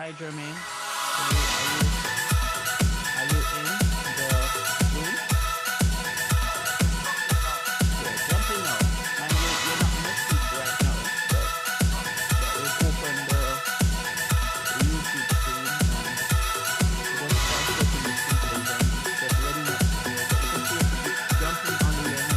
Hi Jermaine. Are you in the room? Yeah, jump in now. Man, you're not gonna speak right now, but we'll open the YouTube stream and just start getting the people then get ready now. But you can feel free to jump in on the end.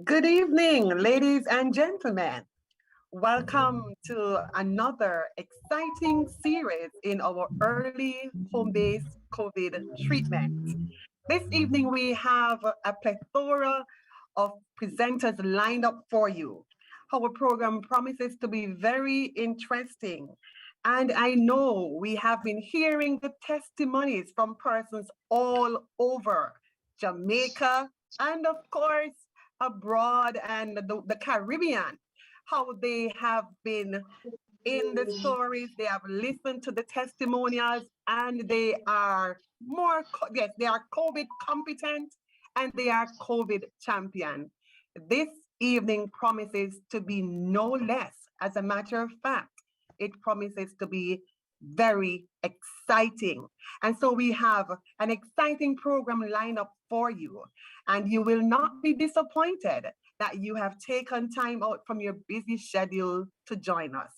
Good evening, ladies and gentlemen. Welcome to another exciting series in our early home-based COVID treatment. This evening, we have a plethora of presenters lined up for you. Our program promises to be very interesting. And I know we have been hearing the testimonies from persons all over Jamaica and, of course, abroad and the Caribbean, how they have been in the stories, they have listened to the testimonials, and they are yes, they are COVID competent and they are COVID champion. This evening promises to be no less. As a matter of fact, it promises to be very exciting. And so we have an exciting program lined up for you, and you will not be disappointed that you have taken time out from your busy schedule to join us.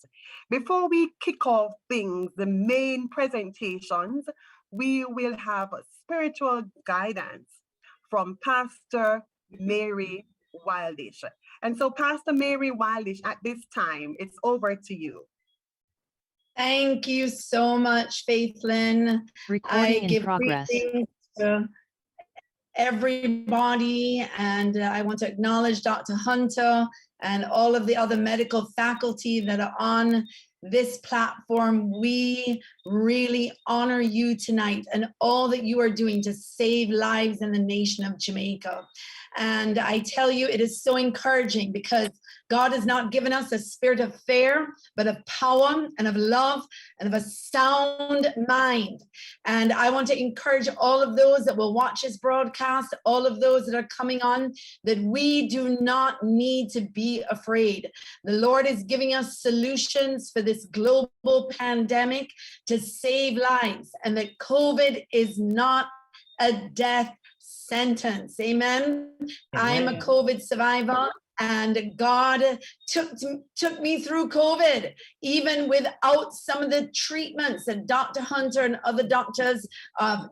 Before we kick off things, the main presentations, we will have spiritual guidance from Pastor Mary Wildish. And so Pastor Mary Wildish, at this time, it's over to you. Thank you so much, Faithlyn. Recording I give in progress. greetings to everybody, and I want to acknowledge Dr. Hunter and all of the other medical faculty that are on this platform. We really honor you tonight and all that you are doing to save lives in the nation of Jamaica. And I tell you, it is so encouraging because God has not given us a spirit of fear, but of power and of love and of a sound mind. And I want to encourage all of those that will watch this broadcast, all of those that are coming on, that we do not need to be afraid. The Lord is giving us solutions for this global pandemic to save lives, and that COVID is not a death sentence. Amen. I am a COVID survivor, and God took me through COVID, even without some of the treatments that Dr. Hunter and other doctors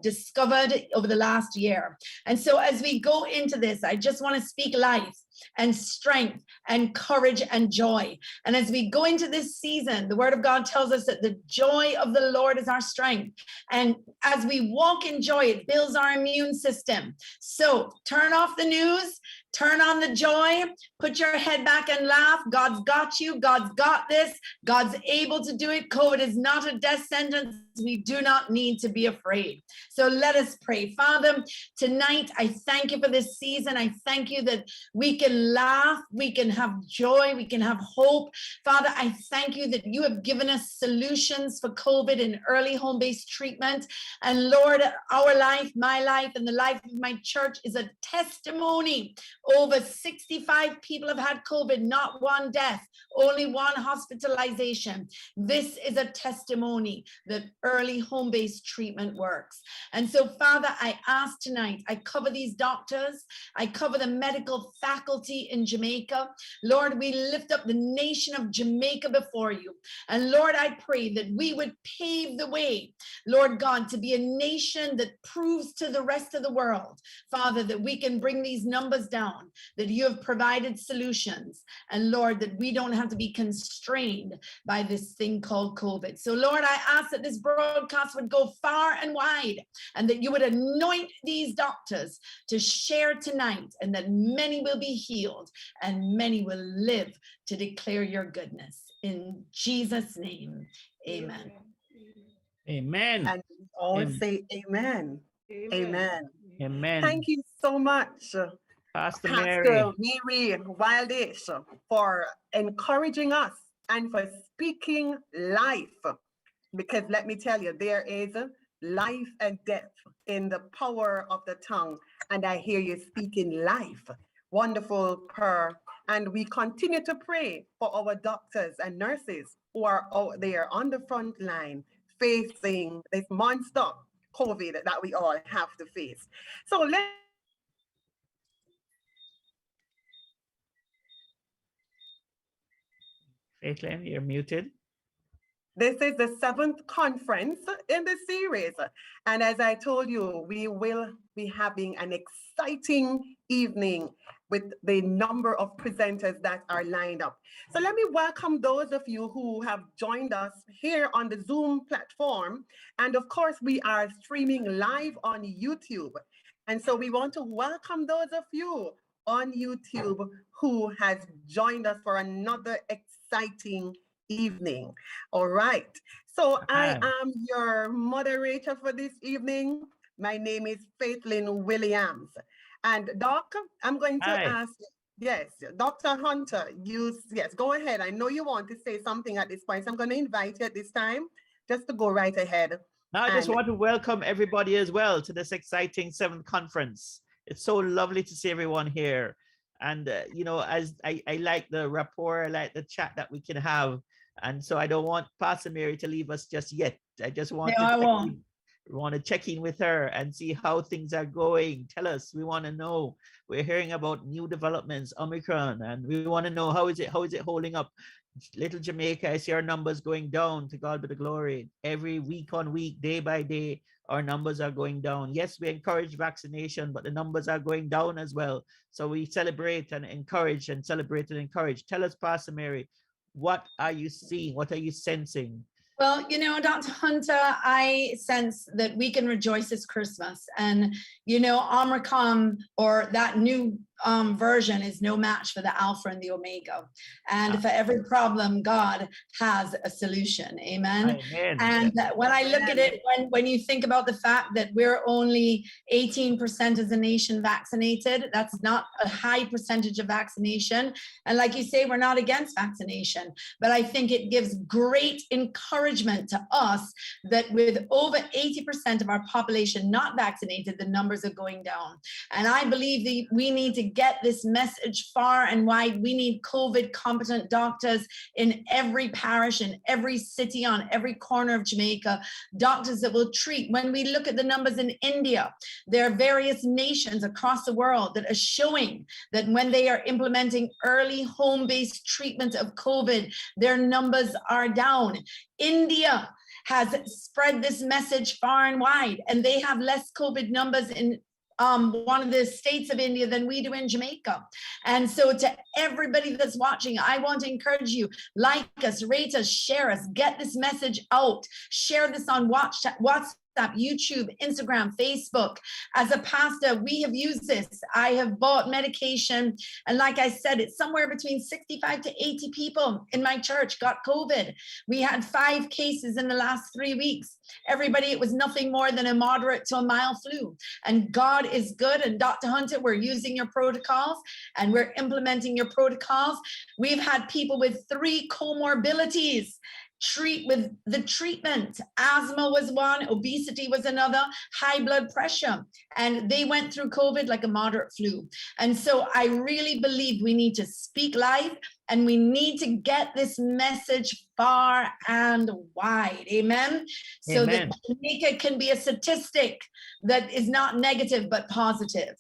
discovered over the last year. And so as we go into this, I just want to speak life and strength and courage and joy. And as we go into this season, the word of God tells us that the joy of the Lord is our strength. And as we walk in joy, it builds our immune system. So turn off the news, turn on the joy, put your head back and laugh. God's got you. God's got this. God's able to do it. COVID is not a death sentence. We do not need to be afraid. So let us pray. Father, tonight, I thank you for this season. I thank you that we can laugh, we can have joy, we can have hope. Father, I thank you that you have given us solutions for COVID in early home-based treatment. And Lord, our life, my life, and the life of my church is a testimony. Over 65 people have had COVID, not one death, only one hospitalization. This is a testimony that early home-based treatment works. And so, Father, I ask tonight, I cover these doctors, I cover the medical faculty in Jamaica. Lord, we lift up the nation of Jamaica before you. And Lord, I pray that we would pave the way, Lord God, to be a nation that proves to the rest of the world, Father, that we can bring these numbers down, that you have provided solutions, and Lord, that we don't have to be constrained by this thing called COVID. So Lord, I ask that this broadcast would go far and wide, and that you would anoint these doctors to share tonight, and that many will be healed and many will live to declare your goodness. In Jesus' name, amen. Amen. And we all say amen. Amen. Amen. Thank you so much, Pastor Pastor Mary. Mary Wildish, for encouraging us and for speaking life. Because let me tell you, there is life and death in the power of the tongue. And I hear you speaking life. Wonderful prayer. And we continue to pray for our doctors and nurses who are out there on the front line facing this monster COVID that we all have to face. So let's Faithlyn, you're muted. This is the 7th conference in the series. And as I told you, we will be having an exciting evening with the number of presenters that are lined up. So let me welcome those of you who have joined us here on the Zoom platform. And of course, we are streaming live on YouTube. And so we want to welcome those of you on YouTube who has joined us for another exciting evening. All right. So I am your moderator for this evening. My name is Faithlyn Williams. And Doc, I'm going to ask, yes, Dr. Hunter, yes, go ahead. I know you want to say something at this point, so I'm going to invite you at this time just to go right ahead. I just want to welcome everybody as well to this exciting 7th conference. It's so lovely to see everyone here. And, you know, as I like the rapport, I like the chat that we can have. And so I don't want Pastor Mary to leave us just yet. I just want to check in with her and see how things are going. Tell us, we want to know. We're hearing about new developments, Omicron, and we want to know how is it holding up. Little Jamaica, I see our numbers going down, to God be the glory. Every week on week, day by day, our numbers are going down. Yes, we encourage vaccination, but the numbers are going down as well. So we celebrate and encourage and celebrate and encourage. Tell us, Pastor Mary, what are you seeing? What are you sensing? Well, you know, Dr. Hunter, I sense that we can rejoice this Christmas. And, you know, Omicron, or that new version, is no match for the Alpha and the Omega. And for every problem, God has a solution. Amen. Amen. And when I look at it, when you think about the fact that we're only 18% as a nation vaccinated, that's not a high percentage of vaccination. And like you say, we're not against vaccination, but I think it gives great encouragement to us that with over 80% of our population not vaccinated, the numbers are going down. And I believe that we need to get this message far and wide. We need COVID competent doctors in every parish, in every city, on every corner of Jamaica, doctors that will treat. When we look at the numbers in India, there are various nations across the world that are showing that when they are implementing early home-based treatment of COVID, their numbers are down. India has spread this message far and wide, and they have less COVID numbers in one of the states of India than we do in Jamaica. And so to everybody that's watching, I want to encourage you, like us, rate us, share us, get this message out, share this on WhatsApp, YouTube, Instagram, Facebook. As a pastor, we have used this. I have bought medication. And like I said, it's somewhere between 65 to 80 people in my church got COVID. We had 5 cases in the last 3 weeks. Everybody, it was nothing more than a moderate to a mild flu. And God is good. And Dr. Hunter, we're using your protocols and we're implementing your protocols. We've had people with 3 comorbidities treat with the treatment. Asthma was one, obesity was another, high blood pressure, and they went through COVID like a moderate flu. And so I really believe we need to speak live, and we need to get this message far and wide. Amen. So Amen. that Jamaica can be a statistic that is not negative but positive.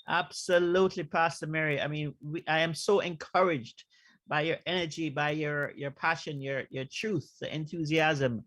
Absolutely, Pastor Mary. I mean, I am so encouraged by your energy, by your passion, your truth, the enthusiasm.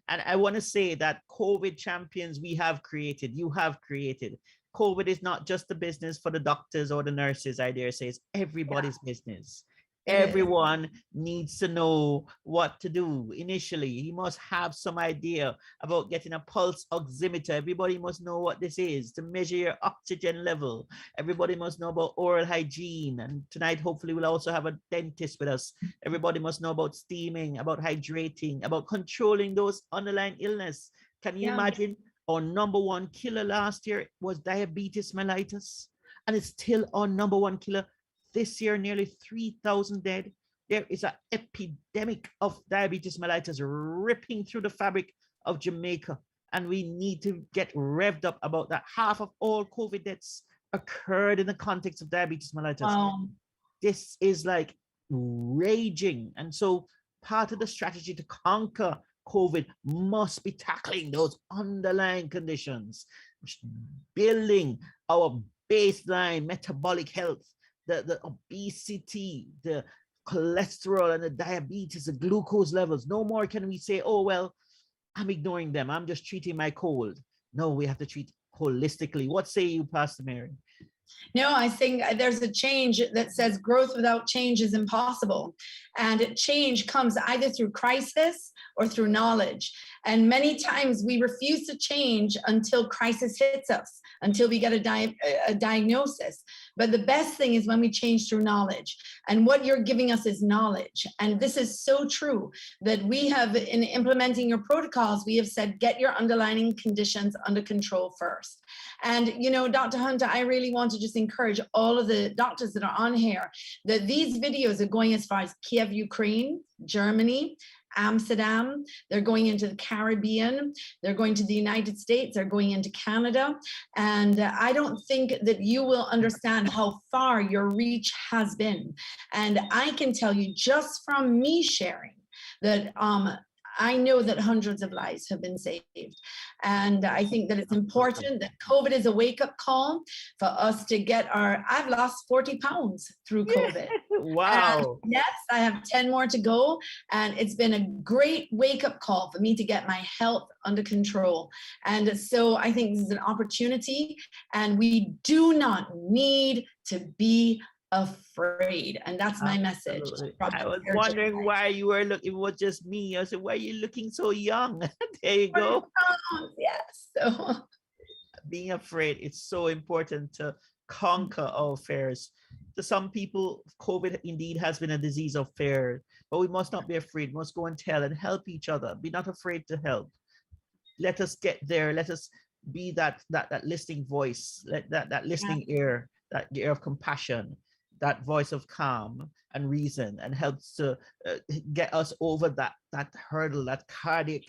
And I want to say that COVID champions we have created, you have created. COVID is not just a business for the doctors or the nurses, I dare say, it's everybody's business. Everyone needs to know what to do. Initially, he must have some idea about getting a pulse oximeter. Everybody must know what this is, to measure your oxygen level. Everybody must know about oral hygiene. And tonight, hopefully, we'll also have a dentist with us. Everybody must know about steaming, about hydrating, about controlling those underlying illness. Can you imagine? Our #1 killer last year was diabetes mellitus, and it's still our #1 killer. This year, nearly 3,000 dead. There is an epidemic of diabetes mellitus ripping through the fabric of Jamaica. And we need to get revved up about that. Half of all COVID deaths occurred in the context of diabetes mellitus. This is like raging. And so part of the strategy to conquer COVID must be tackling those underlying conditions, building our baseline metabolic health, the obesity, the cholesterol and the diabetes, the glucose levels. No more can we say, oh, well, I'm ignoring them. I'm just treating my cold. No, we have to treat holistically. What say you, Pastor Mary? No, I think there's a change that says growth without change is impossible. And change comes either through crisis or through knowledge. And many times we refuse to change until crisis hits us, until we get a diagnosis. But the best thing is when we change through knowledge. And what you're giving us is knowledge. And this is so true that we have, in implementing your protocols, we have said, get your underlying conditions under control first. And, you know, Dr. Hunter, I really want to just encourage all of the doctors that are on here that these videos are going as far as Kiev, Ukraine, Germany, Amsterdam, they're going into the Caribbean, they're going to the United States, they're going into Canada. And I don't think that you will understand how far your reach has been. And I can tell you just from me sharing that I know that hundreds of lives have been saved. And I think that it's important that COVID is a wake-up call for us to get I've lost 40 pounds through COVID. Wow. And yes, I have 10 more to go. And it's been a great wake-up call for me to get my health under control. And so I think this is an opportunity, and we do not need to be afraid. And that's my message. I was wondering why you were looking, it was just me. I said, why are you looking so young? There you go. Yes. So being afraid, it's so important to conquer our fears. To some people, COVID indeed has been a disease of fear, but we must not be afraid. We must go and tell and help each other. Be not afraid to help. Let us get there. Let us be that listening voice, that listening ear, that ear of compassion, that voice of calm and reason, and helps to get us over that hurdle, that cardiac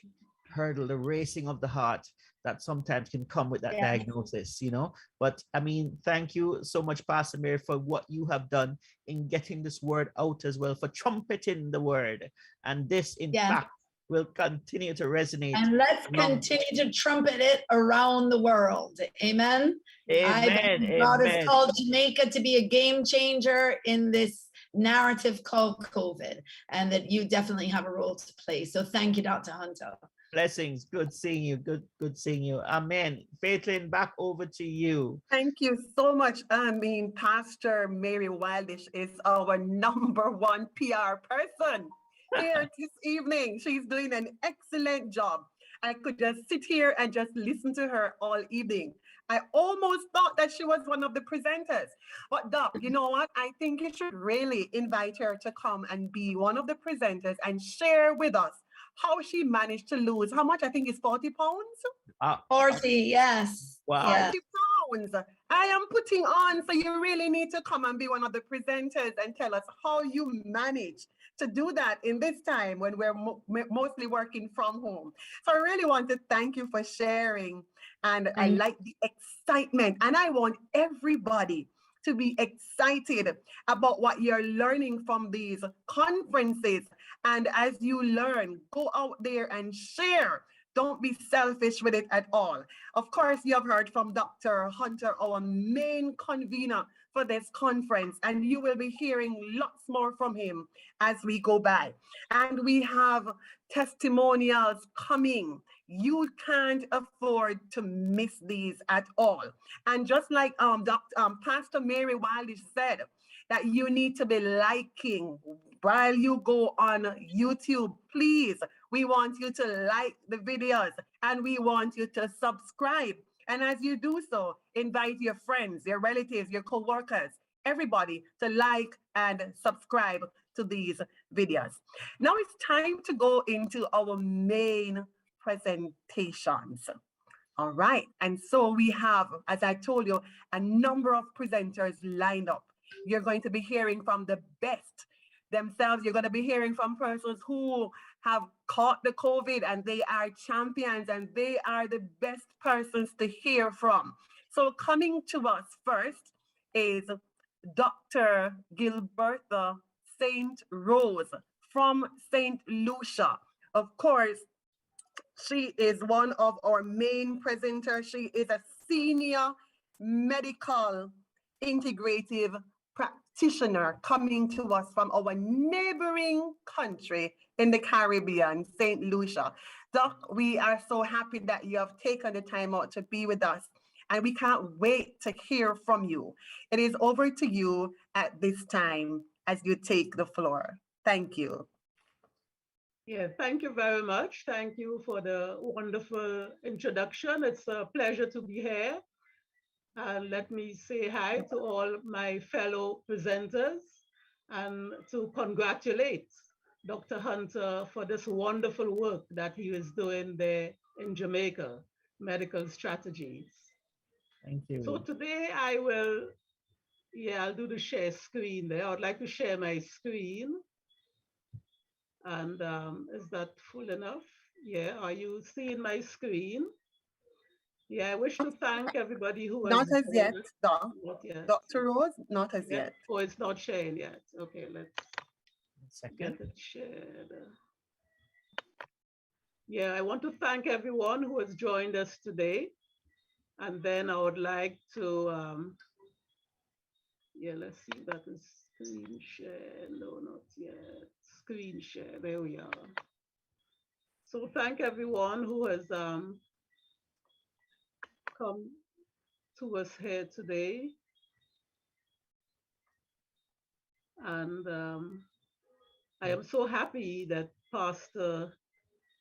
hurdle, the racing of the heart that sometimes can come with that diagnosis, you know. But I mean, thank you so much, Pastor Mary, for what you have done in getting this word out as well, for trumpeting the word. And this, in fact, will continue to resonate. And let's continue to trumpet it around the world. Amen. Amen. God has called Jamaica to be a game changer in this narrative called COVID, and that you definitely have a role to play. So thank you, Dr. Hunter. Blessings. Good seeing you. Good seeing you. Amen. Faithlin, back over to you. Thank you so much. I mean, Pastor Mary Wildish is our #1 PR person here this evening. She's doing an excellent job. I could just sit here and just listen to her all evening. I almost thought that she was one of the presenters. But Doc, you know what? I think you should really invite her to come and be one of the presenters and share with us how she managed to lose, how much? I think it's 40 pounds? 40, yes. Wow. 40 pounds. I am putting on, so you really need to come and be one of the presenters and tell us how you managed to do that in this time when we're mostly working from home. So I really want to thank you for sharing, and I like the excitement, and I want everybody to be excited about what you're learning from these conferences. And as you learn, go out there and share. Don't be selfish with it at all. Of course, you have heard from Dr. Hunter, our main convener for this conference, and you will be hearing lots more from him as we go by. And we have testimonials coming. You can't afford to miss these at all. And just like Pastor Mary Wildish said, that you need to be liking while you go on YouTube. Please, we want you to like the videos, and we want you to subscribe. And as you do so, invite your friends, your relatives, your co-workers, everybody to like and subscribe to these videos. Now it's time to go into our main presentations. All right, and so we have, as I told you, a number of presenters lined up. You're going to be hearing from the best themselves. You're going to be hearing from persons who have caught the COVID, and they are champions, and they are the best persons to hear from. So coming to us first is Dr. Gilberta St. Rose from St. Lucia. Of course, she is one of our main presenters. She is a senior medical integrative practitioner coming to us from our neighboring country in the Caribbean, St. Lucia. Doc, we are so happy that you have taken the time out to be with us. and we can't wait to hear from you. It is over to you at this time as you take the floor. Thank you. Yeah, thank you very much. Thank you for the wonderful introduction. It's a pleasure to be here. And let me say hi to all my fellow presenters and to congratulate Dr. Hunter for this wonderful work that he is doing there in Jamaica, medical strategies. Thank you. So today I'll do the share screen there. I would like to share my screen. And is that full enough? Yeah, are you seeing my screen? Yeah, I wish to thank everybody who Not as yet, Doc. Not yet. Dr. Rose, not as Yeah. yet. Oh, it's not sharing yet. Okay, let's Second. get it shared. Yeah, I want to thank everyone who has joined us today. And then I would like to, let's see, that is screen share. No, not yet. Screen share, there we are. So thank everyone who has come to us here today. And I am so happy that Pastor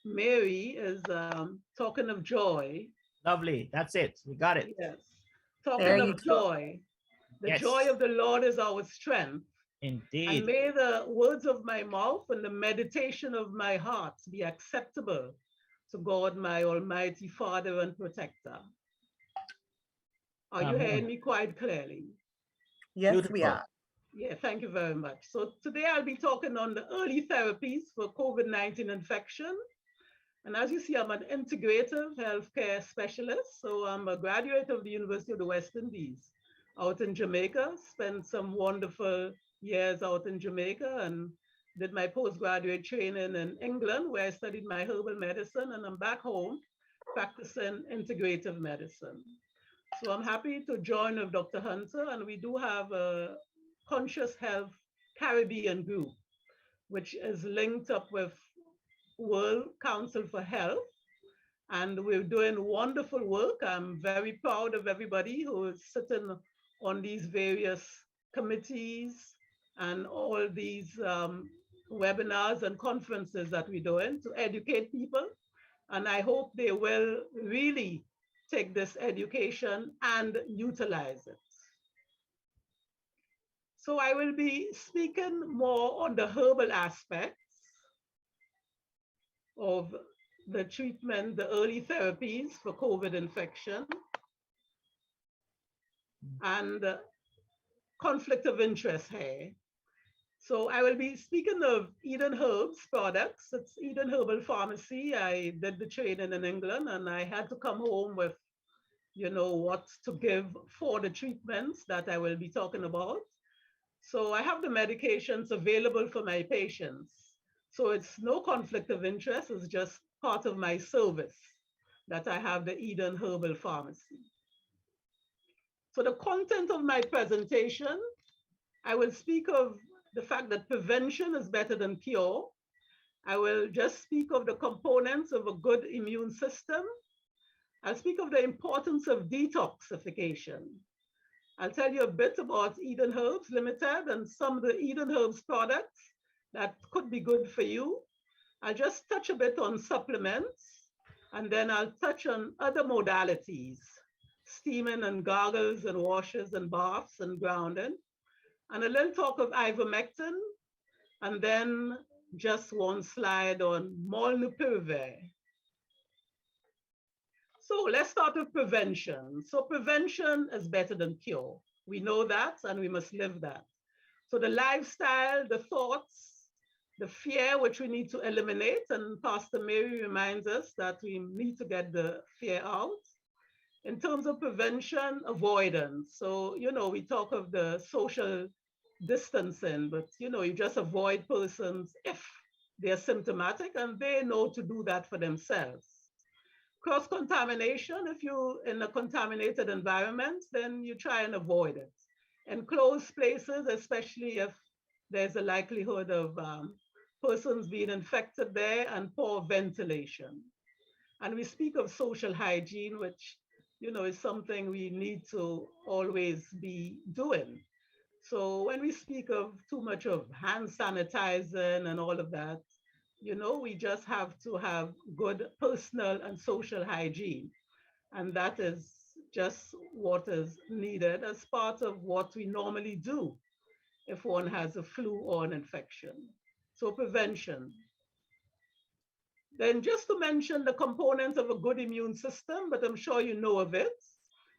Mary is talking of joy. Lovely. That's it. We got it. Yes. There Talking you of go. joy. The Yes. joy of the Lord is our strength. Indeed. And may the words of my mouth and the meditation of my heart be acceptable to God, my Almighty Father and Protector. Are you Amen. hearing me quite clearly? Yes, we Beautiful. are. Yeah, thank you very much. So today I'll be talking on the early therapies for COVID-19 infection. And as you see, I'm an integrative healthcare specialist. So I'm a graduate of the University of the West Indies out in Jamaica, spent some wonderful years out in Jamaica and did my postgraduate training in England, where I studied my herbal medicine, and I'm back home practicing integrative medicine. So I'm happy to join with Dr. Hunter, and we do have a Conscious Health Caribbean group, which is linked up with World Council for Health. And we're doing wonderful work. I'm very proud of everybody who is sitting on these various committees and all these webinars and conferences that we're doing to educate people. And I hope they will really take this education and utilize it. So I will be speaking more on the herbal aspects of the treatment, the early therapies for COVID infection, and conflict of interest here. So I will be speaking of Eden Herbs products. It's Eden Herbal Pharmacy. I did the training in England, and I had to come home with, what to give for the treatments that I will be talking about. So I have the medications available for my patients. So it's no conflict of interest. It's just part of my service that I have the Eden Herbal Pharmacy. So the content of my presentation, I will speak of the fact that prevention is better than cure. I will just speak of the components of a good immune system. I'll speak of the importance of detoxification. I'll tell you a bit about Eden Herbs Limited and some of the Eden Herbs products that could be good for you. I'll just touch a bit on supplements, and then I'll touch on other modalities, steaming and gargles and washes and baths and grounding, and a little talk of ivermectin, and then just one slide on molnupiravir. So let's start with prevention. So prevention is better than cure. We know that, and we must live that. So the lifestyle, the thoughts, the fear, which we need to eliminate, and Pastor Mary reminds us that we need to get the fear out. In terms of prevention, avoidance. So, we talk of the social distancing, but, you just avoid persons if they're symptomatic, and they know to do that for themselves. Cross-contamination, if you're in a contaminated environment, then you try and avoid it. Enclosed places, especially if there's a likelihood of persons being infected there, and poor ventilation. And we speak of social hygiene, which, is something we need to always be doing. So when we speak of too much of hand sanitizing and all of that, we just have to have good personal and social hygiene. And that is just what is needed as part of what we normally do if one has a flu or an infection. So prevention. Then just to mention the components of a good immune system, but I'm sure you know of it.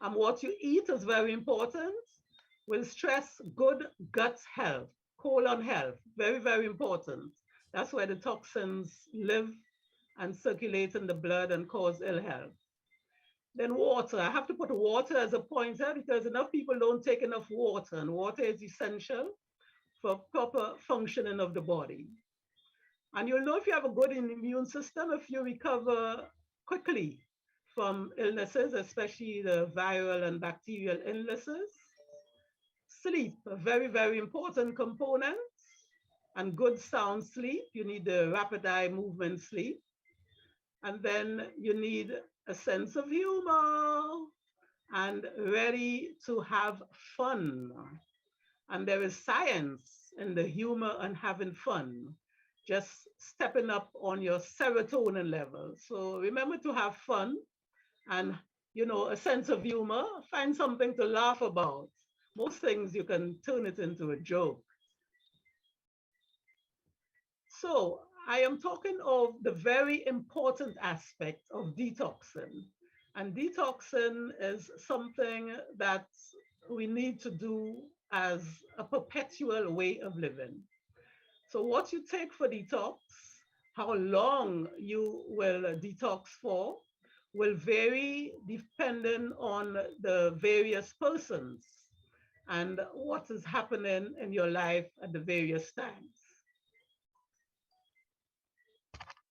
And what you eat is very important. Will stress good gut health, colon health, very, very important. That's where the toxins live and circulate in the blood and cause ill health. Then water. I have to put water as a pointer because enough people don't take enough water, and water is essential for proper functioning of the body. And you'll know if you have a good immune system if you recover quickly from illnesses, especially the viral and bacterial illnesses. Sleep, a very, very important component, and good sound sleep. You need the rapid eye movement sleep. And then you need a sense of humor and ready to have fun. And there is science in the humor and having fun, just stepping up on your serotonin level. So remember to have fun and, a sense of humor. Find something to laugh about. Most things you can turn it into a joke. So I am talking of the very important aspect of detoxing. And detoxing is something that we need to do as a perpetual way of living. So what you take for detox, how long you will detox for, will vary depending on the various persons and what is happening in your life at the various times.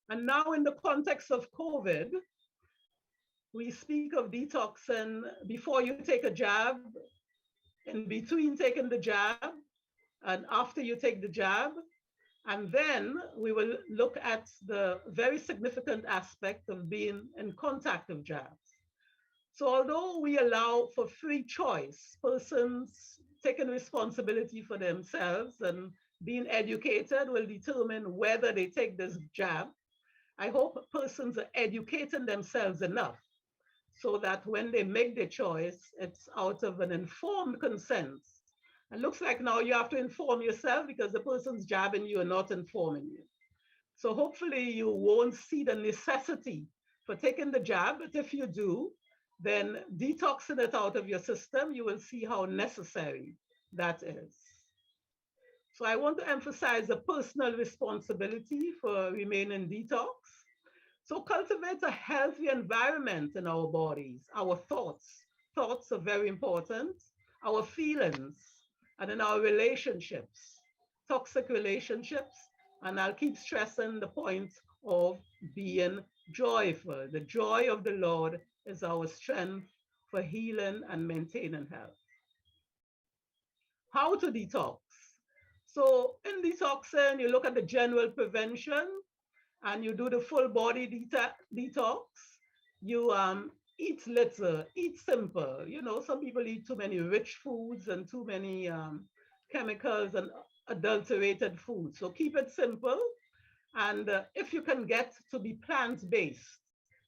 And now in the context of COVID, we speak of detoxing before you take a jab, in between taking the jab, and after you take the jab. And then we will look at the very significant aspect of being in contact of jabs. So although we allow for free choice, persons taking responsibility for themselves and being educated will determine whether they take this jab. I hope persons are educating themselves enough so that when they make their choice, it's out of an informed consent. It looks like now you have to inform yourself because the person's jabbing you and not informing you. So hopefully you won't see the necessity for taking the jab, but if you do, then detoxing it out of your system, you will see how necessary that is. So I want to emphasize the personal responsibility for remaining detox. So cultivate a healthy environment in our bodies, our thoughts. Thoughts are very important, our feelings, and in our relationships, toxic relationships. And I'll keep stressing the point of being joyful. The joy of the Lord is our strength for healing and maintaining health. How to detox? So in detoxing, you look at the general prevention and you do the full body detox. You eat little, eat simple. Some people eat too many rich foods and too many chemicals and adulterated foods. So keep it simple. And if you can get to be plant-based,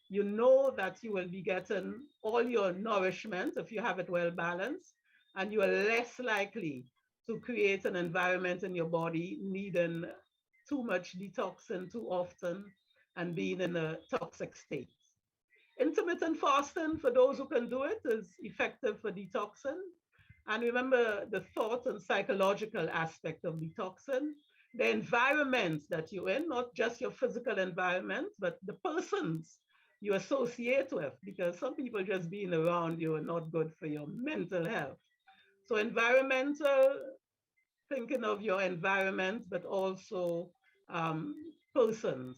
you know that you will be getting all your nourishment if you have it well balanced, and you are less likely to create an environment in your body needing too much detoxing too often and being in a toxic state. Intermittent fasting, for those who can do it, is effective for detoxing. And remember the thought and psychological aspect of detoxing, the environment that you're in, not just your physical environment, but the persons you associate with, because some people just being around you are not good for your mental health. So environmental, thinking of your environment, but also persons,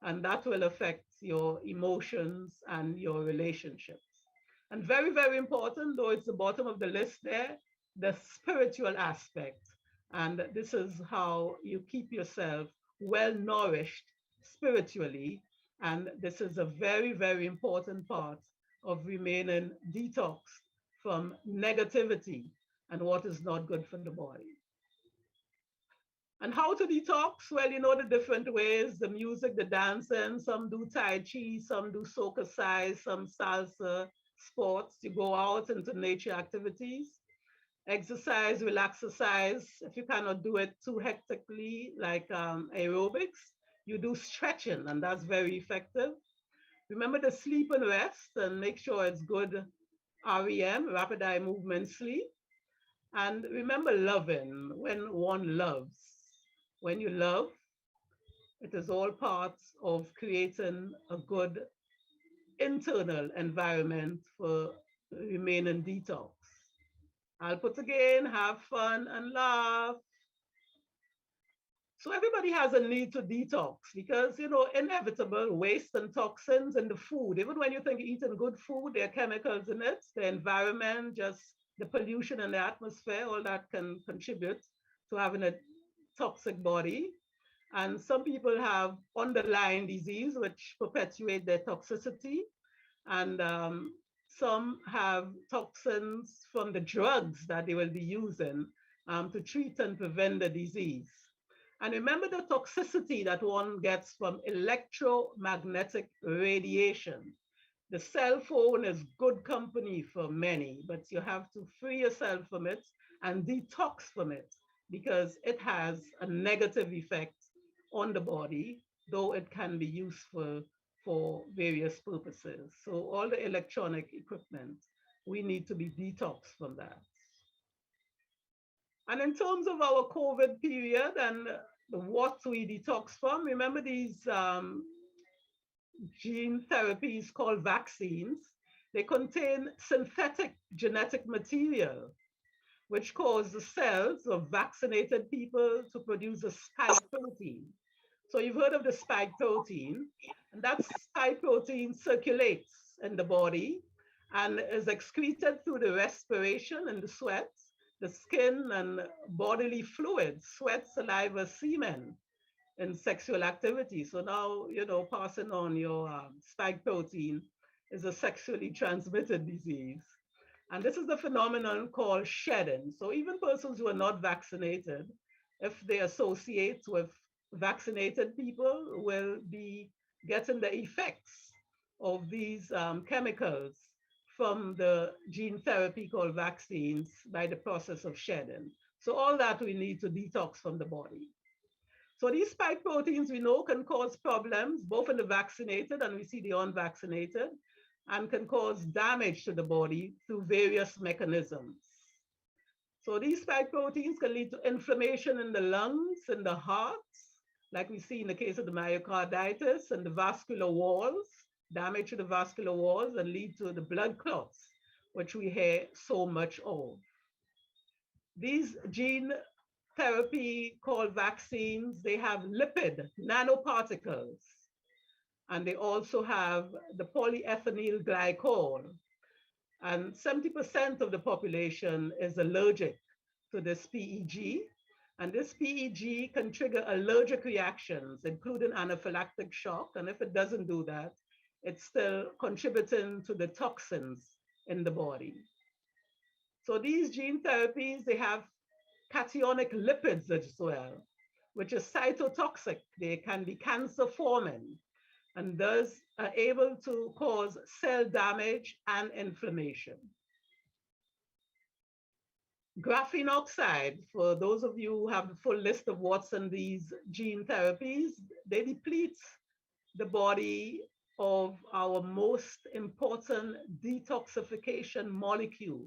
and that will affect your emotions and your relationships. And very, very important, though it's the bottom of the list there, the spiritual aspect. And this is how you keep yourself well nourished spiritually. And this is a very, very important part of remaining detox from negativity and what is not good for the body. And how to detox? Well, you know the different ways, the music, the dancing, some do Tai Chi, some do soca size, some salsa, sports. You go out into nature activities, exercise, relax exercise. If you cannot do it too hectically, like aerobics, you do stretching, and that's very effective. Remember to sleep and rest and make sure it's good REM, rapid eye movement sleep. And remember loving when one loves. When you love, it is all parts of creating a good internal environment for remaining detox. I'll put again, have fun and laugh. So everybody has a need to detox because, you know, inevitable waste and toxins in the food. Even when you think you're eating good food, there are chemicals in it, the environment, just the pollution in the atmosphere, all that can contribute to having a toxic body. And some people have underlying disease, which perpetuate their toxicity. And some have toxins from the drugs that they will be using to treat and prevent the disease. And remember the toxicity that one gets from electromagnetic radiation. The cell phone is good company for many, but you have to free yourself from it and detox from it because it has a negative effect on the body, though it can be useful for various purposes. So all the electronic equipment, we need to be detoxed from that. And in terms of our COVID period and what we detox from, remember these gene therapies called vaccines, they contain synthetic genetic material, which cause the cells of vaccinated people to produce a spike protein. So you've heard of the spike protein, and that spike protein circulates in the body and is excreted through the respiration and the sweat, the skin and bodily fluids, sweat, saliva, semen in sexual activity. So now, you know, passing on your spike protein is a sexually transmitted disease. And this is the phenomenon called shedding. So even persons who are not vaccinated, if they associate with vaccinated people, will be getting the effects of these chemicals from the gene therapy called vaccines by the process of shedding. So all that we need to detox from the body. So these spike proteins we know can cause problems both in the vaccinated and we see the unvaccinated, and can cause damage to the body through various mechanisms. So these spike proteins can lead to inflammation in the lungs and the heart, like we see in the case of the myocarditis, and the vascular walls, damage to the vascular walls, and lead to the blood clots, which we hear so much of. These gene therapy called vaccines, they have lipid nanoparticles, and they also have the polyethylene glycol. And 70% of the population is allergic to this PEG. And this PEG can trigger allergic reactions, including anaphylactic shock. And if it doesn't do that, it's still contributing to the toxins in the body. So these gene therapies, they have cationic lipids as well, which is cytotoxic. They can be cancer forming and thus are able to cause cell damage and inflammation. Graphene oxide, for those of you who have the full list of what's in these gene therapies, they deplete the body of our most important detoxification molecule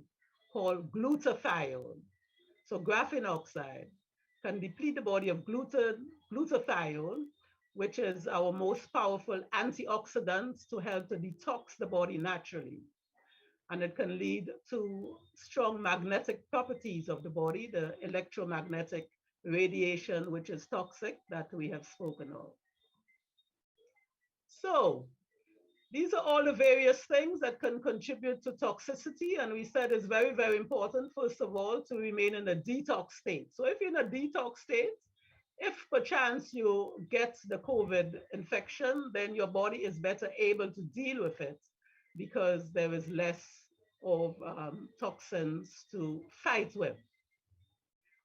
called glutathione. So graphene oxide can deplete the body of glutathione, which is our most powerful antioxidant to help to detox the body naturally. And it can lead to strong magnetic properties of the body, the electromagnetic radiation, which is toxic, that we have spoken of. So these are all the various things that can contribute to toxicity. And we said it's very, very important, first of all, to remain in a detox state. So if you're in a detox state, if perchance you get the COVID infection, then your body is better able to deal with it because there is less of toxins to fight with.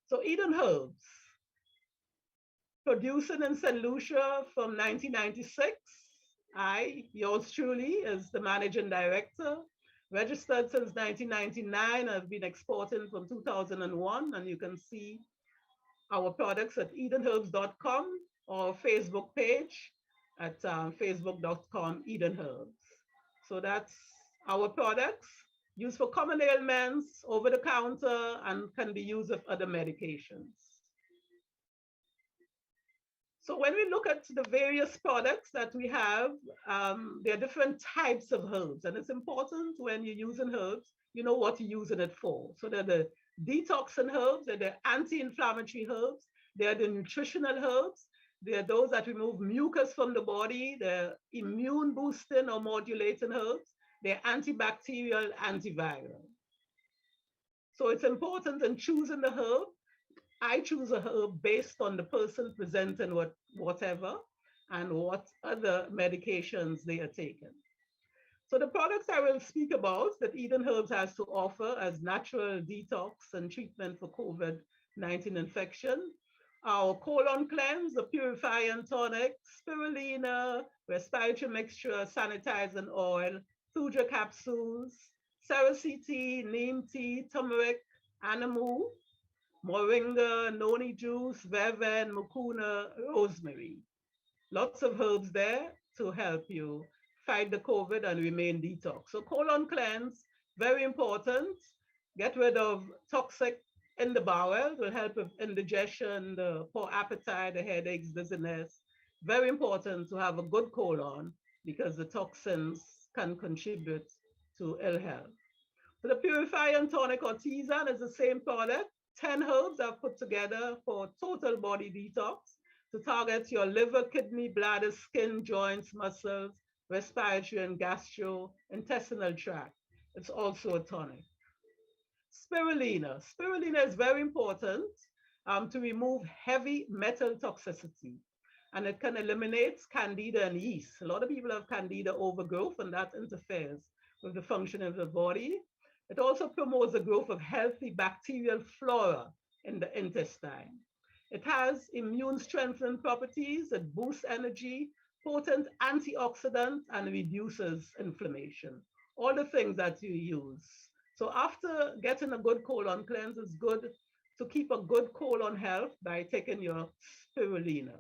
So Eden Herbs, producing in St. Lucia from 1996. I, yours truly, is the managing director. Registered since 1999. I've been exporting from 2001, and you can see our products at edenherbs.com or Facebook page at facebook.com edenherbs. So that's our products used for common ailments, over the counter, and can be used with other medications. So when we look at the various products that we have, there are different types of herbs. And it's important when you're using herbs, you know what you're using it for. So they're the detoxing herbs, they're the anti-inflammatory herbs, they're the nutritional herbs, they're those that remove mucus from the body, they're immune boosting or modulating herbs, they're antibacterial, antiviral. So it's important in choosing the herb. I choose a herb based on the person presenting whatever and what other medications they are taking. So the products I will speak about that Eden Herbs has to offer as natural detox and treatment for COVID-19 infection, our colon cleanse, the purifying tonic, spirulina, respiratory mixture, sanitizing oil, Thuja capsules, cerasee tea, neem tea, turmeric, anamu, moringa, noni juice, verven, mucuna, rosemary. Lots of herbs there to help you fight the COVID and remain detox. So colon cleanse, very important. Get rid of toxic in the bowel, will help with indigestion, the poor appetite, the headaches, dizziness. Very important to have a good colon because the toxins can contribute to ill health. So the purifying tonic or tisane is the same product. 10 herbs I've put together for total body detox to target your liver, kidney, bladder, skin, joints, muscles, respiratory and gastrointestinal tract. It's also a tonic. Spirulina. Spirulina is very important to remove heavy metal toxicity, and it can eliminate candida and yeast. A lot of people have candida overgrowth, and that interferes with the function of the body. It also promotes the growth of healthy bacterial flora in the intestine. It has immune strengthening properties, it boosts energy, potent antioxidant, and reduces inflammation. All the things that you use. So after getting a good colon cleanse, it's good to keep a good colon health by taking your spirulina.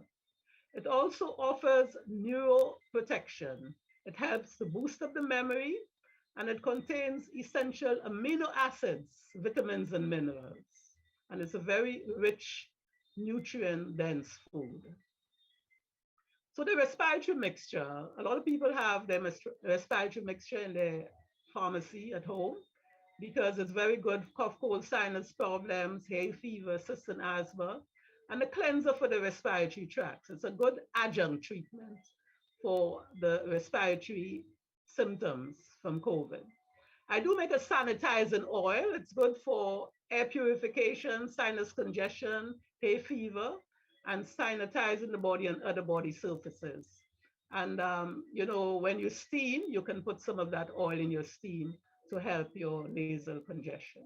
It also offers neuroprotection. It helps to boost up the memory, and it contains essential amino acids, vitamins, and minerals. And it's a very rich, nutrient-dense food. So the respiratory mixture, a lot of people have their respiratory mixture in their pharmacy at home because it's very good for cough, cold, sinus problems, hay fever, cyst and asthma, and a cleanser for the respiratory tracts. It's a good adjunct treatment for the respiratory symptoms from COVID. I do make a sanitizing oil. It's good for air purification, sinus congestion, hay fever, and sanitizing the body and other body surfaces. And, you know, when you steam, you can put some of that oil in your steam to help your nasal congestion.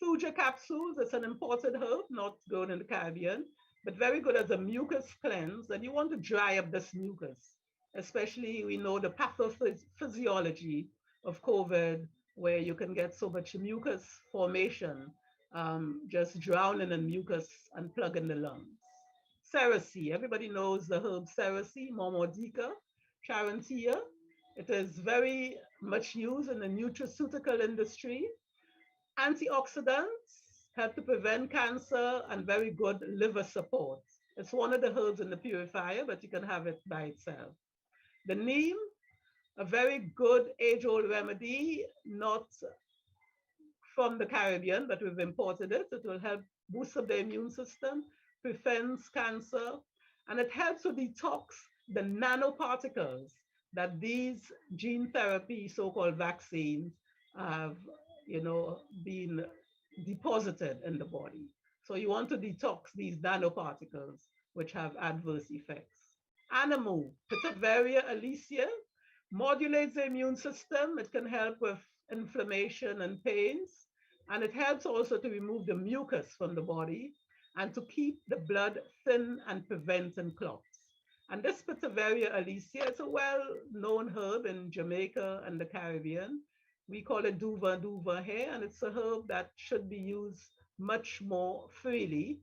Thuja capsules, it's an imported herb, not grown in the Caribbean, but very good as a mucus cleanse. And you want to dry up this mucus, especially we know the pathophysiology of COVID, where you can get so much mucus formation, just drowning in mucus and plugging the lungs. Cerasee, everybody knows the herb cerasee, Mormordica charantia. It is very much used in the nutraceutical industry. Antioxidants help to prevent cancer and very good liver support. It's one of the herbs in the purifier, but you can have it by itself. The neem, a very good age-old remedy, not from the Caribbean, but we've imported it. It will help boost up the immune system, prevents cancer, and it helps to detox the nanoparticles that these gene therapy, so-called vaccines, have, you know, been deposited in the body. So you want to detox these nanoparticles, which have adverse effects. Anamu, Pitavaria alisea, modulates the immune system. It can help with inflammation and pains. And it helps also to remove the mucus from the body and to keep the blood thin and preventing clots. And this Spitzevaria alecia is a well-known herb in Jamaica and the Caribbean. We call it duva duva here, and it's a herb that should be used much more freely,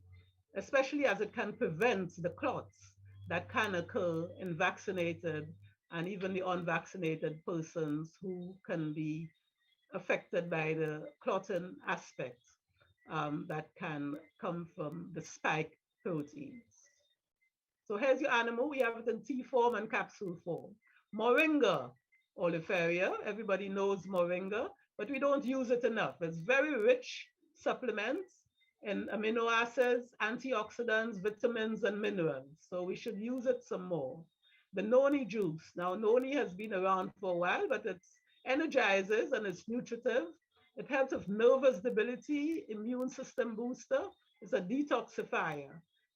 especially as it can prevent the clots that can occur in vaccinated and even the unvaccinated persons who can be affected by the clotting aspect that can come from the spike proteins. So here's your animal. We have it in tea form and capsule form. Moringa oleifera, everybody knows moringa, but we don't use it enough. It's very rich supplement in amino acids, antioxidants, vitamins, and minerals. So we should use it some more. The noni juice. Now, noni has been around for a while, but it energizes and it's nutritive. It helps with nervous stability, immune system booster. It's a detoxifier.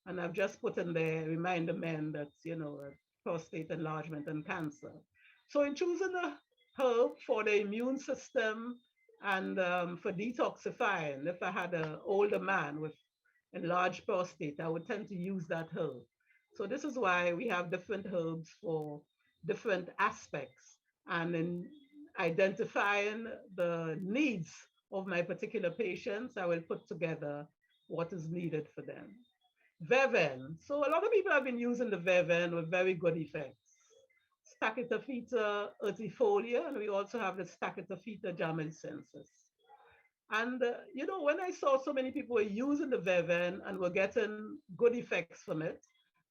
And I've just put in there, reminder men that, prostate enlargement and cancer. So in choosing a herb for the immune system and for detoxifying, if I had an older man with enlarged prostate, I would tend to use that herb. So this is why we have different herbs for different aspects. And in identifying the needs of my particular patients, I will put together what is needed for them. Verven. So a lot of people have been using the verven with very good effects. Stachytophyta urtifolia, and we also have the Stachytophyta jamaicensis. And, when I saw so many people were using the verven and were getting good effects from it,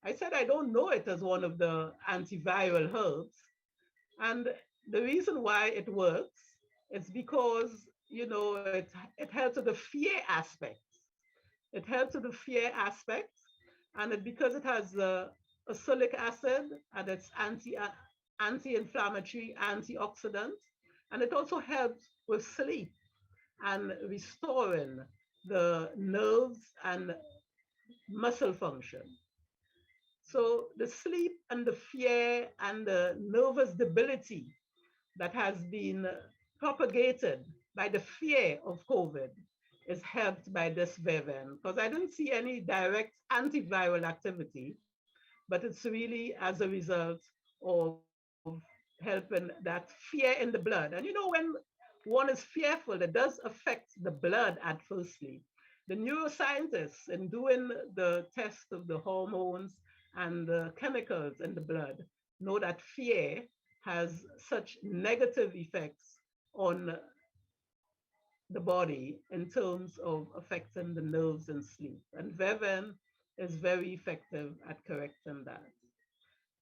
I said, I don't know it as one of the antiviral herbs. And the reason why it works is because, it helps with the fear aspect. It helps with the fear aspect, and because it has acylic acid and it's anti-inflammatory, antioxidant, and it also helps with sleep and restoring the nerves and muscle function. So the sleep and the fear and the nervous debility that has been propagated by the fear of COVID is helped by this verven, because I didn't see any direct antiviral activity, but it's really as a result of helping that fear in the blood. And when one is fearful, it does affect the blood at firstly. The neuroscientists, in doing the test of the hormones and the chemicals in the blood, know that fear has such negative effects on the body in terms of affecting the nerves and sleep. And verven is very effective at correcting that.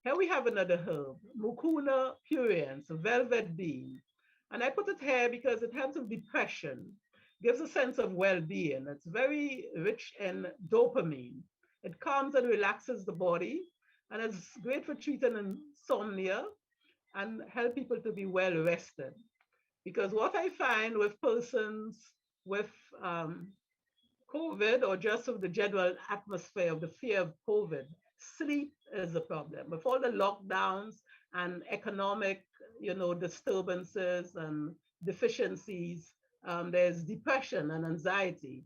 Here we have another herb, Mucuna pruriens, velvet bean. And I put it here because it helps with depression, gives a sense of well-being. It's very rich in dopamine. It calms and relaxes the body, and it's great for treating insomnia and help people to be well rested. Because what I find with persons with COVID or just with the general atmosphere of the fear of COVID, sleep is a problem. With all the lockdowns and economic, disturbances and deficiencies, there's depression and anxiety.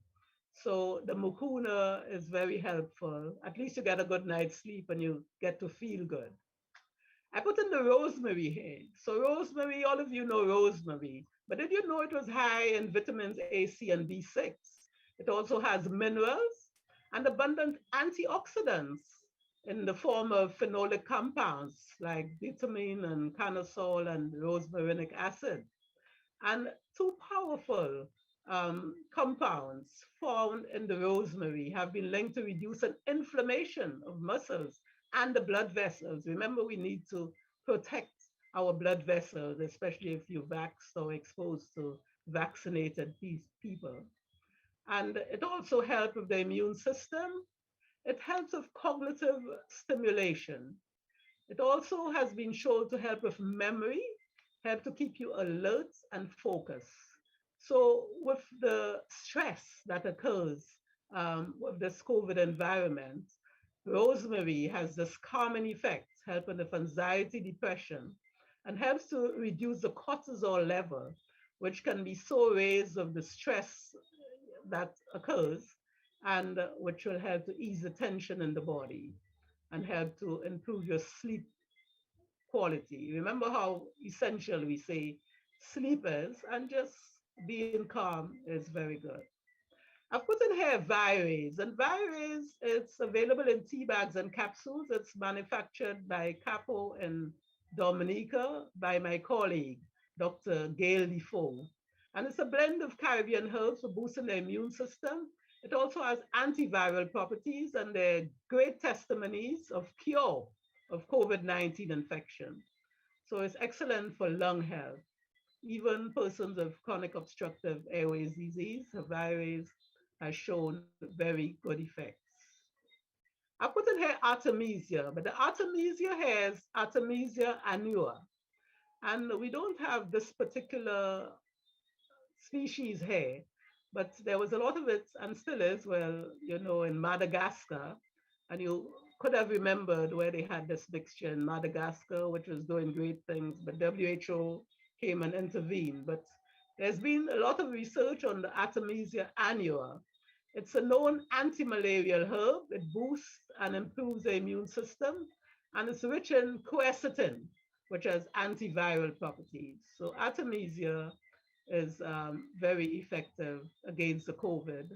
So the mucuna is very helpful. At least you get a good night's sleep and you get to feel good. I put in the rosemary here. So rosemary, all of you know rosemary, but did you know it was high in vitamins A, C, and B6? It also has minerals and abundant antioxidants in the form of phenolic compounds like vitamin and carnosol and rosmarinic acid. And two powerful compounds found in the rosemary have been linked to reduce an inflammation of muscles and the blood vessels. Remember, we need to protect our blood vessels, especially if you're vaxxed or exposed to vaccinated people. And it also helps with the immune system. It helps with cognitive stimulation. It also has been shown to help with memory, help to keep you alert and focused. So with the stress that occurs with this COVID environment, rosemary has this calming effect, helping with anxiety, depression. and helps to reduce the cortisol level, which can be so raised of the stress that occurs, and which will help to ease the tension in the body and help to improve your sleep quality. Remember how essential we say sleep is, and just being calm is very good. I've put in here Virays, and Virays, it's available in tea bags and capsules. It's manufactured by Capo in Dominica by my colleague, Dr. Gail Defoe. And it's a blend of Caribbean herbs for boosting the immune system. It also has antiviral properties, and they're great testimonies of cure of COVID-19 infection. So it's excellent for lung health. Even persons with chronic obstructive airways disease, Virays has shown very good effects. I put in here Artemisia, but the Artemisia here is Artemisia annua. And we don't have this particular species here, but there was a lot of it and still is, well, you know, in Madagascar. And you could have remembered where they had this mixture in Madagascar, which was doing great things, but WHO came and intervened. But there's been a lot of research on the Artemisia annua. It's a known anti-malarial herb. It boosts and improves the immune system, and it's rich in quercetin, which has antiviral properties. So Artemisia is very effective against the COVID,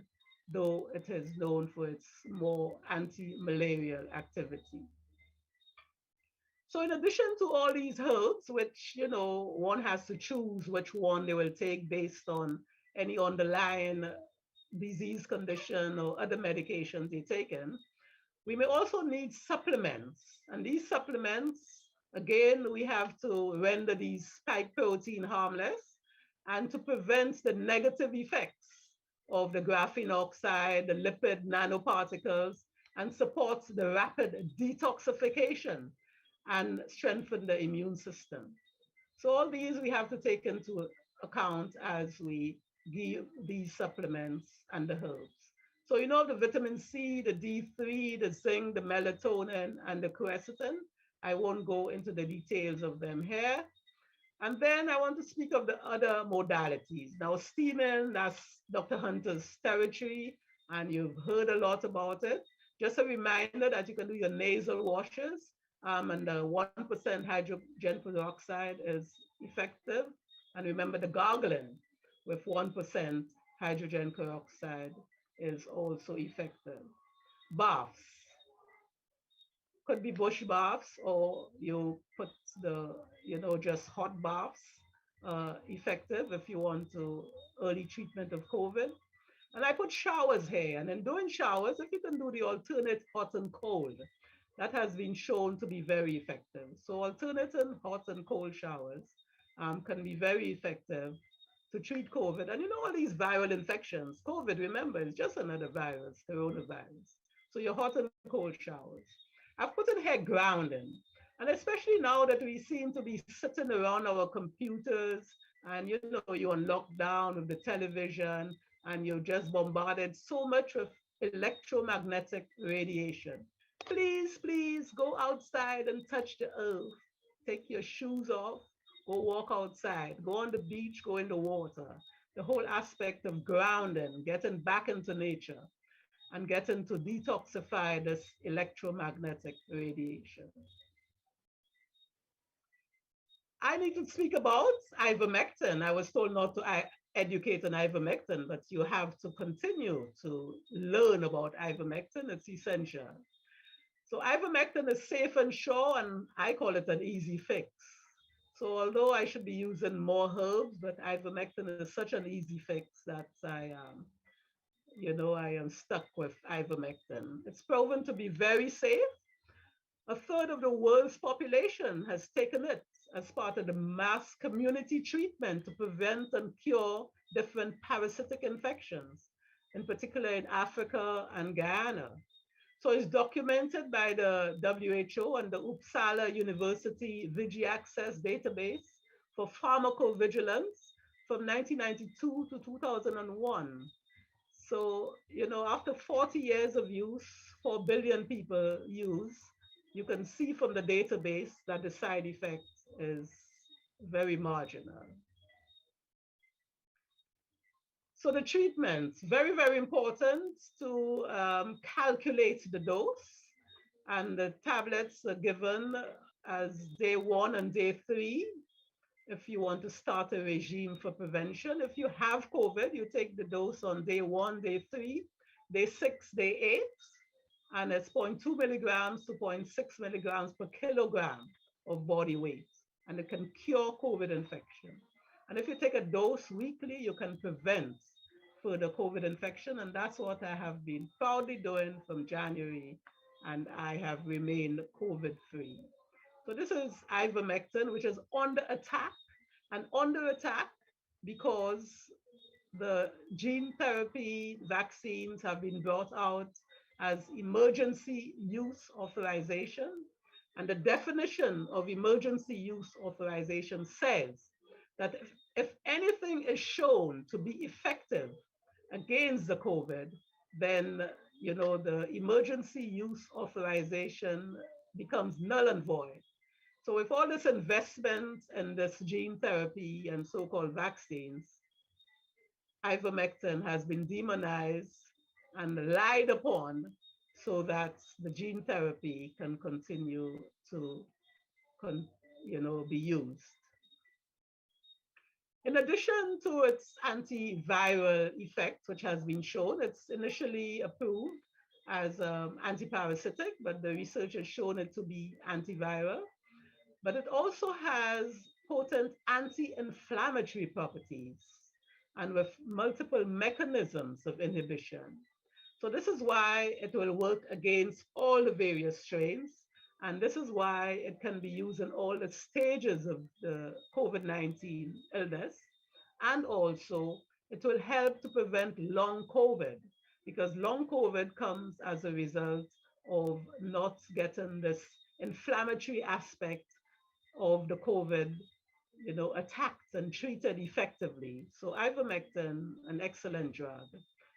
though it is known for its more anti-malarial activity. So in addition to all these herbs, which, you know, one has to choose which one they will take based on any underlying disease condition or other medications they're taking, we may also need supplements. And these supplements, again, we have to render these spike protein harmless and to prevent the negative effects of the graphene oxide, the lipid nanoparticles, and supports the rapid detoxification and strengthen the immune system. So all these we have to take into account as we give these supplements and the herbs. So you know the vitamin C, the D3, the zinc, the melatonin, and the quercetin. I won't go into the details of them here. And then I want to speak of the other modalities. Now, steaming, that's Dr. Hunter's territory, and you've heard a lot about it. Just a reminder that you can do your nasal washes, and the 1% hydrogen peroxide is effective. And remember, the gargling with 1% hydrogen peroxide is also effective. Baths. Could be bush baths, or you put the, you know, just hot baths, effective if you want to early treatment of COVID. And I put showers here, and in doing showers, if you can do the alternate hot and cold, that has been shown to be very effective. So alternating hot and cold showers can be very effective to treat COVID. And you know, all these viral infections, COVID, remember, is just another virus, coronavirus. So your hot and cold showers. I've put in here grounding. And especially now that we seem to be sitting around our computers and, you know, you're on lockdown with the television and you're just bombarded so much with electromagnetic radiation. Please, please go outside and touch the earth. Take your shoes off, go walk outside, go on the beach, go in the water. The whole aspect of grounding, getting back into nature and getting to detoxify this electromagnetic radiation. I need to speak about ivermectin. I was told not to educate on ivermectin, but you have to continue to learn about ivermectin. It's essential. So ivermectin is safe and sure, and I call it an easy fix. So although I should be using more herbs, but ivermectin is such an easy fix that I am stuck with ivermectin. It's proven to be very safe. A third of the world's population has taken it as part of the mass community treatment to prevent and cure different parasitic infections, in particular in Africa and Guyana. So it's documented by the WHO and the Uppsala University VigiAccess database for pharmacovigilance from 1992 to 2001. So, you know, after 40 years of use, 4 billion people use, you can see from the database that the side effect is very marginal. So the treatment, very, very important to calculate the dose. And the tablets are given as day 1 and day 3 if you want to start a regime for prevention. If you have COVID, you take the dose on day 1, day 3, day 6, day 8, and it's 0.2 milligrams to 0.6 milligrams per kilogram of body weight. And it can cure COVID infection. And if you take a dose weekly, you can prevent further COVID infection. And that's what I have been proudly doing from January. And I have remained COVID-free. So this is ivermectin, which is under attack, and under attack because the gene therapy vaccines have been brought out as emergency use authorization. And the definition of emergency use authorization says that if anything is shown to be effective against the COVID, then the emergency use authorization becomes null and void. So with all this investment in this gene therapy and so-called vaccines, ivermectin has been demonized and lied upon so that the gene therapy can continue to be used. In addition to its antiviral effect, which has been shown, it's initially approved as antiparasitic, but the research has shown it to be antiviral. But it also has potent anti-inflammatory properties and with multiple mechanisms of inhibition. So this is why it will work against all the various strains. And this is why it can be used in all the stages of the COVID-19 illness. And also, it will help to prevent long COVID, because long COVID comes as a result of not getting this inflammatory aspect of the COVID, attacked and treated effectively. So ivermectin, an excellent drug.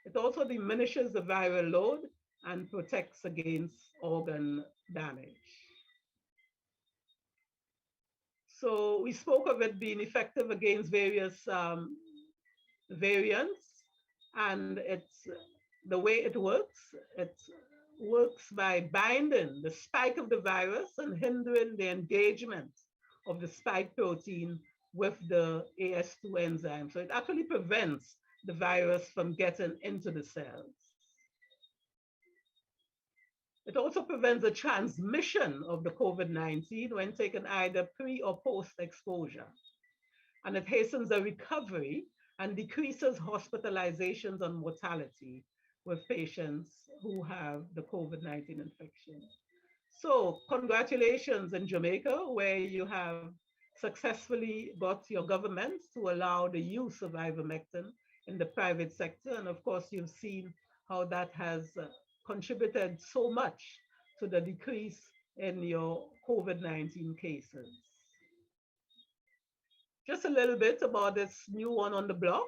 It also diminishes the viral load and protects against organ damage. So we spoke of it being effective against various variants, and the way it works by binding the spike of the virus and hindering the engagement of the spike protein with the AS2 enzyme. So it actually prevents the virus from getting into the cells. It also prevents the transmission of the COVID-19 when taken either pre or post exposure. And it hastens the recovery and decreases hospitalizations and mortality with patients who have the COVID-19 infection. So congratulations in Jamaica, where you have successfully got your government to allow the use of ivermectin in the private sector. And of course, you've seen how that has contributed so much to the decrease in your COVID-19 cases. Just a little bit about this new one on the block,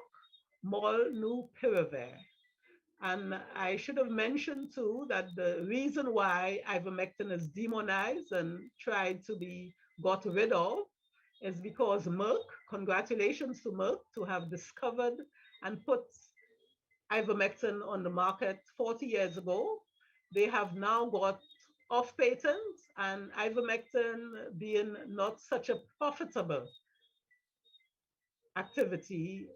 molnupiravir. And I should have mentioned too that the reason why ivermectin is demonized and tried to be got rid of is because Merck, congratulations to Merck to have discovered and put ivermectin on the market 40 years ago. They have now got off patent, and ivermectin being not such a profitable activity,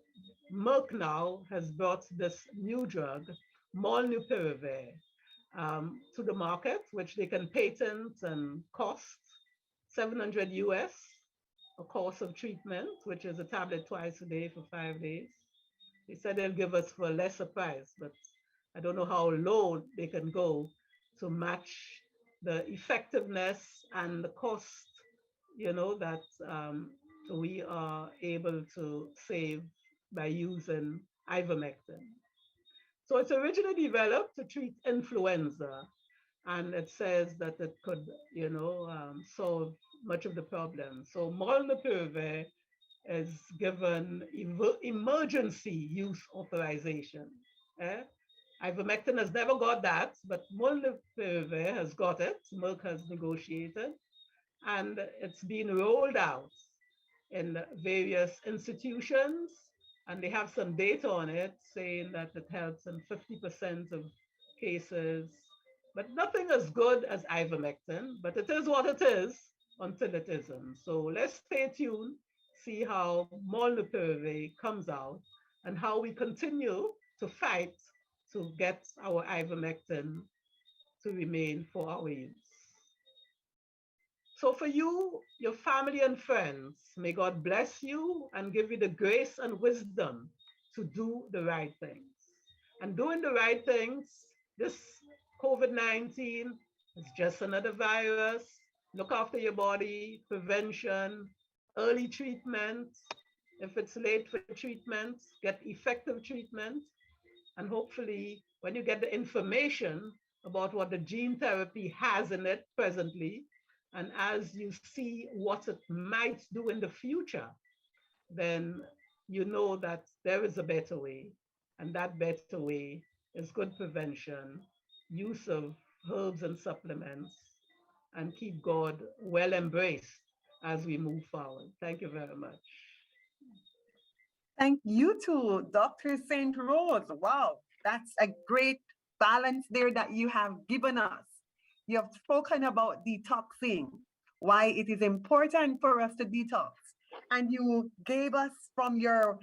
Merck now has brought this new drug, molnupiravir, to the market, which they can patent and cost $700 US, a course of treatment, which is a tablet twice a day for 5 days. They said they'll give us for a lesser price, but I don't know how low they can go to match the effectiveness and the cost, that we are able to save by using ivermectin. So it's originally developed to treat influenza, and it says that it could, solve much of the problem. So molnupiravir is given emergency use authorization. Ivermectin has never got that, but molnupiravir has got it. Merck has negotiated, and it's been rolled out in various institutions, and they have some data on it saying that it helps in 50% of cases, but nothing as good as ivermectin, but it is what it is until it isn't. So let's stay tuned, see how molnupiravir comes out and how we continue to fight to get our ivermectin to remain for our use. So for you, your family and friends, may God bless you and give you the grace and wisdom to do the right things. And doing the right things, this COVID-19 is just another virus. Look after your body, prevention, early treatment. If it's late for treatment, get effective treatment. And hopefully, when you get the information about what the gene therapy has in it presently, and as you see what it might do in the future, then you know that there is a better way. And that better way is good prevention, use of herbs and supplements, and keep God well embraced as we move forward. Thank you very much. Thank you too, Dr. St. Rose. Wow, that's a great balance there that you have given us. You have spoken about detoxing, why it is important for us to detox. And you gave us from your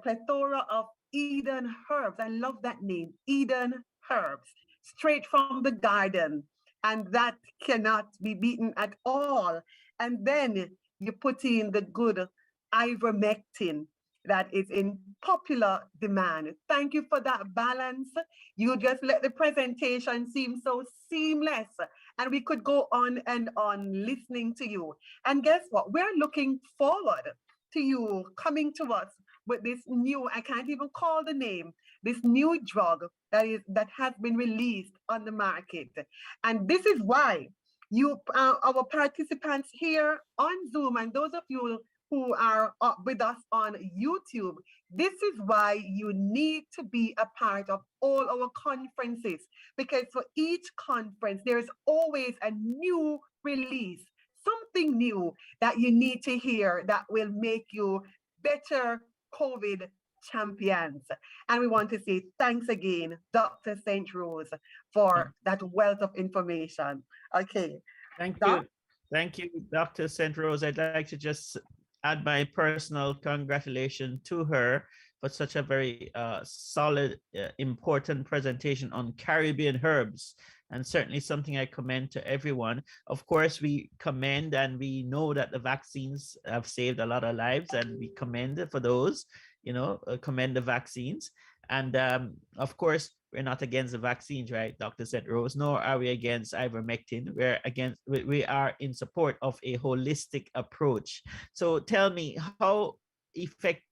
plethora of Eden herbs. I love that name, Eden herbs, straight from the garden. And that cannot be beaten at all. And then you put in the good ivermectin that is in popular demand. Thank you for that balance. You just let the presentation seem so seamless, and we could go on and on listening to you. And guess what? We're looking forward to you coming to us with this new, I can't even call the name, this new drug that has been released on the market. And this is why you, our participants here on Zoom, and those of you who are with us on YouTube, this is why you need to be a part of all our conferences, because for each conference, there's always a new release, something new that you need to hear that will make you better COVID champions. And we want to say thanks again, Dr. St. Rose, for that wealth of information. Okay. Thank you. Thank you, Dr. St. Rose. I'd like to just add my personal congratulations to her for such a very solid, important presentation on Caribbean herbs, and certainly something I commend to everyone. Of course, we commend and we know that the vaccines have saved a lot of lives, and we commend for those, you know, commend the vaccines. And of course, we're not against the vaccines, right, Dr. St. Rose, nor are we against ivermectin. We are in support of a holistic approach. So tell me, how effective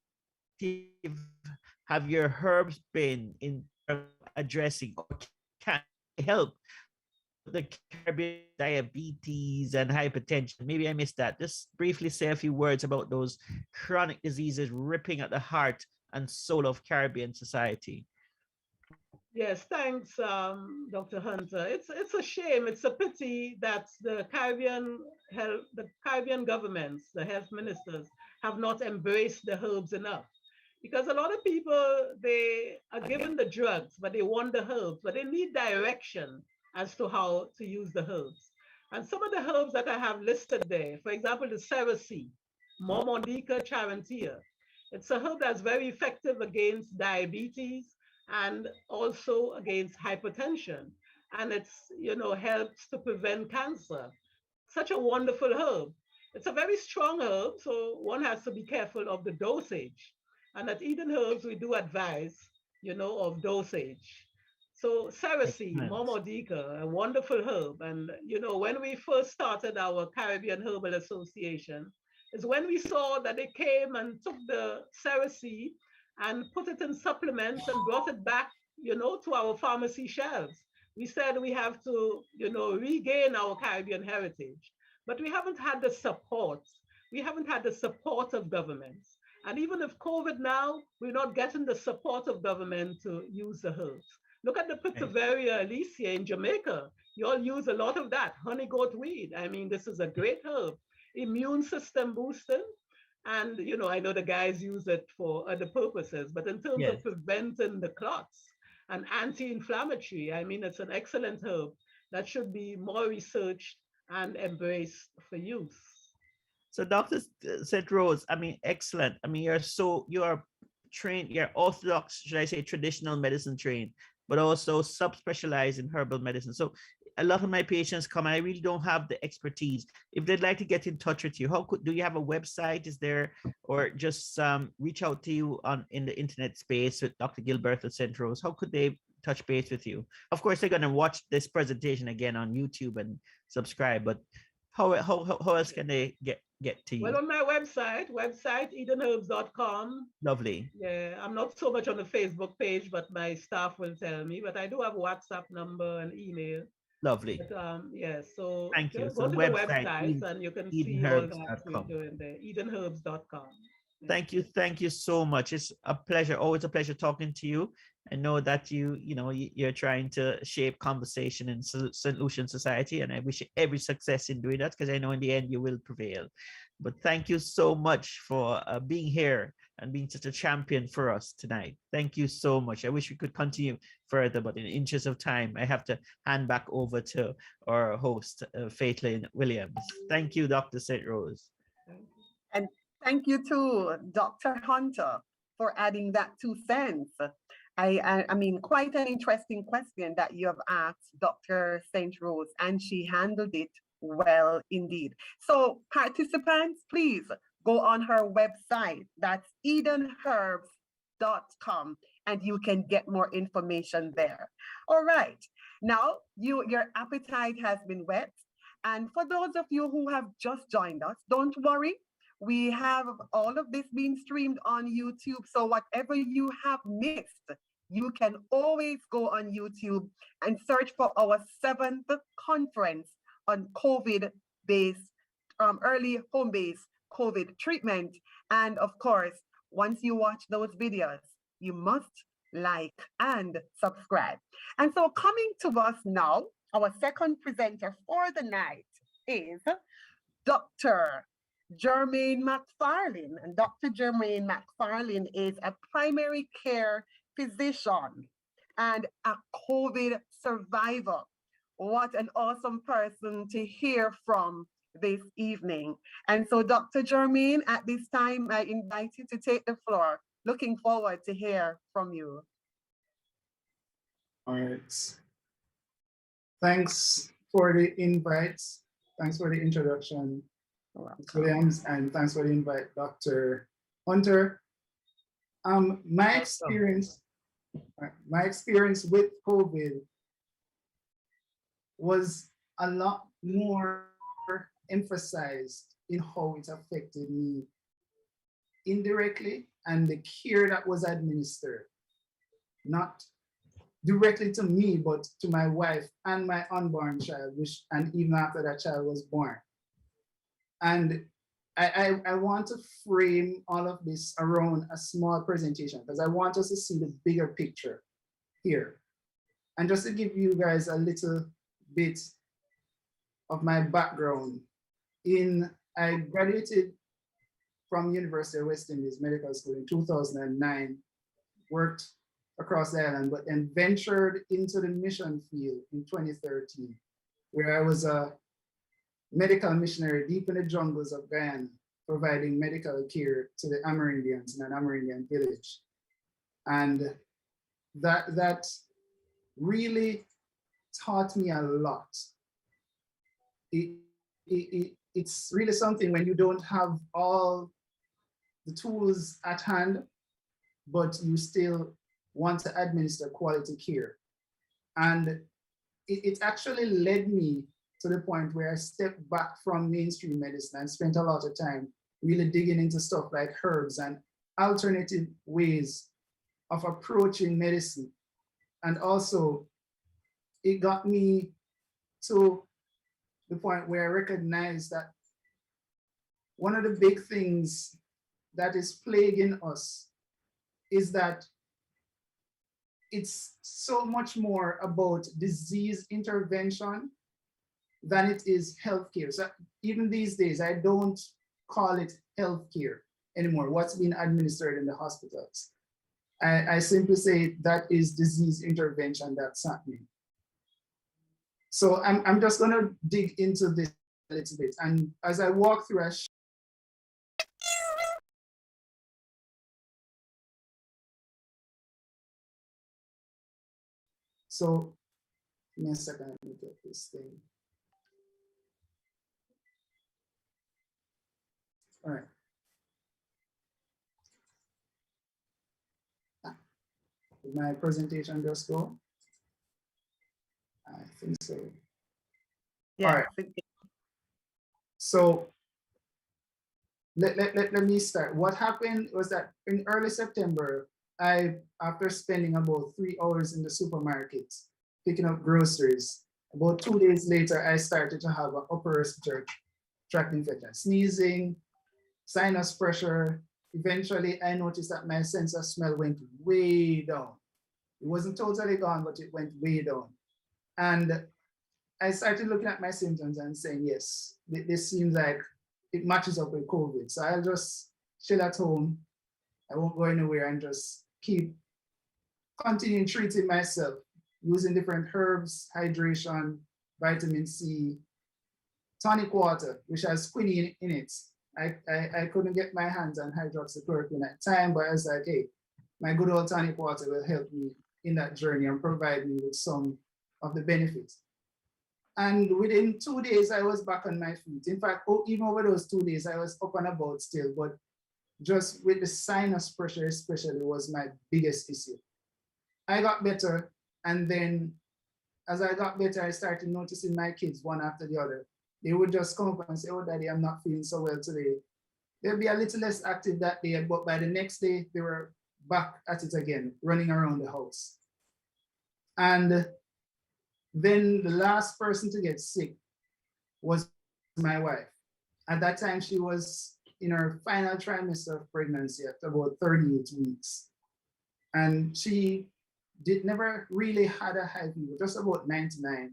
have your herbs been in addressing, or can help the Caribbean diabetes and hypertension? Maybe I missed that. Just briefly say a few words about those chronic diseases ripping at the heart and soul of Caribbean society. Yes, thanks, Dr. Hunter. It's a shame, it's a pity that the Caribbean governments, the health ministers, have not embraced the herbs enough. Because a lot of people, they are given the drugs, but they want the herbs, but they need direction as to how to use the herbs. And some of the herbs that I have listed there, for example, the cerasee, Mormondica charantia. It's a herb that's very effective against diabetes and also against hypertension. And it's, you know, helps to prevent cancer. Such a wonderful herb. It's a very strong herb, so one has to be careful of the dosage. And at Eden Herbs, we do advise, you know, of dosage. So cerasee, Mormondica, a wonderful herb. And, you know, when we first started our Caribbean Herbal Association, is when we saw that they came and took the cerasee and put it in supplements and brought it back, you know, to our pharmacy shelves. We said we have to, you know, regain our Caribbean heritage, but we haven't had the support. We haven't had the support of governments. And even if COVID now, we're not getting the support of government to use the herbs. Look at the Pittsburgh Alicia in Jamaica. You all use a lot of that, honey goat weed. I mean, this is a great herb. Immune system boosting. And, you know, I know the guys use it for other purposes, but in terms Yes. of preventing the clots and anti-inflammatory, I mean, it's an excellent herb that should be more researched and embraced for use. So Dr. St. Rose, I mean, excellent. I mean, you are trained, you're orthodox, should I say, traditional medicine trained, but also subspecialized in herbal medicine. So a lot of my patients come and I really don't have the expertise. If they'd like to get in touch with you, do you have a website? Is there, or just reach out to you in the internet space with Dr. Gilbert at St. Rose? How could they touch base with you? Of course, they're going to watch this presentation again on YouTube and subscribe, but how else can they get to you? Well, on my website, edenherbs.com. Lovely. Yeah, I'm not so much on the Facebook page, but my staff will tell me. But I do have a WhatsApp number and email. Lovely. But, yeah, so Thank you. go So to the website and you can see all that we're edenherbs.com. doing there. Edenherbs.com. Thank you. Thank you so much. It's a pleasure. Always a pleasure talking to you. I know that you're trying to shape conversation in St. Lucian society, and I wish you every success in doing that, because I know in the end you will prevail. But thank you so much for being here and being such a champion for us tonight. Thank you so much. I wish we could continue further, but in the interest of time, I have to hand back over to our host, Faithlin Williams. Thank you, Dr. St. Rose. And thank you to Dr. Hunter for adding that 2 cents. I mean, quite an interesting question that you have asked Dr. St. Rose, and she handled it well indeed. So participants, please go on her website. That's edenherbs.com, and you can get more information there. All right. Now, your appetite has been whet. And for those of you who have just joined us, don't worry. We have all of this being streamed on YouTube. So whatever you have missed, you can always go on YouTube and search for our 7th conference on COVID-based, early home-based COVID treatment. And of course, once you watch those videos, you must like and subscribe. And so coming to us now, our second presenter for the night is Dr. Jermaine McFarlane. And Dr. Jermaine McFarlane is a primary care physician and a COVID survivor. What an awesome person to hear from this evening. And so, Dr. Jermaine, at this time, I invite you to take the floor. Looking forward to hear from you. All right. Thanks for the invite. Thanks for the introduction, Ms. Williams, and thanks for the invite, Dr. Hunter. My experience with COVID was a lot more emphasized in how it affected me indirectly and the care that was administered, not directly to me, but to my wife and my unborn child, and even after that child was born. And I want to frame all of this around a small presentation because I want us to see the bigger picture here. And just to give you guys a little bit of my background, I graduated from University of West Indies Medical School in 2009, worked across the island, but then ventured into the mission field in 2013, where I was a medical missionary deep in the jungles of Guyana, providing medical care to the Amerindians in an Amerindian village. And that really taught me a lot. It's really something when you don't have all the tools at hand, but you still want to administer quality care. And it actually led me to the point where I stepped back from mainstream medicine and spent a lot of time really digging into stuff like herbs and alternative ways of approaching medicine. And also, it got me to the point where I recognized that one of the big things that is plaguing us is that it's so much more about disease intervention than it is healthcare. So even these days, I don't call it healthcare. anymore. What's being administered in the hospitals? I simply say that is disease intervention that's happening. So I'm just going to dig into this a little bit. And as I walk through, so give me a second, let me get this thing. All right. Did my presentation just go? I think so. Yeah. All right. So let me start. What happened was that in early September, after spending about 3 hours in the supermarket, picking up groceries, about 2 days later, I started to have an upper respiratory tract infection, sneezing, sinus pressure. Eventually, I noticed that my sense of smell went way down. It wasn't totally gone, but it went way down. And I started looking at my symptoms and saying, yes, this seems like it matches up with COVID. So I'll just chill at home. I won't go anywhere and just keep continuing treating myself using different herbs, hydration, vitamin C, tonic water, which has quinine in it. I couldn't get my hands on hydroxychloroquine at the time, but I was like, hey, my good old tonic water will help me in that journey and provide me with some of the benefits. And within 2 days, I was back on my feet. In fact, even over those 2 days, I was up and about still, but just with the sinus pressure especially was my biggest issue. I got better, and then as I got better, I started noticing my kids one after the other. They would just come up and say, oh, Daddy, I'm not feeling so well today. They'll be a little less active that day, but by the next day, they were back at it again, running around the house. And then the last person to get sick was my wife. At that time, she was in her final trimester of pregnancy at about 38 weeks. And she never really had a high fever, just about 99,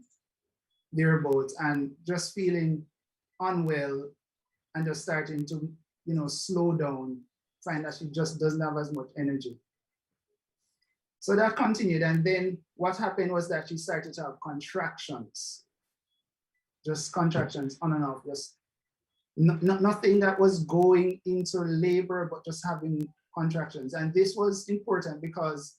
thereabouts, and just feeling unwell and just starting to, slow down, find that she just doesn't have as much energy. So that continued, and then what happened was that she started to have contractions, just contractions on and off, just nothing that was going into labor, but just having contractions. And this was important because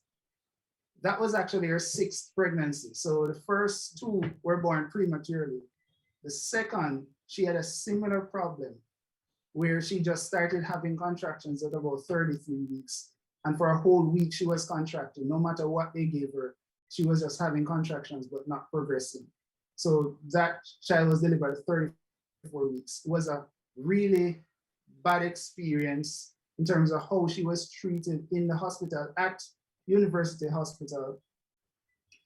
that was actually her 6th pregnancy. So the first 2 were born prematurely. The second, she had a similar problem where she just started having contractions at about 33 weeks. And for a whole week, she was contracting. No matter what they gave her, she was just having contractions, but not progressing. So that child was delivered at 34 weeks. It was a really bad experience in terms of how she was treated in the hospital at University Hospital.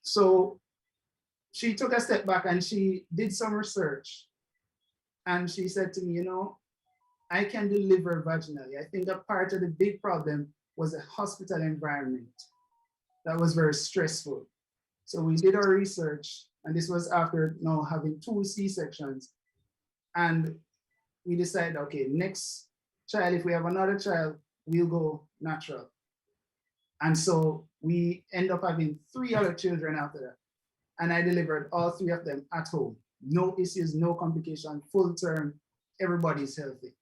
So she took a step back and she did some research. And she said to me, I can deliver vaginally. I think a part of the big problem was a hospital environment that was very stressful. So we did our research, and this was after having 2 C-sections. And we decided, okay, next child, if we have another child, we'll go natural. And so we end up having 3 other children after that. And I delivered all 3 of them at home. No issues, no complication, full term, everybody's healthy.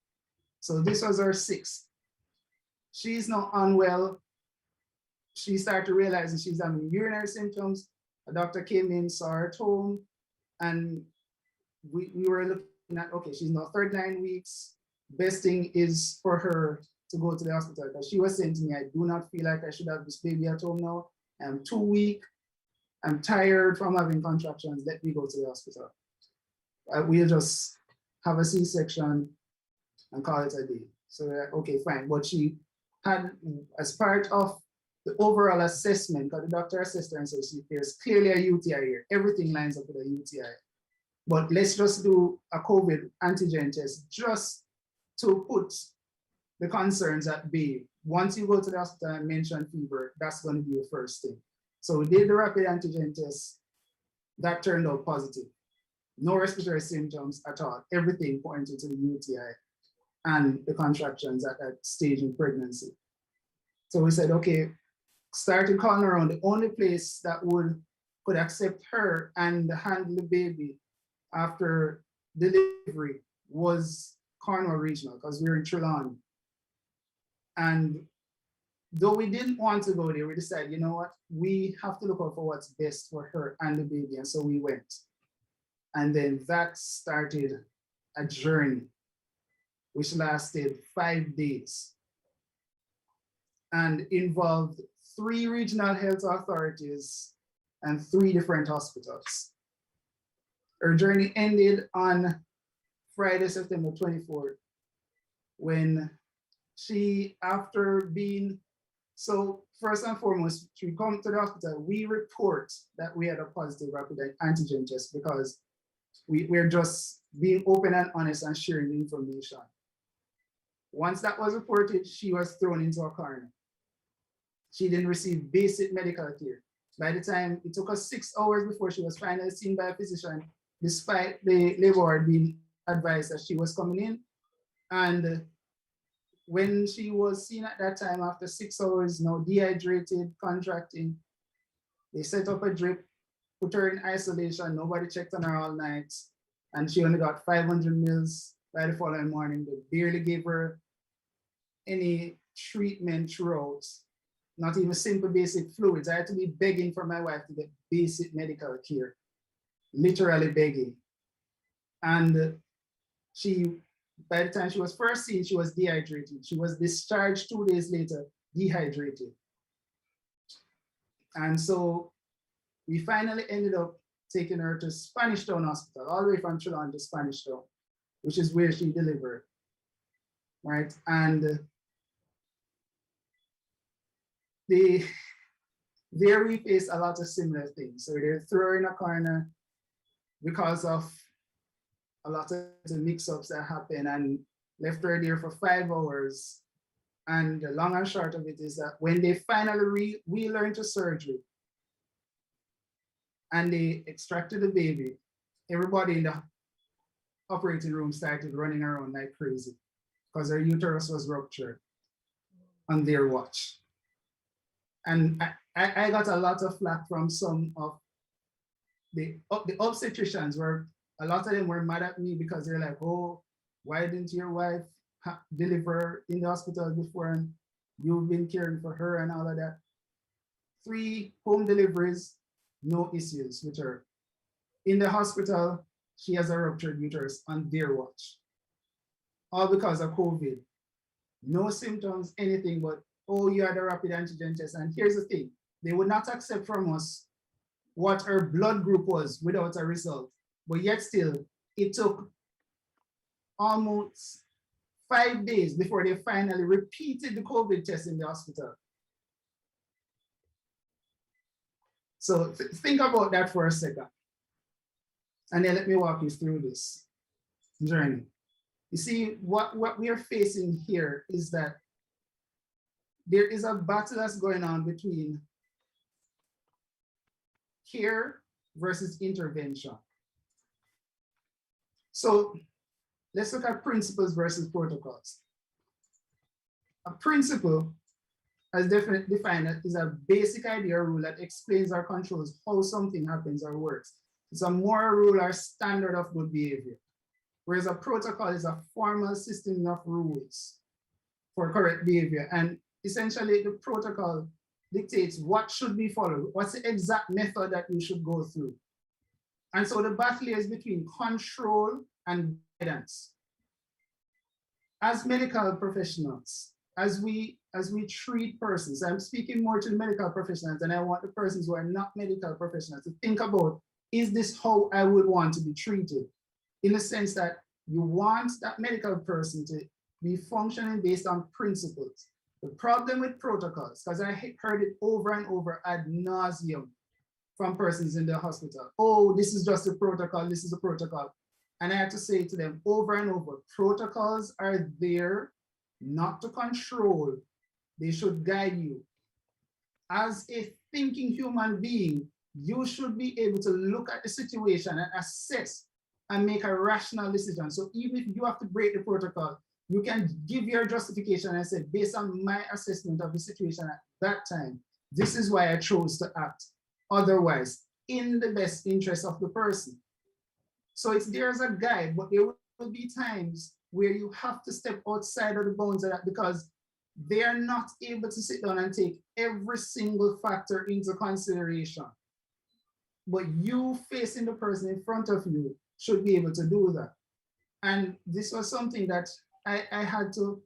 So this was our 6th. She's now unwell. She started realizing she's having urinary symptoms. A doctor came in, saw her at home, and we were looking at, okay, she's now 39 weeks. Best thing is for her to go to the hospital, because she was saying to me, I do not feel like I should have this baby at home now. I'm too weak. I'm tired from having contractions. Let me go to the hospital. We'll just have a C-section and call it a day. So okay, fine. But she had, as part of the overall assessment, because the doctor assessed her and said, there's clearly a UTI here. Everything lines up with a UTI. But let's just do a COVID antigen test just to put the concerns at bay. Once you go to the hospital and mention fever, that's going to be the first thing. So we did the rapid antigen test. That turned out positive. No respiratory symptoms at all. Everything pointed to the UTI. and the contractions at that stage in pregnancy. So we said, okay, started calling around. The only place that could accept her and handle the baby after delivery was Cornwall Regional, because we were in Trelawney. And though we didn't want to go there, we decided, you know what, we have to look out for what's best for her and the baby. And so we went. And then that started a journey which lasted 5 days and involved 3 regional health authorities and 3 different hospitals. Her journey ended on Friday, September 24th, when she, after being, so first and foremost, she come to the hospital, we report that we had a positive rapid antigen test because we're just being open and honest and sharing the information. Once that was reported, she was thrown into a coroner. She didn't receive basic medical care. By the time, it took us 6 hours before she was finally seen by a physician, despite the labor ward being advised that she was coming in. And when she was seen at that time, after 6 hours, now dehydrated, contracting, they set up a drip, put her in isolation, nobody checked on her all night, and she only got 500 mils by the following morning. They barely gave her any treatment throughout, not even simple basic fluids. I had to be begging for my wife to get basic medical care, literally begging. And she, by the time she was first seen, she was dehydrated. She was discharged 2 days later, dehydrated. And so we finally ended up taking her to Spanish Town Hospital, all the way from Trelawney to Spanish Town, which is where she delivered, right? And there we faced a lot of similar things. So they threw her in a corner because of a lot of the mix-ups that happened, and left her there for 5 hours. And the long and short of it is that when they finally wheeled her into surgery and they extracted the baby, everybody in the operating room started running around like crazy because her uterus was ruptured on their watch. And I got a lot of flack from some of the obstetricians, where a lot of them were mad at me because they're like, oh, why didn't your wife deliver in the hospital before and you've been caring for her and all of that? 3 home deliveries, no issues with her. In the hospital, she has a ruptured uterus on their watch. All because of COVID. No symptoms, anything but, oh, you had a rapid antigen test. And here's the thing, they would not accept from us what her blood group was without a result. But yet still, it took almost 5 days before they finally repeated the COVID test in the hospital. So think about that for a second. And then let me walk you through this journey. You see, what we are facing here is that there is a battle that's going on between care versus intervention. So let's look at principles versus protocols. A principle, as defined, is a basic idea or rule that explains or controls how something happens or works. It's a moral rule or standard of good behavior. Whereas a protocol is a formal system of rules for correct behavior. And essentially the protocol dictates what should be followed, what's the exact method that you should go through. And so the battle is between control and guidance. As medical professionals, as we treat persons, I'm speaking more to the medical professionals, and I want the persons who are not medical professionals to think about, is this how I would want to be treated? In the sense that you want that medical person to be functioning based on principles. The problem with protocols, because I heard it over and over ad nauseum from persons in the hospital. Oh, this is just a protocol, this is a protocol. And I have to say to them over and over, protocols are there not to control, they should guide you. As a thinking human being, you should be able to look at the situation and assess and make a rational decision. So even if you have to break the protocol, You can give your justification and say, based on my assessment of the situation at that time, this is why I chose to act otherwise in the best interest of the person. So it's there as a guide, but there will be times where you have to step outside of the bounds of that because they are not able to sit down and take every single factor into consideration. But you facing the person in front of you should be able to do that. And this was something that I had to,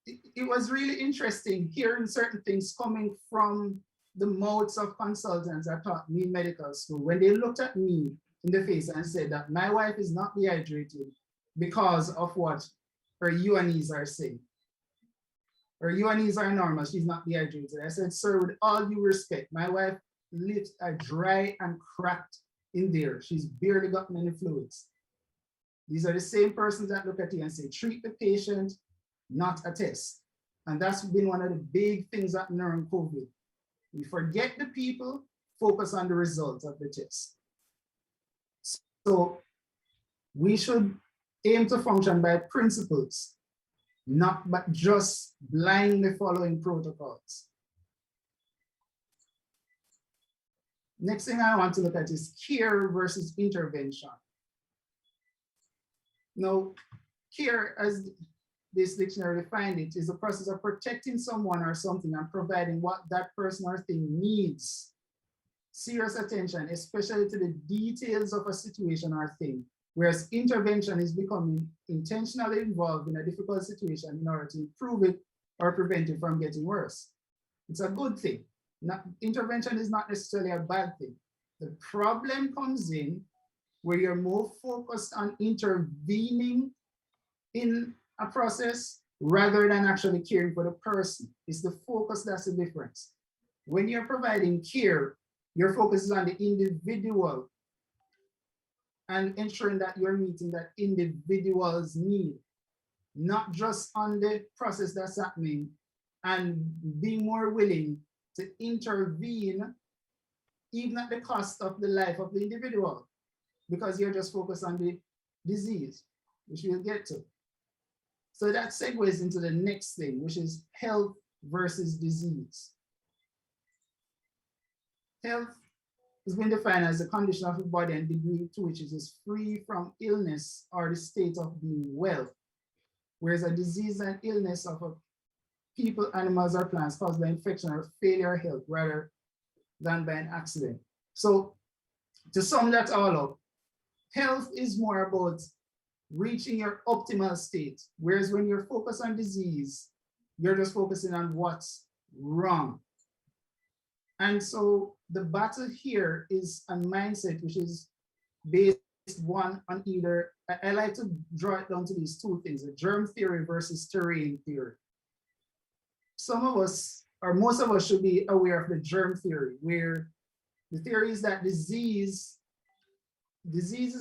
it was really interesting hearing certain things coming from the mouths of consultants that taught me in medical school, when they looked at me in the face and said that my wife is not dehydrated because of what her UNEs are saying. Her UNEs are normal, she's not dehydrated. I said, sir, with all due respect, my wife lives dry and cracked in there. She's barely gotten any fluids. These are the same persons that look at you and say, treat the patient, not a test. And that's been one of the big things that during COVID. We forget the people, focus on the results of the test. So we should aim to function by principles, not but just blindly following protocols. Next thing I want to look at is care versus intervention. Now, care, as this dictionary defined it, is the process of protecting someone or something and providing what that person or thing needs. Serious attention, especially to the details of a situation or thing, whereas intervention is becoming intentionally involved in a difficult situation in order to improve it or prevent it from getting worse. It's a good thing. Intervention is not necessarily a bad thing. The problem comes in where you're more focused on intervening in a process rather than actually caring for the person. It's the focus that's the difference. When you're providing care, your focus is on the individual and ensuring that you're meeting that individual's need, not just on the process that's happening, and being more willing to intervene even at the cost of the life of the individual, because you're just focused on the disease, which we'll get to. So that segues into the next thing, which is health versus disease. Health has been defined as a condition of the body and degree to which it is free from illness or the state of being well, whereas a disease and illness of a people, animals, or plants caused by infection or failure of health rather than by an accident. So to sum that all up, health is more about reaching your optimal state, whereas when you're focused on disease, you're just focusing on what's wrong. And so the battle here is a mindset which is based on either, I like to draw it down to these two things, the germ theory versus terrain theory. Some of us, or most of us, should be aware of the germ theory, where the theory is that diseases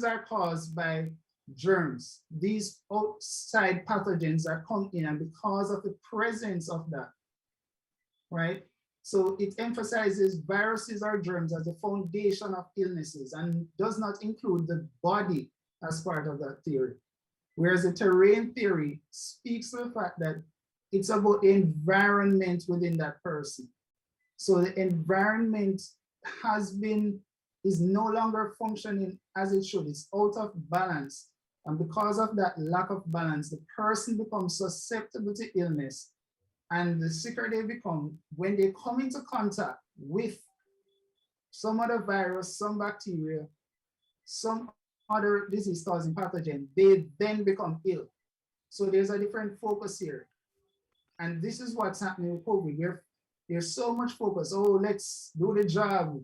are caused by germs, these outside pathogens that come in, and because of the presence of that, right? So it emphasizes viruses or germs as the foundation of illnesses and does not include the body as part of that theory. Whereas the terrain theory speaks to the fact that it's about the environment within that person. So the environment is no longer functioning as it should. It's out of balance. And because of that lack of balance, the person becomes susceptible to illness. And the sicker they become, when they come into contact with some other virus, some bacteria, some other disease-causing pathogen, they then become ill. So there's a different focus here. And this is what's happening with COVID. There's so much focus. Oh, let's do the job,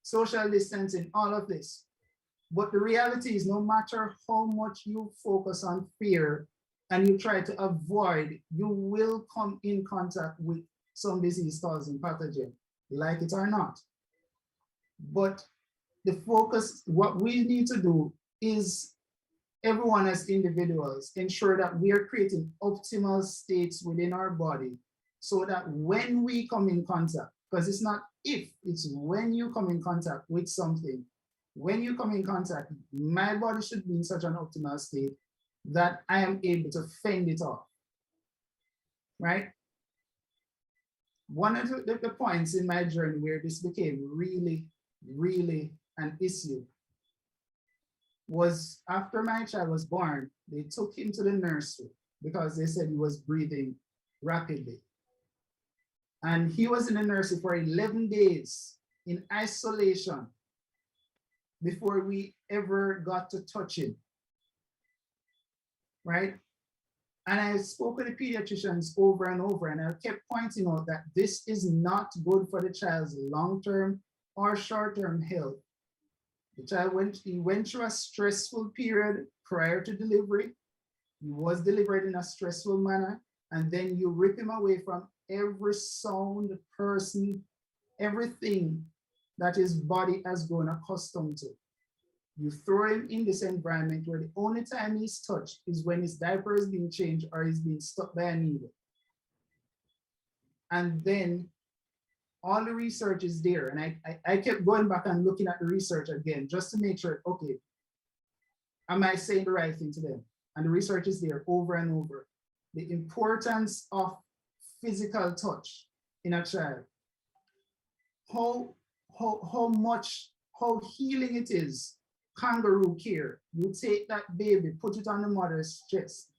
social distancing, all of this. But the reality is, no matter how much you focus on fear and you try to avoid, you will come in contact with some disease-causing pathogen, like it or not. But the focus, what we need to do is, everyone as individuals, ensure that we are creating optimal states within our body so that when we come in contact, because it's not if, it's when you come in contact with something, when you come in contact, my body should be in such an optimal state that I am able to fend it off, right? One of the points in my journey where this became really, really an issue was after my child was born, they took him to the nursery because they said he was breathing rapidly. And he was in the nursery for 11 days in isolation before we ever got to touch him, right? And I spoke with the pediatricians over and over, and I kept pointing out that this is not good for the child's long-term or short-term health. The child went through a stressful period prior to delivery. He was delivered in a stressful manner, and then you rip him away from every sound, person, everything that his body has grown accustomed to. You throw him in this environment where the only time he's touched is when his diaper is being changed or he's being stuck by a needle. And then all the research is there. And I kept going back and looking at the research again, just to make sure, okay, am I saying the right thing to them? And the research is there over and over. The importance of physical touch in a child. How healing it is. Kangaroo care. You take that baby, put it on the mother's chest,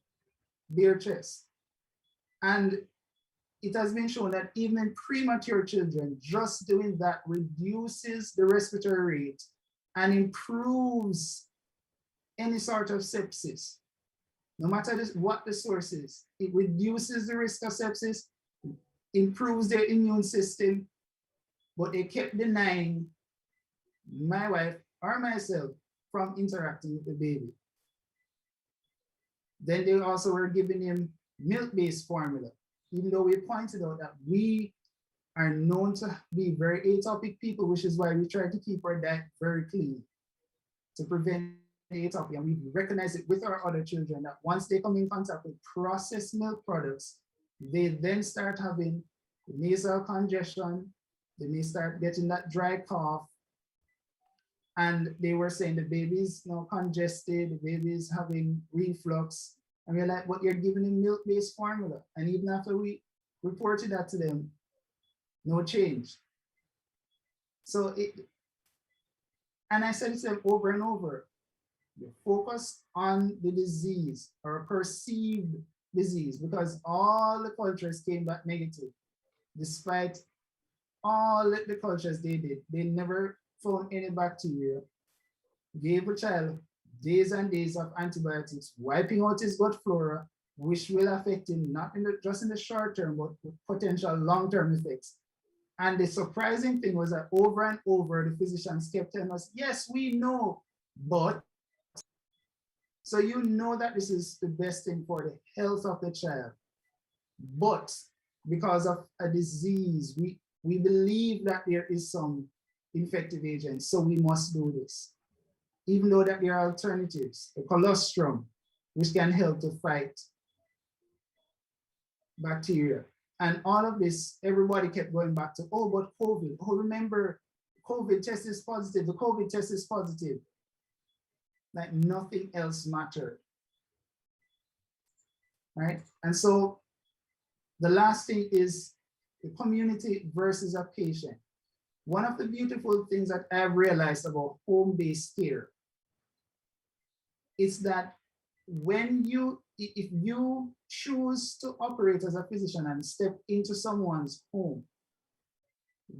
bare chest. And it has been shown that even in premature children, just doing that reduces the respiratory rate and improves any sort of sepsis. No matter what the source is, it reduces the risk of sepsis, improves their immune system, but they kept denying my wife or myself from interacting with the baby. Then they also were giving him milk-based formula, even though we pointed out that we are known to be very atopic people, which is why we try to keep our diet very clean to prevent atopy. And we recognize it with our other children that once they come in contact with processed milk products, they then start having nasal congestion, they may start getting that dry cough. And they were saying the baby's congested, the baby's having reflux. And we're like, but you're giving him milk-based formula. And even after we reported that to them, no change. So and I said to them over and over, you're focused on the disease or perceived disease, because all the cultures came back negative. Despite all the cultures they did, they never found any bacteria. Gave a child days and days of antibiotics, wiping out his gut flora, which will affect him not just in the short term, but with potential long-term effects. And the surprising thing was that over and over, the physicians kept telling us, yes, we know, but. So you know that this is the best thing for the health of the child. But because of a disease, we believe that there is some infective agents, so we must do this. Even though that there are alternatives, the colostrum, which can help to fight bacteria. And all of this, everybody kept going back to, oh, but COVID. Oh, remember, COVID test is positive. The COVID test is positive. Like nothing else mattered. Right? And so the last thing is the community versus a patient. One of the beautiful things that I've realized about home-based care is that if you choose to operate as a physician and step into someone's home,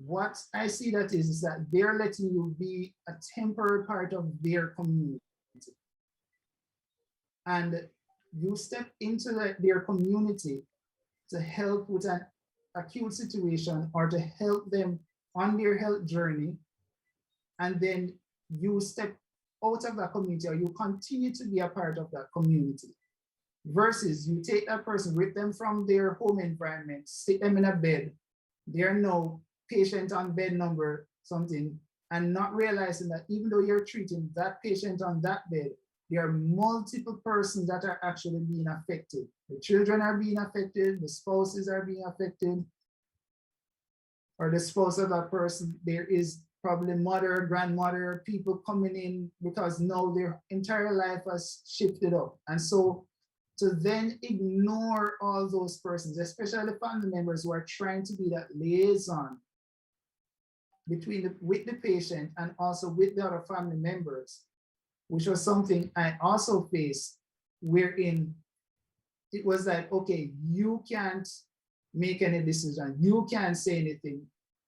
what I see that is that they're letting you be a temporary part of their community. And you step into their community to help with an acute situation or to help them on their health journey. And then you step out of that community, or you continue to be a part of that community. Versus you take that person, rip them from their home environment, stick them in a bed. They're now patient on bed number something, and not realizing that even though you're treating that patient on that bed, there are multiple persons that are actually being affected. The children are being affected, the spouses are being affected, or the spouse of that person. There is probably mother, grandmother, people coming in because now their entire life has shifted up. And so to then ignore all those persons, especially family members who are trying to be that liaison between with the patient and also with the other family members, which was something I also faced, wherein it was like, okay, you can't make any decision, you can't say anything,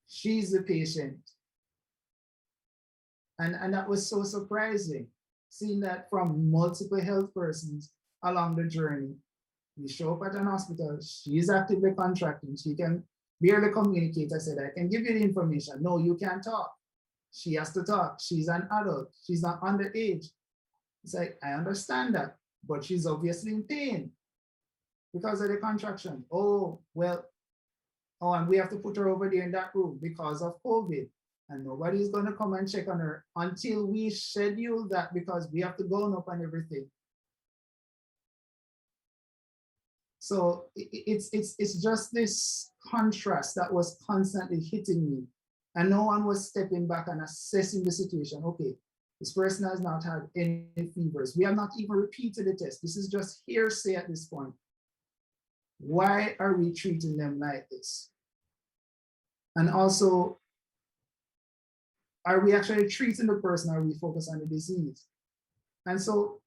she's the patient. And that was so surprising, seeing that from multiple health persons along the journey. We show up at an hospital, she's actively contracting, she can barely communicate. I said, I can give you the information. No, you can't talk. She has to talk. She's an adult. She's not underage. It's like, I understand that, but she's obviously in pain because of the contraction. Oh, well, oh, and we have to put her over there in that room because of COVID. And nobody's going to come and check on her until we schedule that, because we have to go up and everything. So it's just this contrast that was constantly hitting me, and no one was stepping back and assessing the situation. Okay, this person has not had any fevers. We have not even repeated the test. This is just hearsay at this point. Why are we treating them like this? And also, are we actually treating the person, or are we focused on the disease? And so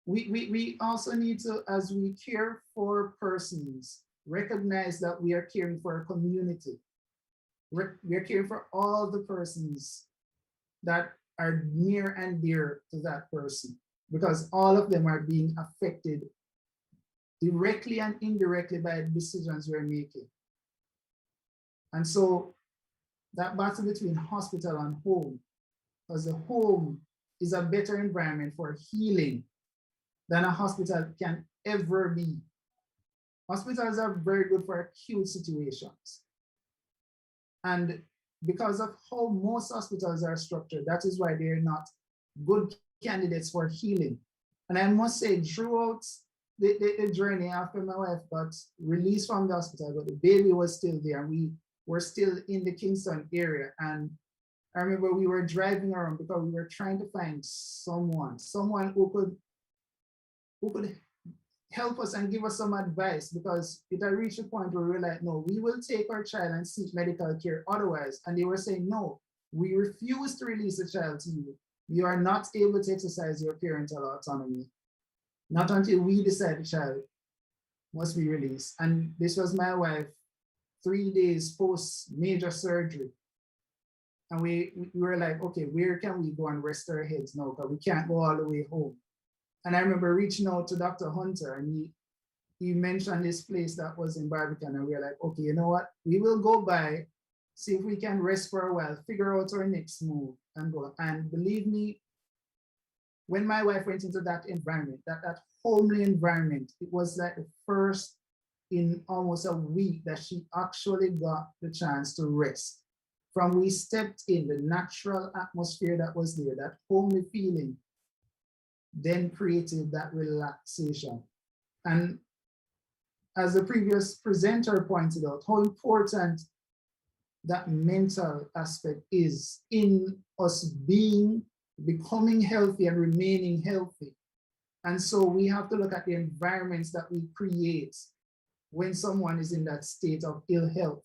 we also need to, as we care for persons, recognize that we are caring for a community. We are caring for all the persons that are near and dear to that person, because all of them are being affected directly and indirectly by the decisions we're making. And so that battle between hospital and home, because the home is a better environment for healing than a hospital can ever be. Hospitals are very good for acute situations. And because of how most hospitals are structured, that is why they're not good candidates for healing. And I must say, throughout the journey after my wife got released from the hospital, but the baby was still there, and we were still in the Kingston area. And I remember we were driving around because we were trying to find someone who could help us and give us some advice, because it had reached a point where we were like, no, we will take our child and seek medical care otherwise. And they were saying, no, we refuse to release the child to you. You are not able to exercise your parental autonomy, not until we decide the child must be released. And this was my wife 3 days post major surgery. And we were like, okay, where can we go and rest our heads now? Because we can't go all the way home. And I remember reaching out to Dr. Hunter, and he mentioned this place that was in Barbican, and we were like, okay, you know what? We will go by, see if we can rest for a while, figure out our next move, and go. And believe me, when my wife went into that environment, that homely environment, it was like the first in almost a week that she actually got the chance to rest. From we stepped in, the natural atmosphere that was there, that homely feeling, then created that relaxation. And as the previous presenter pointed out, how important that mental aspect is in us becoming healthy and remaining healthy. And so we have to look at the environments that we create when someone is in that state of ill health.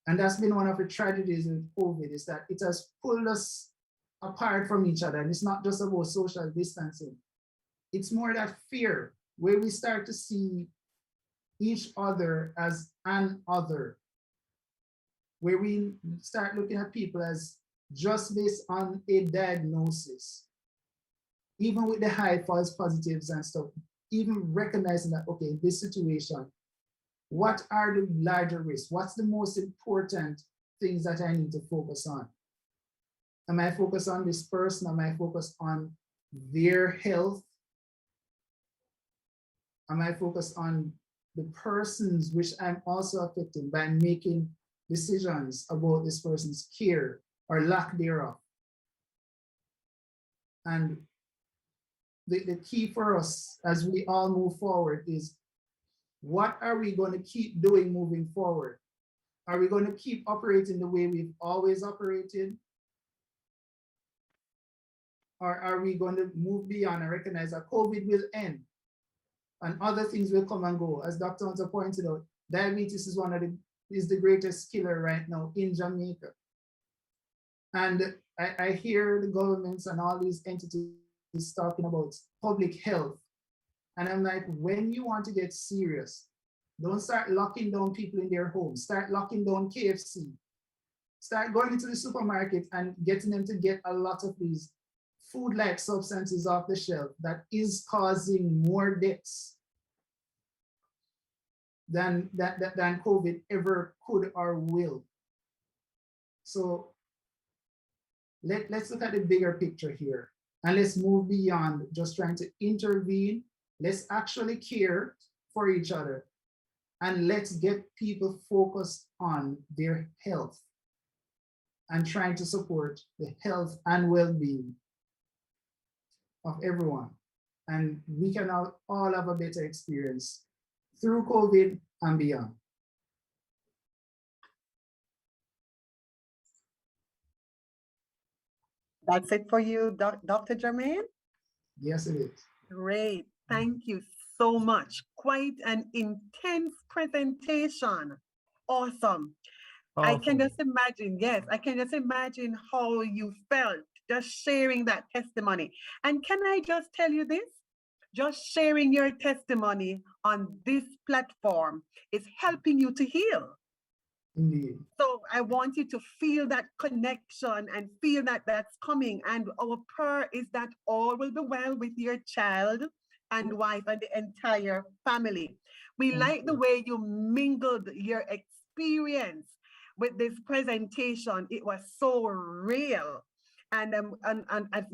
And that's been one of the tragedies with COVID, is that it has pulled us apart from each other. And it's not just about social distancing. It's more that fear, where we start to see each other as an other, where we start looking at people as just based on a diagnosis, even with the high false positives and stuff, even recognizing that, okay, in this situation, what are the larger risks? What's the most important things that I need to focus on? Am I focused on this person? Am I focused on their health? Am I focused on the persons which I'm also affecting by making decisions about this person's care or lack thereof? And the key for us as we all move forward is, what are we going to keep doing moving forward? Are we going to keep operating the way we've always operated? Or are we going to move beyond and recognize that COVID will end and other things will come and go? As Dr. Hunter pointed out, diabetes is is the greatest killer right now in Jamaica. And I hear the governments and all these entities talking about public health. And I'm like, when you want to get serious, don't start locking down people in their homes. Start locking down KFC. Start going into the supermarket and getting them to get a lot of these food-like substances off the shelf that is causing more deaths than COVID ever could or will. So let's look at the bigger picture here, and let's move beyond just trying to intervene. Let's actually care for each other, and let's get people focused on their health and trying to support the health and well-being of everyone. And we can all have a better experience through COVID and beyond. That's it for you, Dr. Jermaine? Yes, it is. Great. Thank you so much. Quite an intense presentation. Awesome. I can just imagine, yes, I can just imagine how you felt just sharing that testimony. And can I just tell you this? Just sharing your testimony on this platform is helping you to heal. Indeed. So I want you to feel that connection and feel that that's coming. And our prayer is that all will be well with your child and wife and the entire family. We like the way you mingled your experience with this presentation. It was so real. And as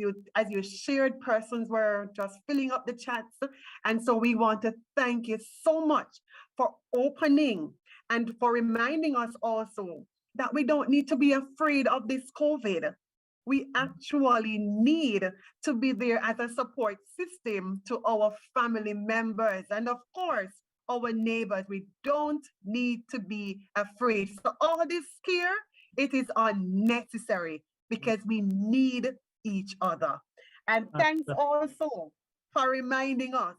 you shared, persons were just filling up the chats. And so we want to thank you so much for opening and for reminding us also that we don't need to be afraid of this COVID. We actually need to be there as a support system to our family members and of course, our neighbors. We don't need to be afraid. So all this scare, it is unnecessary because we need each other. And thanks also for reminding us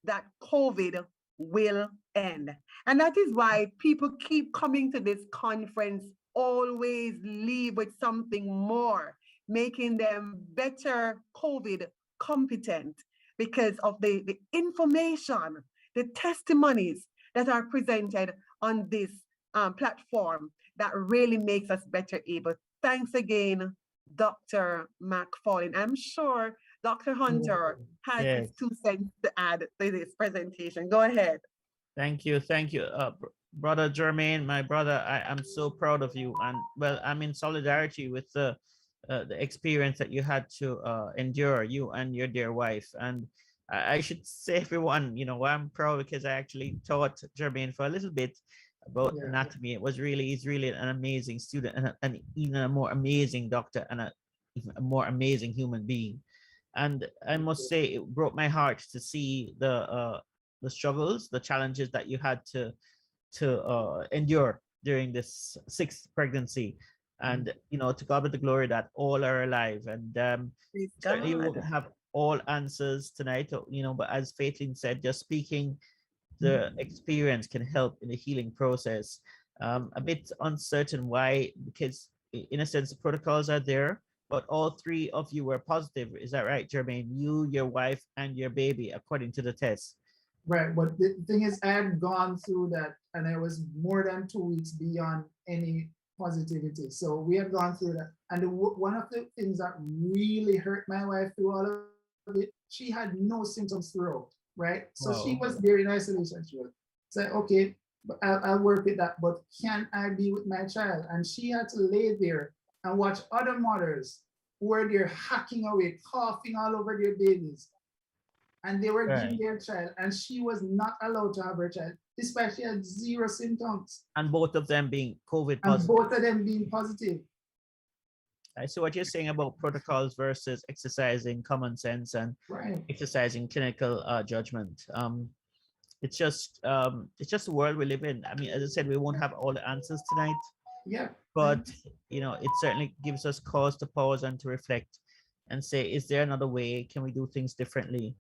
that COVID will end. And that is why people keep coming to this conference, always leave with something more, making them better COVID competent because of the information, the testimonies that are presented on this platform that really makes us better able. Thanks again, Dr. McFarlane. I'm sure Dr. Hunter has his 2 cents to add to this presentation. Go ahead. Thank you. Brother Jermaine, my brother, I'm so proud of you. And well, I'm in solidarity with the experience that you had to endure, you and your dear wife. And I should say, everyone, you know, I'm proud because I actually taught Jermaine for a little bit about anatomy. He's really an amazing student and even a more amazing doctor and even a more amazing human being. And I must say, it broke my heart to see the struggles, the challenges that you had to endure during this 6th pregnancy. And you know, to God be the glory that all are alive. And certainly you won't have all answers tonight, you know, but as Faithlin said, just speaking the experience can help in the healing process. A bit uncertain why, because in a sense the protocols are there, but all 3 of you were positive. Is that right, Jermaine? You, your wife, and your baby, according to the test. Right, but the thing is, I had gone through that and I was more than 2 weeks beyond any positivity. So we had gone through that. And one of the things that really hurt my wife through all of it, she had no symptoms throughout, right? So she was there in isolation. She was said, okay, but I'll work with that, but can I be with my child? And she had to lay there and watch other mothers who were there hacking away, coughing all over their babies. And they were giving their child, and she was not allowed to have her child, despite she had 0 symptoms. And both of them being COVID positive. And both of them being positive. So what you're saying about protocols versus exercising common sense and exercising clinical judgment. it's just the world we live in. I mean, as I said, we won't have all the answers tonight, Yeah. but it certainly gives us cause to pause and to reflect and say, is there another way? Can we do things differently?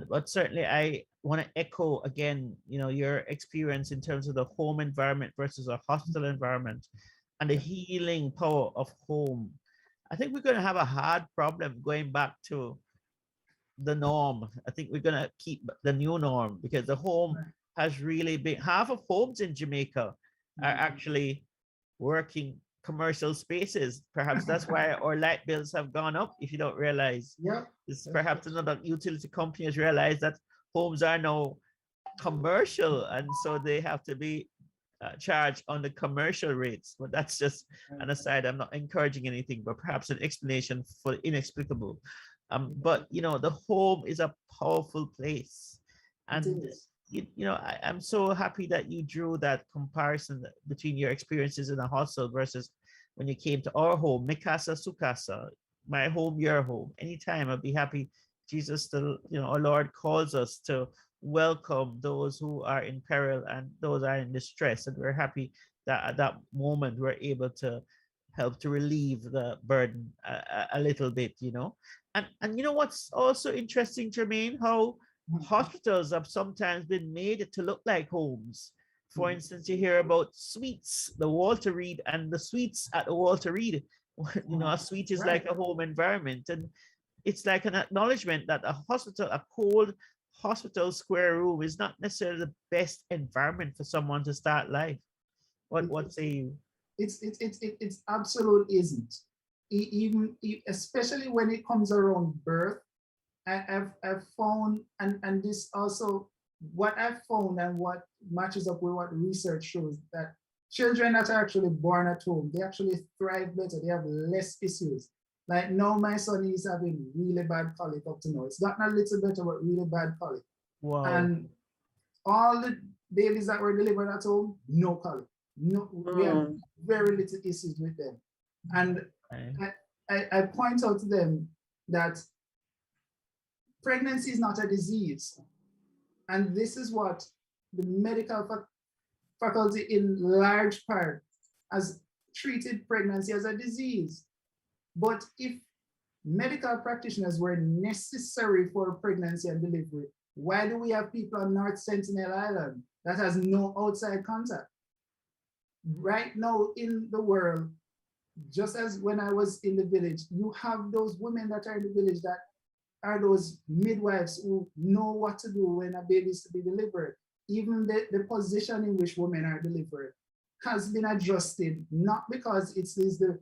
But certainly I want to echo again, your experience in terms of the home environment versus a hospital environment and the healing power of home. I think we're going to have a hard problem going back to the norm. I think we're going to keep the new norm, because the home has really been, half of homes in Jamaica are actually working commercial spaces. Perhaps that's why our light bills have gone up, if you don't realize. Yeah. It's perhaps another utility company has realized that homes are now commercial, and so they have to be charged on the commercial rates. But that's just an aside. I'm not encouraging anything, but perhaps an explanation for the inexplicable. But the home is a powerful place, and I'm so happy that you drew that comparison between your experiences in a hostel versus when you came to our home. Mikasa Sukasa, my home, your home. Anytime, I'd be happy. Jesus, our Lord calls us to welcome those who are in peril and those are in distress, and we're happy that at that moment we're able to help to relieve the burden a little bit. And what's also interesting, Jermaine, how hospitals have sometimes been made to look like homes. For instance, you hear about suites, the Walter Reed, and the suites at the Walter Reed. A suite is like a home environment, and it's like an acknowledgement that a cold hospital square room is not necessarily the best environment for someone to start life. What say you? It's absolutely isn't. Even especially when it comes around birth, I've found, and this also, what I've found and what matches up with what research shows, that children that are actually born at home, they actually thrive better, they have less issues. Like now my son is having really bad colic up to now. It's gotten a little better, but really bad colic. Wow. And all the babies that were delivered at home, no colic. No, we have very little issues with them. And I point out to them that pregnancy is not a disease. And this is what the medical faculty in large part has treated pregnancy as a disease. But if medical practitioners were necessary for pregnancy and delivery, why do we have people on North Sentinel Island that has no outside contact? Right now in the world, just as when I was in the village, you have those women that are in the village that are those midwives who know what to do when a baby is to be delivered. Even the position in which women are delivered has been adjusted, not because it is the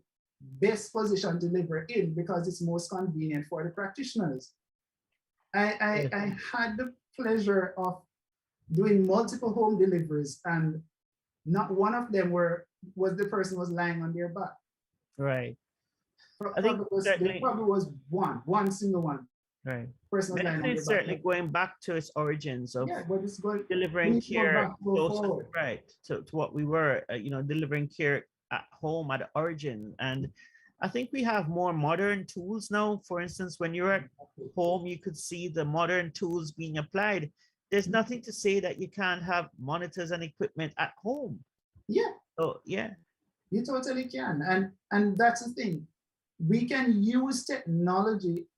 best position to deliver in, because it's most convenient for the practitioners. I had the pleasure of doing multiple home deliveries, and not one of them was the person was lying on their back. Right. I think there probably was one single one. Right. Medicine is certainly going back to its origins of but it's going, delivering care closer, right to what we were, delivering care at home at the origin. And I think we have more modern tools now. For instance, when you're at home, you could see the modern tools being applied. There's nothing to say that you can't have monitors and equipment at home. Yeah. So yeah. You totally can. And that's the thing. We can use technology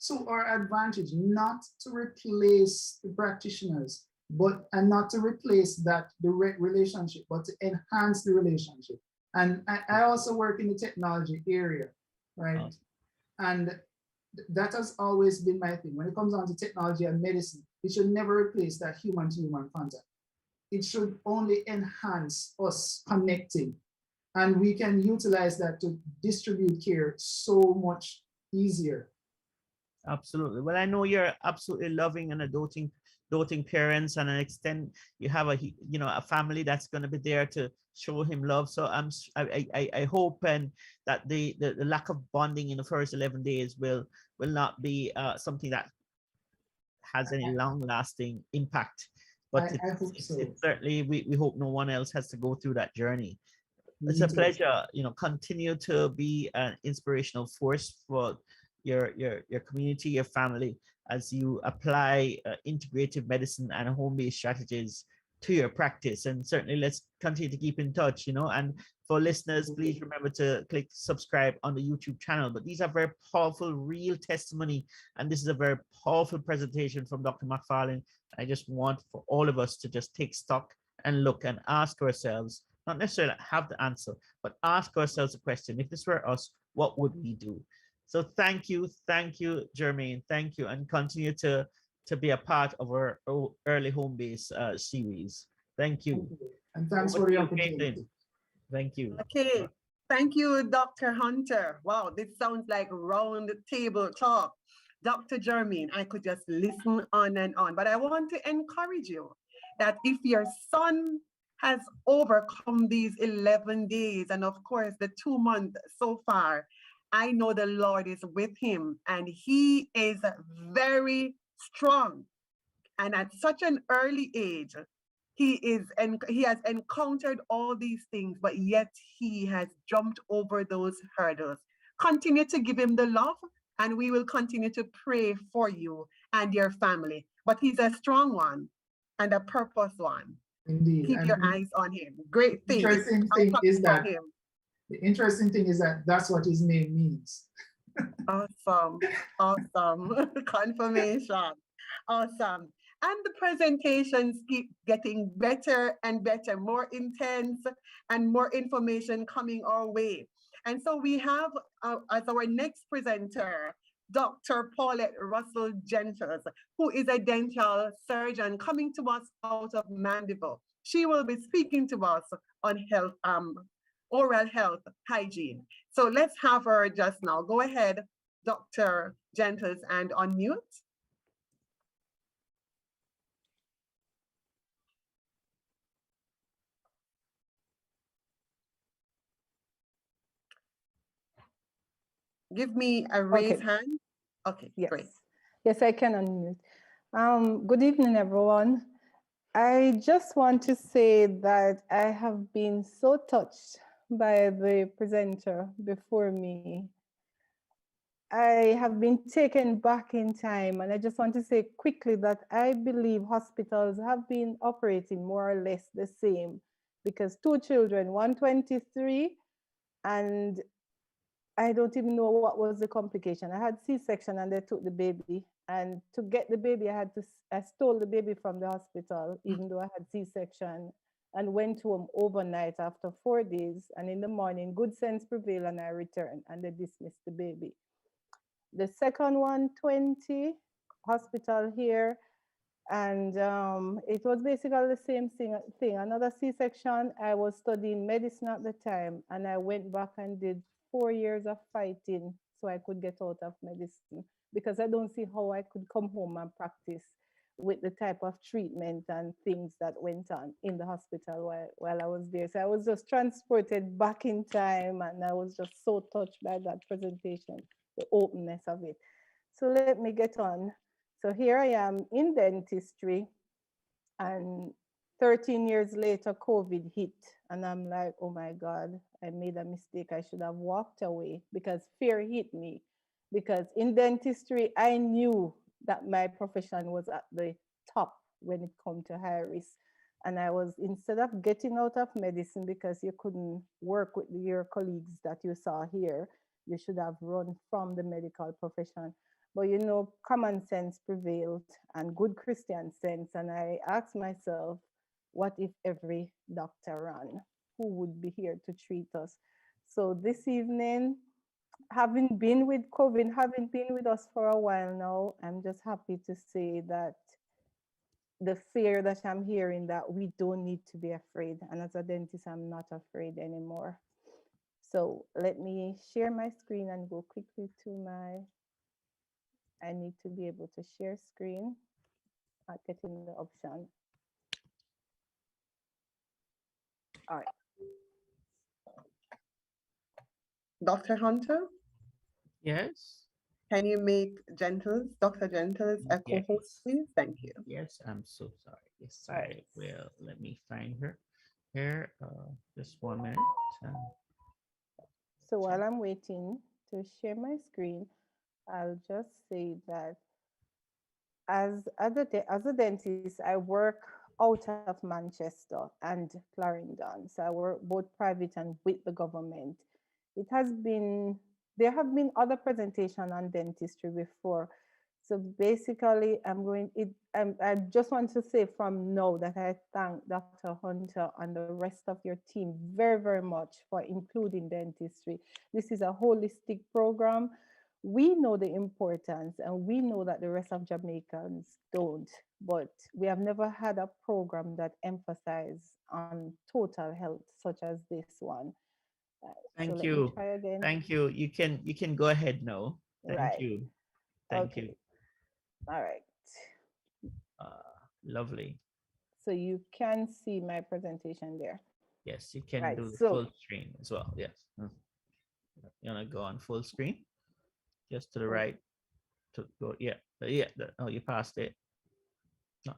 to our advantage, not to replace the practitioners, and not to replace the relationship, but to enhance the relationship. And I also work in the technology area, right? And that has always been my thing. When it comes down to technology and medicine, it should never replace that human-to-human contact. It should only enhance us connecting. And we can utilize that to distribute care so much easier. Absolutely. Well, I know you're absolutely loving and doting parents, and an extent you have a family that's going to be there to show him love. So I hope and that the lack of bonding in the first 11 days will not be something that has any long-lasting impact. But I hope so. It's certainly we hope no one else has to go through that journey. It's a pleasure, continue to be an inspirational force for your community, your family, as you apply integrative medicine and home-based strategies to your practice. And certainly let's continue to keep in touch, and for listeners, please remember to click subscribe on the YouTube channel. But these are very powerful, real testimony, and this is a very powerful presentation from Dr. McFarlane. I just want for all of us to just take stock and look and ask ourselves, not necessarily have the answer, but ask ourselves a question. If this were us, what would we do? So thank you, Jermaine, thank you, and continue to be a part of our early home base series. Thank you. And thanks for the opportunity. Thank you. Okay. Thank you, Dr. Hunter. Wow, this sounds like round table talk. Dr. Jermaine, I could just listen on and on, but I want to encourage you that if your son has overcome these 11 days and of course the 2 months so far, I know the Lord is with him and he is very strong. And at such an early age, he has encountered all these things, but yet he has jumped over those hurdles. Continue to give him the love, and we will continue to pray for you and your family. But he's a strong one and a purpose one. Indeed. Keep your eyes on him. Great thing. The interesting thing is that that's what his name means. Awesome. Confirmation. Awesome. And the presentations keep getting better and better, more intense and more information coming our way. And so we have as our next presenter, Dr. Paulette Russell Gentles, who is a dental surgeon coming to us out of Mandeville. She will be speaking to us on health, oral health hygiene. So let's have her just now. Go ahead, Dr. Gentles, and unmute. Give me a raised hand. Okay, yes. Great. Yes, I can unmute. Good evening, everyone. I just want to say that I have been so touched by the presenter before me. I have been taken back in time, and I just want to say quickly that I believe hospitals have been operating more or less the same, because 2 children, 123, and I don't even know what was the complication. I had C-section and they took the baby. And to get the baby, I stole the baby from the hospital, even though I had C-section, and went home overnight after 4 days. And in the morning, good sense prevailed and I returned and they dismissed the baby. The second one, 20, hospital here. And it was basically the same thing. Another C-section. I was studying medicine at the time, and I went back and did 4 years of fighting so I could get out of medicine, because I don't see how I could come home and practice with the type of treatment and things that went on in the hospital while I was there. So I was just transported back in time, and I was just so touched by that presentation, the openness of it. So let me get on. So here I am in dentistry, and 13 years later, COVID hit. And I'm like, oh my God, I made a mistake. I should have walked away, because fear hit me. Because in dentistry, I knew that my profession was at the top when it come to high risk. And I was, instead of getting out of medicine because you couldn't work with your colleagues that you saw here, you should have run from the medical profession. But you know, common sense prevailed and good Christian sense. And I asked myself, what if every doctor ran? Who would be here to treat us? So this evening, having been with COVID, having been with us for a while now, I'm just happy to say that the fear that I'm hearing, that we don't need to be afraid. And as a dentist, I'm not afraid anymore. So let me share my screen and go quickly to I need to be able to share screen. I'm getting the option. All right. Dr. Hunter? Yes. Can you make Dr. Gentles a co-host, please? Thank you. Yes, I'm so sorry. Yes, I will. Let me find her here. Just 1 minute. So while I'm waiting to share my screen, I'll just say that as a dentist, I work out of Manchester and Clarendon. So I work both private and with the government. It has been There have been other presentation on dentistry before. So basically, I just want to say from now that I thank Dr. Hunter and the rest of your team very, very much for including dentistry. This is a holistic program. We know the importance and we know that the rest of Jamaicans don't, but we have never had a program that emphasizes on total health such as this one. So Thank let me you. try again. Thank you. You can go ahead now. Thank Right. you. Thank Okay. you. All right. Lovely. So you can see my presentation there. Yes, you can Right. do the So full screen as well. Yes. You wanna go on full screen? Just to the oh, right. To go. Yeah. Yeah. Oh, you passed it. No,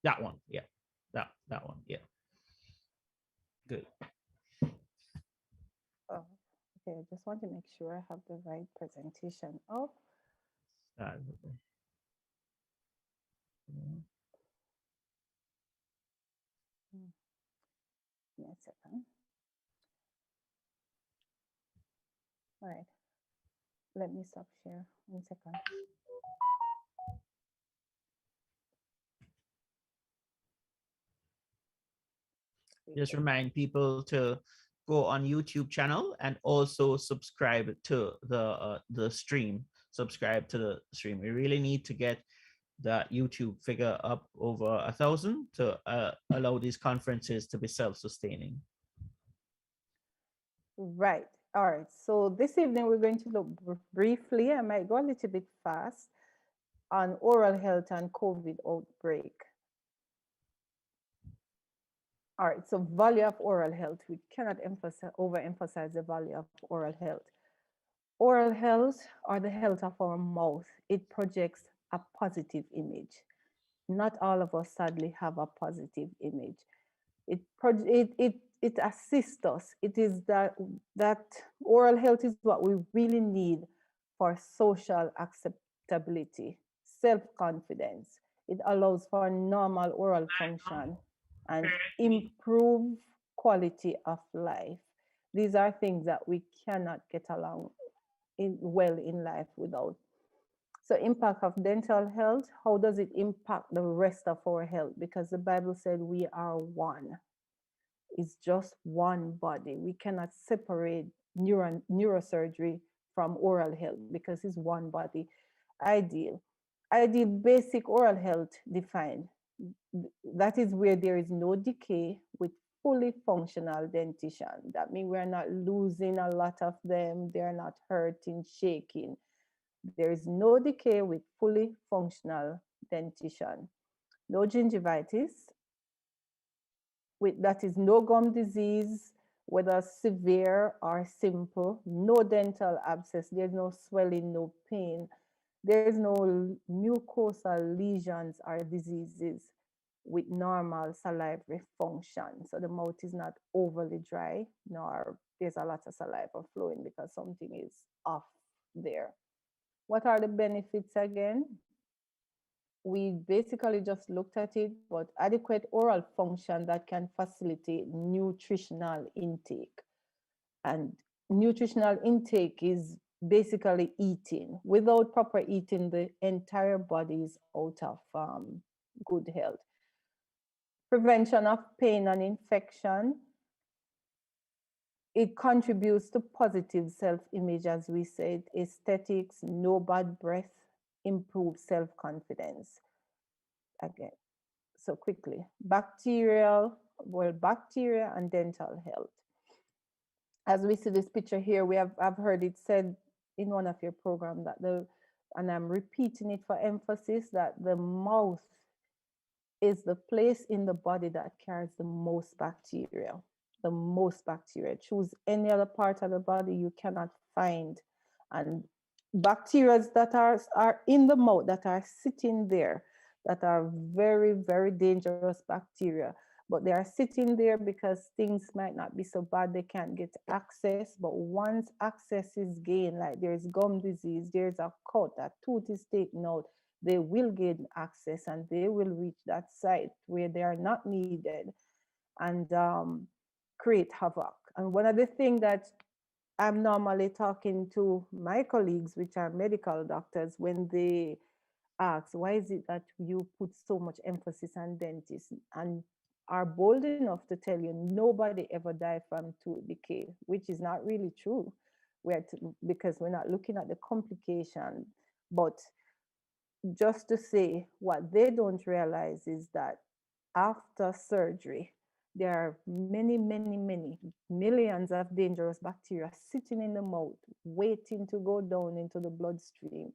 that one. Yeah. That one. Yeah. Good. oh, okay. I just want to make sure I have the right presentation up. Start with the- yeah. Give me a second. All right. Let me stop share 1 second. Just remind people to go on YouTube channel and also subscribe to the stream. Subscribe to the stream. We really need to get that YouTube figure up over 1,000 to allow these conferences to be self-sustaining. Right. All right. So this evening we're going to look briefly, I might go a little bit fast, on oral health and COVID outbreak. All right. So value of oral health. We cannot overemphasize the value of oral health. Oral health, or the health of our mouth, it projects a positive image. Not all of us sadly have a positive image. It assists us. It is that oral health is what we really need for social acceptability, self-confidence. It allows for normal oral function and improve quality of life. These are things that we cannot get along well in life without. So impact of dental health, how does it impact the rest of our health? Because the Bible said we are one. It's just one body. We cannot separate neurosurgery from oral health because it's one body. Ideal. Ideal basic oral health defined. That is where there is no decay with fully functional dentition. That means we're not losing a lot of them. They're not hurting, shaking. There is no decay with fully functional dentition. No gingivitis, that is no gum disease, whether severe or simple, no dental abscess, there's no swelling, no pain, there's no mucosal lesions or diseases with normal salivary function. So the mouth is not overly dry, nor there's a lot of saliva flowing because something is off there. What are the benefits again? We basically just looked at it, but adequate oral function that can facilitate nutritional intake. And nutritional intake is basically eating. Without proper eating, the entire body is out of good health. Prevention of pain and infection. It contributes to positive self-image, as we said, aesthetics, no bad breath, improve self-confidence. Again, so quickly, bacteria and dental health. As we see this picture here, I've heard it said in one of your programs that and I'm repeating it for emphasis, that the mouth is the place in the body that carries the most bacteria. The most bacteria. Choose any other part of the body you cannot find. And bacteria that are in the mouth, that are sitting there, that are very, very dangerous bacteria. but they are sitting there because things might not be so bad, they can't get access. But once access is gained, like there's gum disease, there's a cut, a tooth is taken out, they will gain access and they will reach that site where they are not needed and create havoc. And one of the things that I'm normally talking to my colleagues, which are medical doctors, when they ask, why is it that you put so much emphasis on dentists, and are bold enough to tell you nobody ever died from tooth decay, which is not really true. Because we're not looking at the complication. But just to say, what they don't realize is that after surgery, there are many, many, many millions of dangerous bacteria sitting in the mouth, waiting to go down into the bloodstream.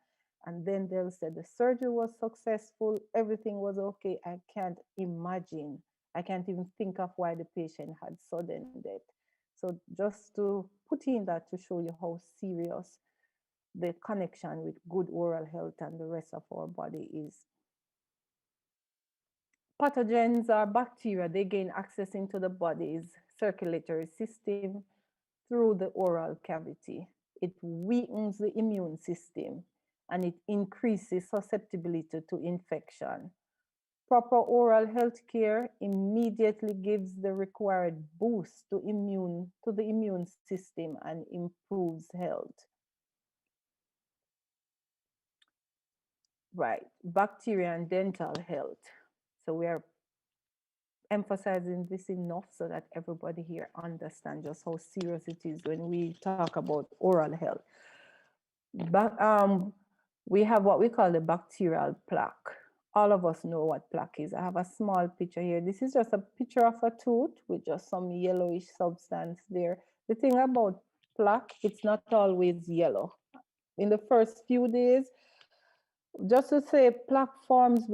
And then they'll say the surgery was successful, everything was okay. I can't imagine. I can't even think of why the patient had sudden death. So just to put in that to show you how serious the connection with good oral health and the rest of our body is. Pathogens are bacteria. They gain access into the body's circulatory system through the oral cavity. It weakens the immune system and it increases susceptibility to infection. Proper oral health care immediately gives the required boost to the immune system and improves health. Right, bacteria and dental health. So we are emphasizing this enough so that everybody here understands just how serious it is when we talk about oral health. But we have what we call the bacterial plaque. All of us know what plaque is. I have a small picture here. This is just a picture of a tooth with just some yellowish substance there. The thing about plaque, it's not always yellow. In the first few days, just to say, plaque forms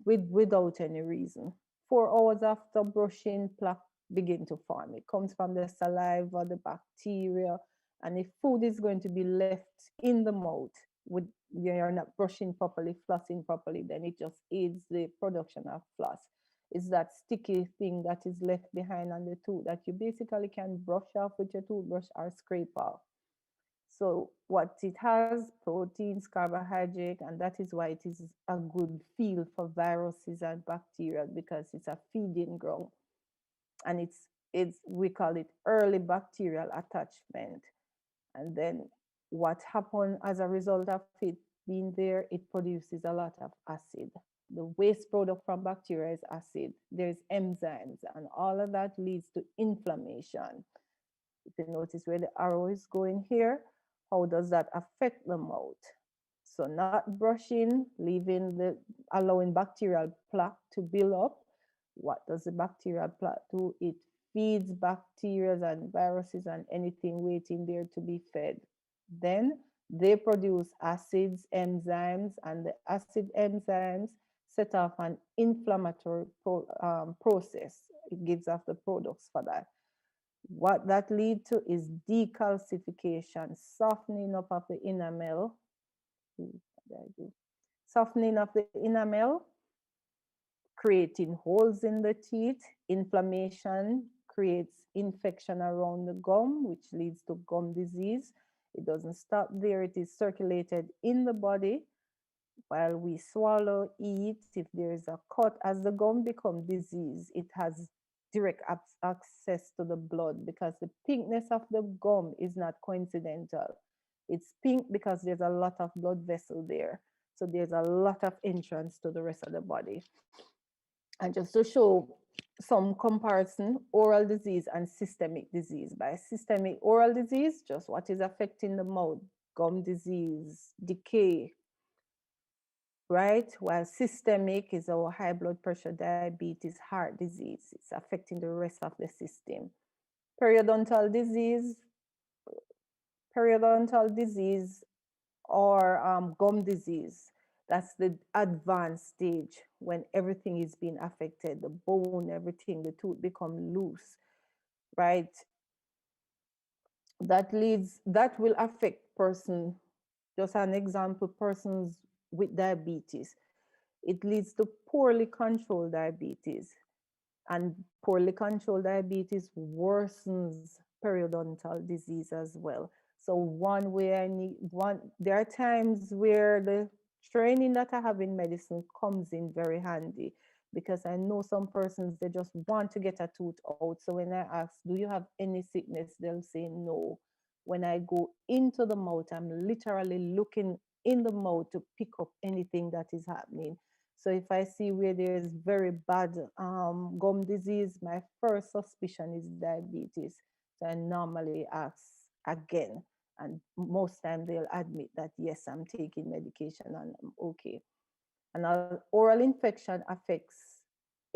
without any reason. 4 hours after brushing, plaque begin to form. It comes from the saliva, the bacteria, and if food is going to be left in the mouth, you're not brushing properly, flossing properly, then it just aids the production of floss. It's that sticky thing that is left behind on the tooth that you basically can brush off with your toothbrush or scrape off. So what it has, proteins, carbohydrate, and that is why it is a good field for viruses and bacteria, because it's a feeding ground. And we call it early bacterial attachment. And then what happens as a result of it being there, it produces a lot of acid. The waste product from bacteria is acid. There's enzymes, and all of that leads to inflammation. If you notice where the arrow is going here, how does that affect the mouth? So not brushing, allowing bacterial plaque to build up. What does the bacterial plaque do? It feeds bacteria and viruses and anything waiting there to be fed. Then they produce acids, enzymes, and the acid enzymes set off an inflammatory process. It gives off the products for that. What that leads to is decalcification, softening up of the enamel. Softening of the enamel, creating holes in the teeth. Inflammation creates infection around the gum, which leads to gum disease. It doesn't stop there. It is circulated in the body while we swallow, eat. If there is a cut, as the gum becomes diseased, it has direct access to the blood, because the pinkness of the gum is not coincidental. It's pink because there's a lot of blood vessel there. So there's a lot of entrance to the rest of the body. And just to show some comparison, oral disease and systemic disease. By systemic oral disease, just what is affecting the mouth, gum disease, decay, right? While systemic is our high blood pressure, diabetes, heart disease. It's affecting the rest of the system. Periodontal disease or gum disease, that's the advanced stage when everything is being affected, the bone, everything, the tooth become loose, right? That will affect person, just an example, persons with diabetes. It leads to poorly controlled diabetes. And poorly controlled diabetes worsens periodontal disease as well. So one way there are times where the training that I have in medicine comes in very handy, because I know some persons, they just want to get a tooth out. So when I ask, do you have any sickness? They'll say no. When I go into the mouth, I'm literally looking in the mouth to pick up anything that is happening. So if I see where there's very bad gum disease, my first suspicion is diabetes. So I normally ask again, and most time they'll admit that, yes, I'm taking medication and I'm okay. And oral infection affects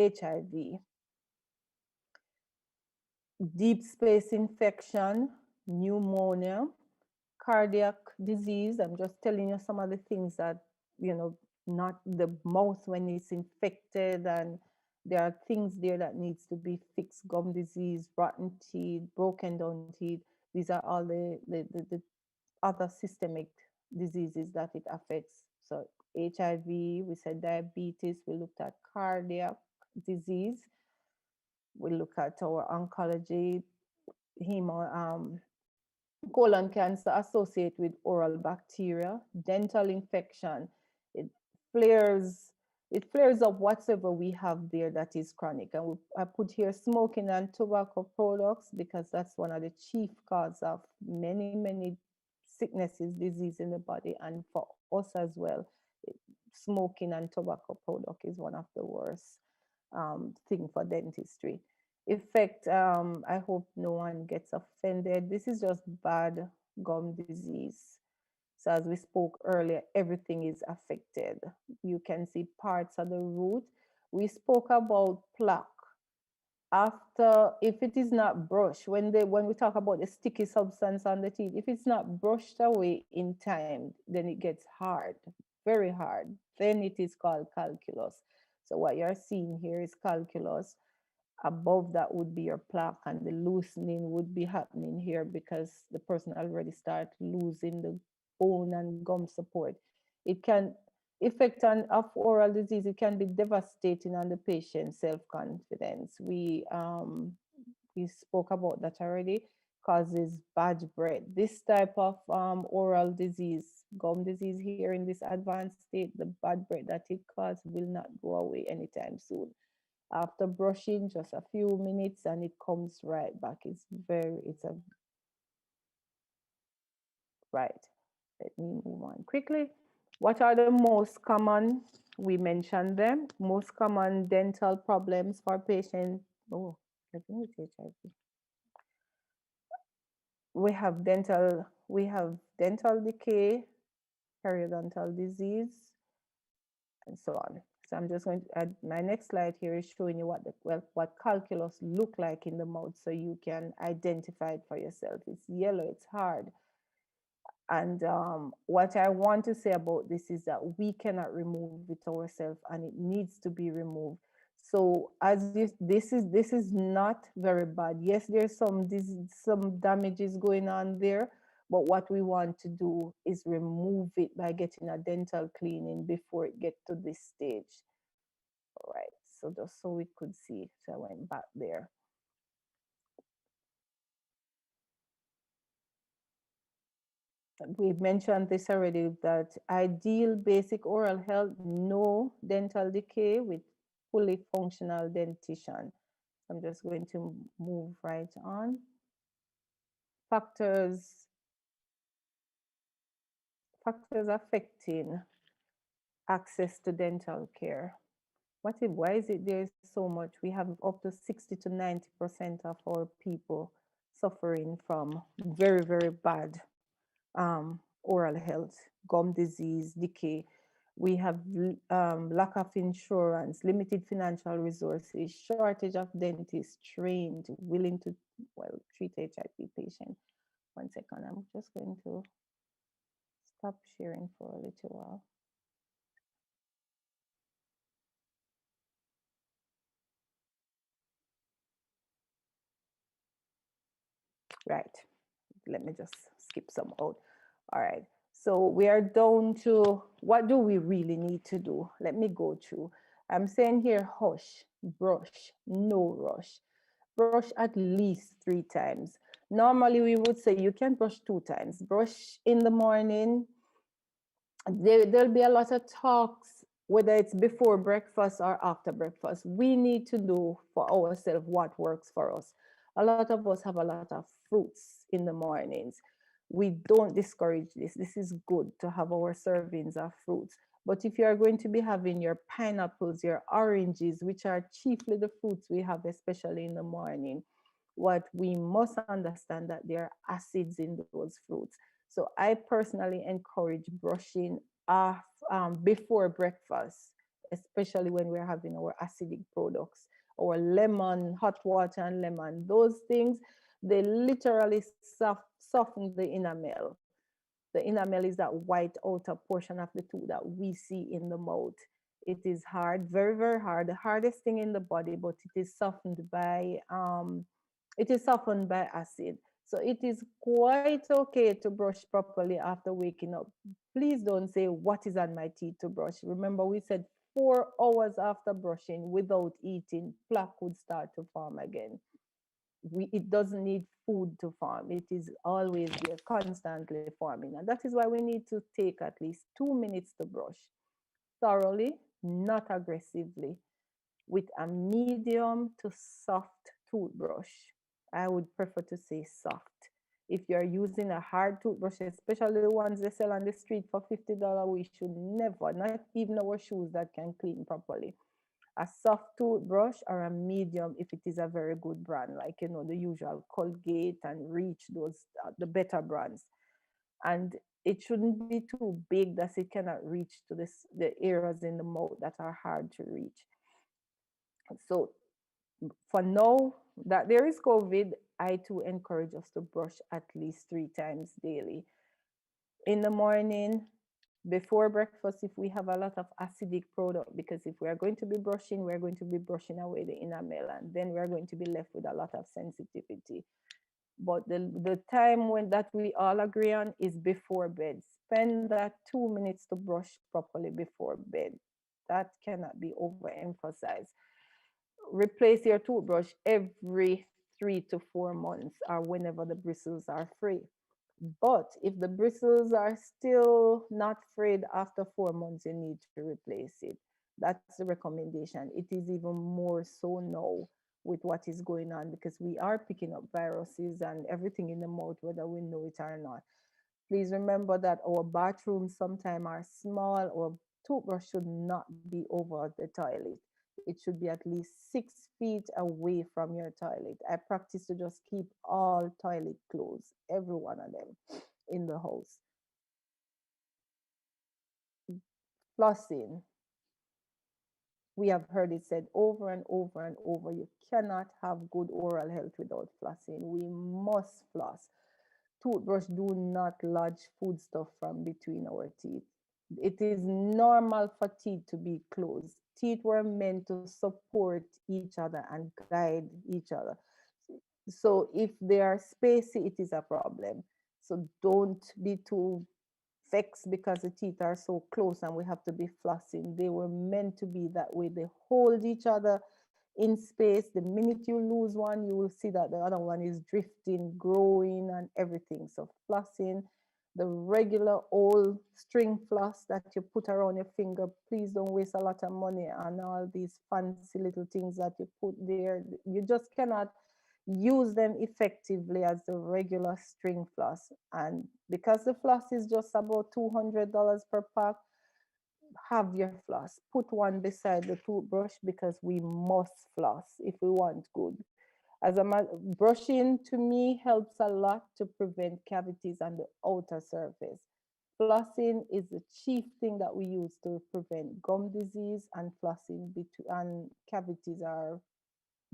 HIV, deep space infection, pneumonia, cardiac disease. I'm just telling you some of the things that, not the mouth when it's infected, and there are things there that needs to be fixed. Gum disease, rotten teeth, broken down teeth. These are all the other systemic diseases that it affects. So HIV, we said diabetes, we looked at cardiac disease, we look at our oncology, colon cancer associated with oral bacteria, dental infection. It flares up whatever we have there that is chronic. And I put here smoking and tobacco products because that's one of the chief causes of many sicknesses, disease in the body. And for us as well, smoking and tobacco product is one of the worst thing for dentistry. Effect, I hope no one gets offended. This is just bad gum disease. So as we spoke earlier, everything is affected. You can see parts of the root. We spoke about plaque. After, if it is not brushed, when we talk about the sticky substance on the teeth, if it's not brushed away in time, then it gets hard, very hard. Then it is called calculus. So what you're seeing here is calculus. Above that would be your plaque, and the loosening would be happening here because the person already start losing the bone and gum support. It can effect of oral disease. It can be devastating on the patient's self-confidence. We spoke about that already. Causes bad breath. This type of oral disease, gum disease here in this advanced state, the bad breath that it causes will not go away anytime soon. After brushing, just a few minutes and it comes right back. Right. Let me move on quickly. What are the most common? We mentioned them. Most common dental problems for patients. Oh, let me take HIV. We have dental decay, periodontal disease, and so on. So I'm just going to add, my next slide here is showing you what calculus look like in the mouth, so you can identify it for yourself. It's yellow, it's hard. And what I want to say about this is that we cannot remove it ourselves, and it needs to be removed. So this is not very bad. Yes, there's some damages going on there, but what we want to do is remove it by getting a dental cleaning before it gets to this stage. All right, so just so we could see, so I went back there. We've mentioned this already, that ideal basic oral health, no dental decay with fully functional dentition. I'm just going to move right on. Factors affecting access to dental care. Why is it there so much? We have up to 60 to 90% of our people suffering from very, very bad oral health, gum disease, decay. We have lack of insurance, limited financial resources, shortage of dentists trained, willing to treat HIV patients. 1 second, I'm just going to stop sharing for a little while. Right, let me just skip some out. All right, so we are down to what do we really need to do? Let me go through. I'm saying here, hush, brush, no rush. Brush at least 3 times. Normally, we would say you can brush 2 times. Brush in the morning. There'll be a lot of talks, whether it's before breakfast or after breakfast. We need to know for ourselves what works for us. A lot of us have a lot of fruits in the mornings. We don't discourage this. This is good to have our servings of fruits. But if you are going to be having your pineapples, your oranges, which are chiefly the fruits we have, especially in the morning, what we must understand that there are acids in those fruits. So I personally encourage brushing off before breakfast, especially when we're having our acidic products, our lemon, hot water and lemon, those things, they literally soften the enamel. The enamel is that white outer portion of the tooth that we see in the mouth. It is hard, very, very hard, the hardest thing in the body, but it is softened by acid. So it is quite okay to brush properly after waking up. Please don't say, what is on my teeth to brush? Remember, we said 4 hours after brushing without eating, plaque would start to form again. It doesn't need food to form. It is always there, constantly forming. And that is why we need to take at least 2 minutes to brush thoroughly, not aggressively, with a medium to soft toothbrush. I would prefer to say soft. If you're using a hard toothbrush, especially the ones they sell on the street for $50, we should never, not even our shoes that can clean properly. A soft toothbrush or a medium if it is a very good brand, like the usual Colgate and Reach, those the better brands. And it shouldn't be too big that it cannot reach to the areas in the mouth that are hard to reach. So for now that there is COVID, I too encourage us to brush at least 3 times daily. In the morning, before breakfast, if we have a lot of acidic product, because if we are going to be brushing, we're going to be brushing away the enamel, and then we're going to be left with a lot of sensitivity. But the time when that we all agree on is before bed. Spend that 2 minutes to brush properly before bed. That cannot be overemphasized. Replace your toothbrush every 3 to 4 months or whenever the bristles are free. But if the bristles are still not frayed after 4 months, you need to replace it. That's the recommendation. It is even more so now with what is going on, because we are picking up viruses and everything in the mouth, whether we know it or not. Please remember that our bathrooms sometimes are small, or toothbrush should not be over the toilet. It should be at least 6 feet away from your toilet. I practice to just keep all toilet closed, every one of them in the house. Flossing. We have heard it said over and over and over, you cannot have good oral health without flossing. We must floss. Toothbrush do not lodge foodstuff from between our teeth. It is normal for teeth to be closed. Teeth were meant to support each other and guide each other. So if they are spacey, it is a problem. So don't be too vexed because the teeth are so close and we have to be flossing. They were meant to be that way. They hold each other in space. The minute you lose one, you will see that the other one is drifting, growing, and everything. So flossing, the regular old string floss that you put around your finger, please don't waste a lot of money on all these fancy little things that you put there. You just cannot use them effectively as the regular string floss. And because the floss is just about $200 per pack, have your floss. Put one beside the toothbrush, because we must floss if we want good. Brushing to me helps a lot to prevent cavities on the outer surface. Flossing is the chief thing that we use to prevent gum disease and flossing and cavities are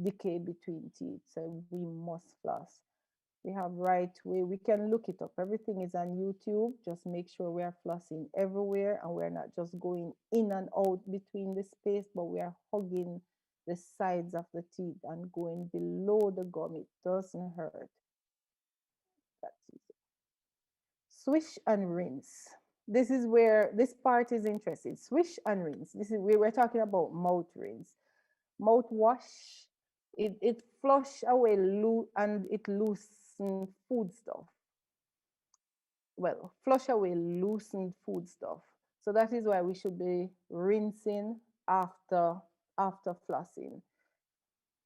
decay between teeth. So we must floss. We have right way. We can look it up. Everything is on YouTube. Just make sure we are flossing everywhere and we're not just going in and out between the space, but we are hugging the sides of the teeth and going below the gum. It doesn't hurt. That's easy. Swish and rinse. this is where this part is interesting. Swish and rinse. This is where we're talking about mouth rinse. Mouthwash, it flush away and it loosen food stuff. Well, flush away loosened food stuff. So that is why we should be rinsing after flossing.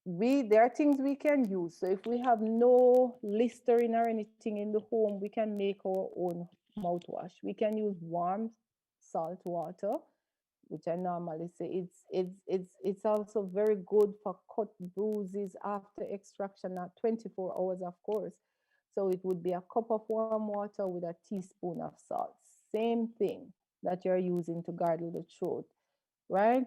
There are things we can use. So if we have no Listerine or anything in the home, we can make our own mouthwash. We can use warm salt water, which I normally say it's also very good for cut bruises after extraction at 24 hours, of course. So it would be a cup of warm water with a teaspoon of salt. Same thing that you're using to gargle the throat, right?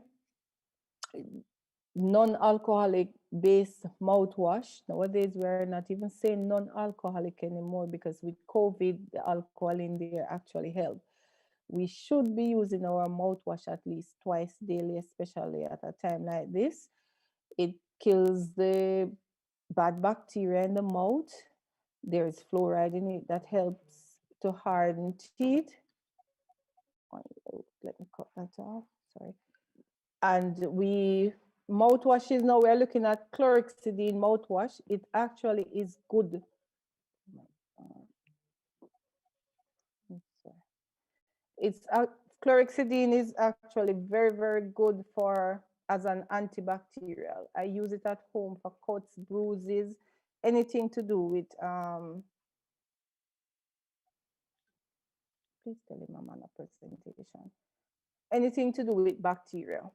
Non-alcoholic based mouthwash. Nowadays, we're not even saying non-alcoholic anymore because with COVID, the alcohol in there actually helped. We should be using our mouthwash at least twice daily, especially at a time like this. It kills the bad bacteria in the mouth. There's fluoride in it that helps to harden teeth. Let me cut that off, sorry. And mouthwashes now, we're looking at chlorhexidine mouthwash. It actually is good. Chlorhexidine is actually very, very good as an antibacterial. I use it at home for cuts, bruises, anything to do with please tell him I'm on a presentation. Anything to do with bacteria.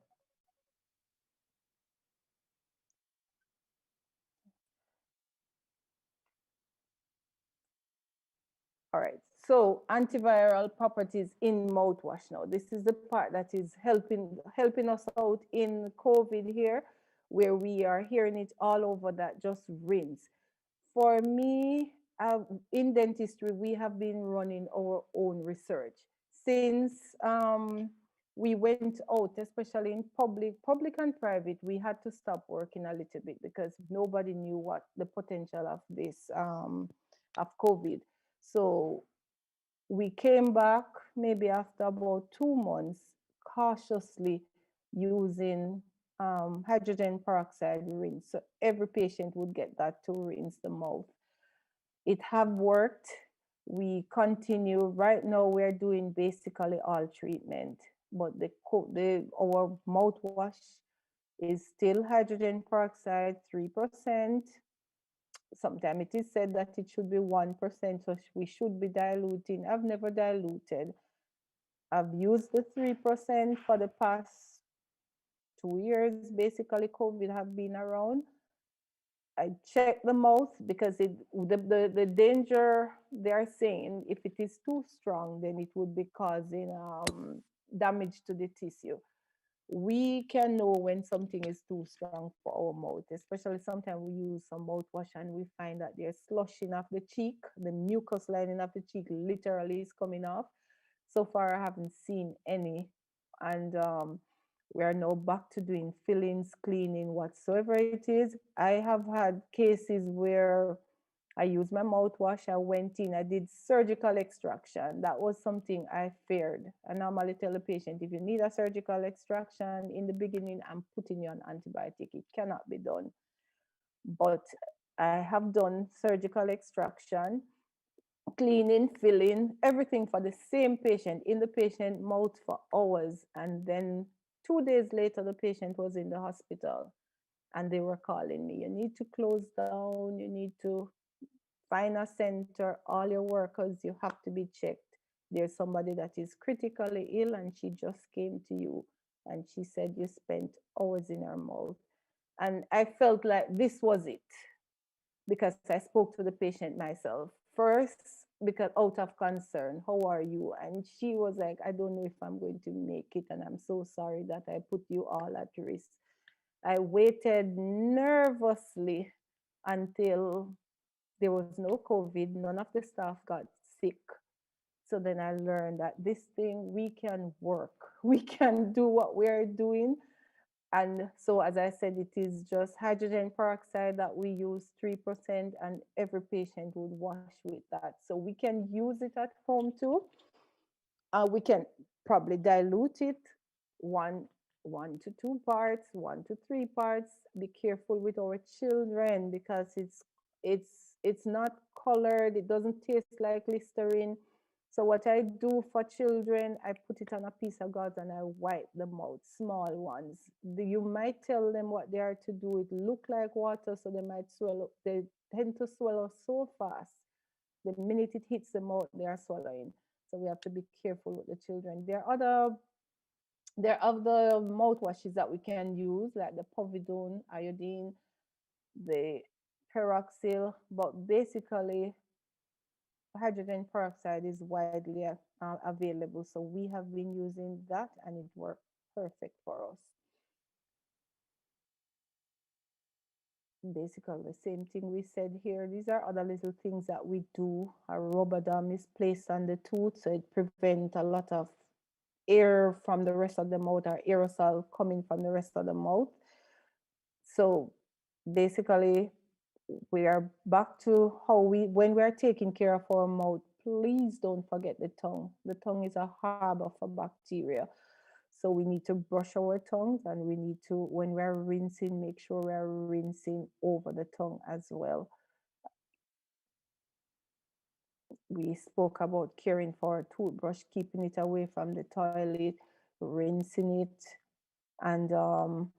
All right, so antiviral properties in mouthwash now. This is the part that is helping us out in COVID here, where we are hearing it all over that just rinse. For me, in dentistry, we have been running our own research. Since we went out, especially in public and private, we had to stop working a little bit because nobody knew what the potential of this, of COVID. So we came back maybe after about 2 months, cautiously using hydrogen peroxide rinse. So every patient would get that to rinse the mouth. It have worked. We continue. Right now, we're doing basically all treatment, but our mouthwash is still hydrogen peroxide 3%. Sometimes it is said that it should be 1%, so we should be diluting. I've never diluted. I've used the 3% for the past 2 years. Basically, COVID have been around. I check the mouth because the danger they're saying, if it is too strong, then it would be causing damage to the tissue. We can know when something is too strong for our mouth, especially sometimes we use some mouthwash and we find that there's slushing of the cheek, the mucus lining of the cheek literally is coming off. So far, I haven't seen any. And we are now back to doing fillings, cleaning, whatsoever it is. I have had cases where I used my mouthwash, I went in, I did surgical extraction. That was something I feared. I normally tell the patient, if you need a surgical extraction in the beginning, I'm putting you on antibiotic. It cannot be done. But I have done surgical extraction, cleaning, filling, everything for the same patient in the patient mouth for hours. And then 2 days later, the patient was in the hospital and they were calling me, you need to close down, you need to find a center, all your workers, you have to be checked. There's somebody that is critically ill and she just came to you and she said you spent hours in her mouth. And I felt like this was it because I spoke to the patient myself first, because out of concern, how are you? And she was like, I don't know if I'm going to make it and I'm so sorry that I put you all at risk. I waited nervously until there was no COVID, none of the staff got sick. So then I learned that this thing, we can work, we can do what we're doing. And so, as I said, it is just hydrogen peroxide that we use 3%, and every patient would wash with that. So we can use it at home too. We can probably dilute it one, 1 to 2 parts, 1 to 3 parts. Be careful with our children because it's not colored. It doesn't taste like Listerine. So what I do for children, I put it on a piece of gauze and I wipe them out, small ones. You might tell them what they are to do. It look like water, so they might swallow. They tend to swallow so fast. The minute it hits them out, they are swallowing. So we have to be careful with the children. There are other mouthwashes that we can use, like the povidone, iodine, the peroxyl, but basically hydrogen peroxide is widely available. So we have been using that and it worked perfect for us. Basically the same thing we said here. These are other little things that we do. A rubber dam is placed on the tooth, so it prevents a lot of air from the rest of the mouth or aerosol coming from the rest of the mouth. So basically we are back to how when we are taking care of our mouth, please don't forget the tongue. The tongue is a harbor for bacteria. So we need to brush our tongues, and we need to, when we're rinsing, make sure we're rinsing over the tongue as well. We spoke about caring for a toothbrush, keeping it away from the toilet, rinsing it, and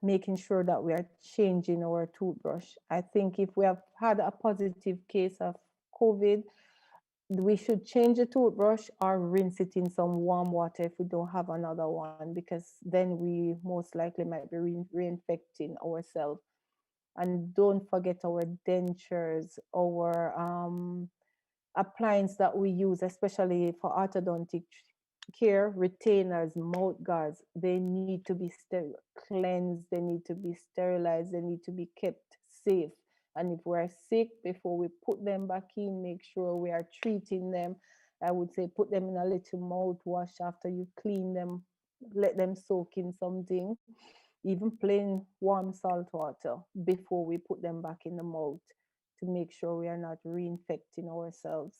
making sure that we are changing our toothbrush. I think if we have had a positive case of COVID, we should change the toothbrush or rinse it in some warm water if we don't have another one, because then we most likely might be reinfecting ourselves. And don't forget our dentures, our appliance that we use, especially for orthodontic care, retainers, mouth guards, they need to be cleansed, they need to be sterilized, they need to be kept safe. And if we're sick, before we put them back in, make sure we are treating them. I would say put them in a little mouthwash after you clean them, let them soak in something, even plain warm salt water before we put them back in the mouth, to make sure we are not reinfecting ourselves.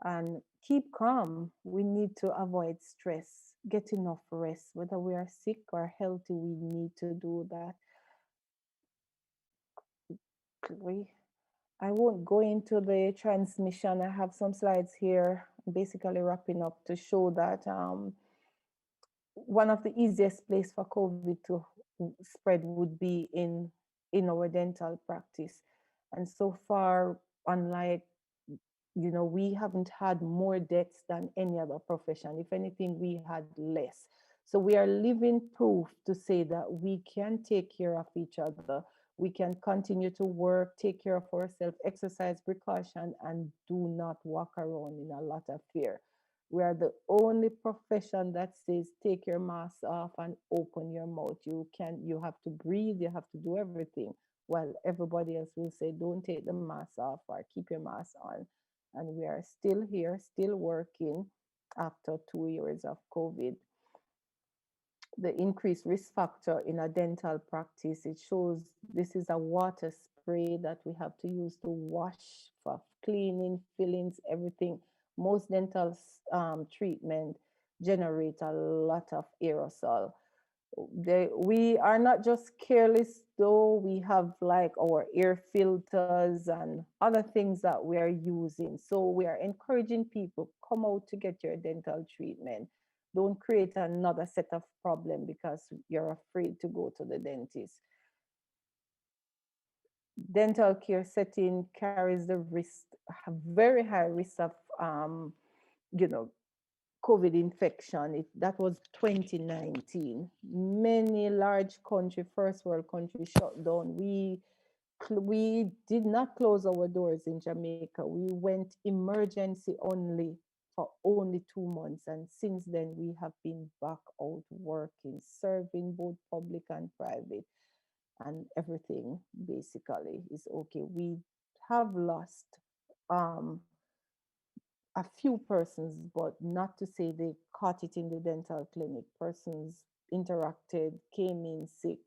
And keep calm. We need to avoid stress, get enough rest. Whether we are sick or healthy, we need to do that. I won't go into the transmission. I have some slides here, basically wrapping up to show that one of the easiest place for COVID to spread would be in our dental practice. And so far, unlike, we haven't had more deaths than any other profession. If anything, we had less. So we are living proof to say that we can take care of each other. We can continue to work, take care of ourselves, exercise precaution, and do not walk around in a lot of fear. We are the only profession that says take your mask off and open your mouth. You have to breathe, you have to do everything, while everybody else will say don't take the mask off or keep your mask on. And we are still here, still working after 2 years of COVID. The increased risk factor in a dental practice, it shows this is a water spray that we have to use to wash for cleaning, fillings, everything. Most dental treatment generate a lot of aerosol. We are not just careless though, we have like our air filters and other things that we are using. So we are encouraging people, come out to get your dental treatment. Don't create another set of problem because you're afraid to go to the dentist. Dental care setting carries the risk, very high risk of, COVID infection. That was 2019. Many large country, first world countries shut down. We did not close our doors in Jamaica. We went emergency only for only 2 months. And since then, we have been back out working, serving both public and private, and everything basically is okay. We have lost a few persons, but not to say they caught it in the dental clinic. Persons interacted, came in sick.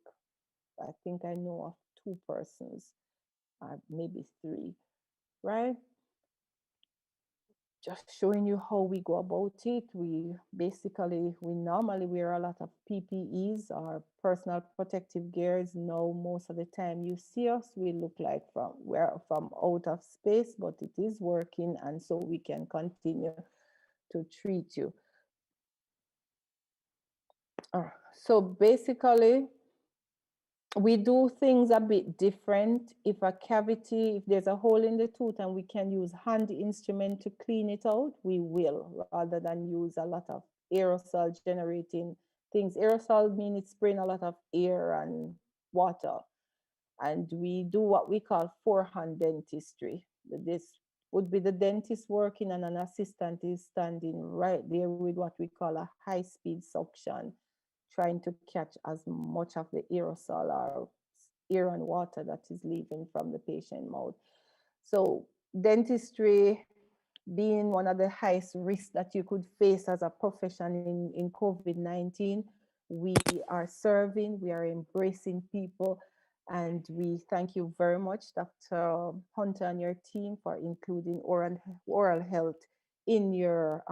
I think I know of 2 persons, maybe 3, right? just showing you how we go about it. We normally wear a lot of PPEs or personal protective gears. Now, most of the time you see us, we look like we're from out of space, but it is working, and so we can continue to treat you. So basically, we do things a bit different. If there's a hole in the tooth and we can use hand instrument to clean it out, we will, rather than use a lot of aerosol generating things. Aerosol means it's spraying a lot of air and water. And we do what we call forehand dentistry. This would be the dentist working and an assistant is standing right there with what we call a high-speed suction, trying to catch as much of the aerosol or air and water that is leaving from the patient mouth. So dentistry being one of the highest risks that you could face as a profession in COVID-19, we are serving, we are embracing people, and we thank you very much, Dr. Hunter and your team, for including oral health in your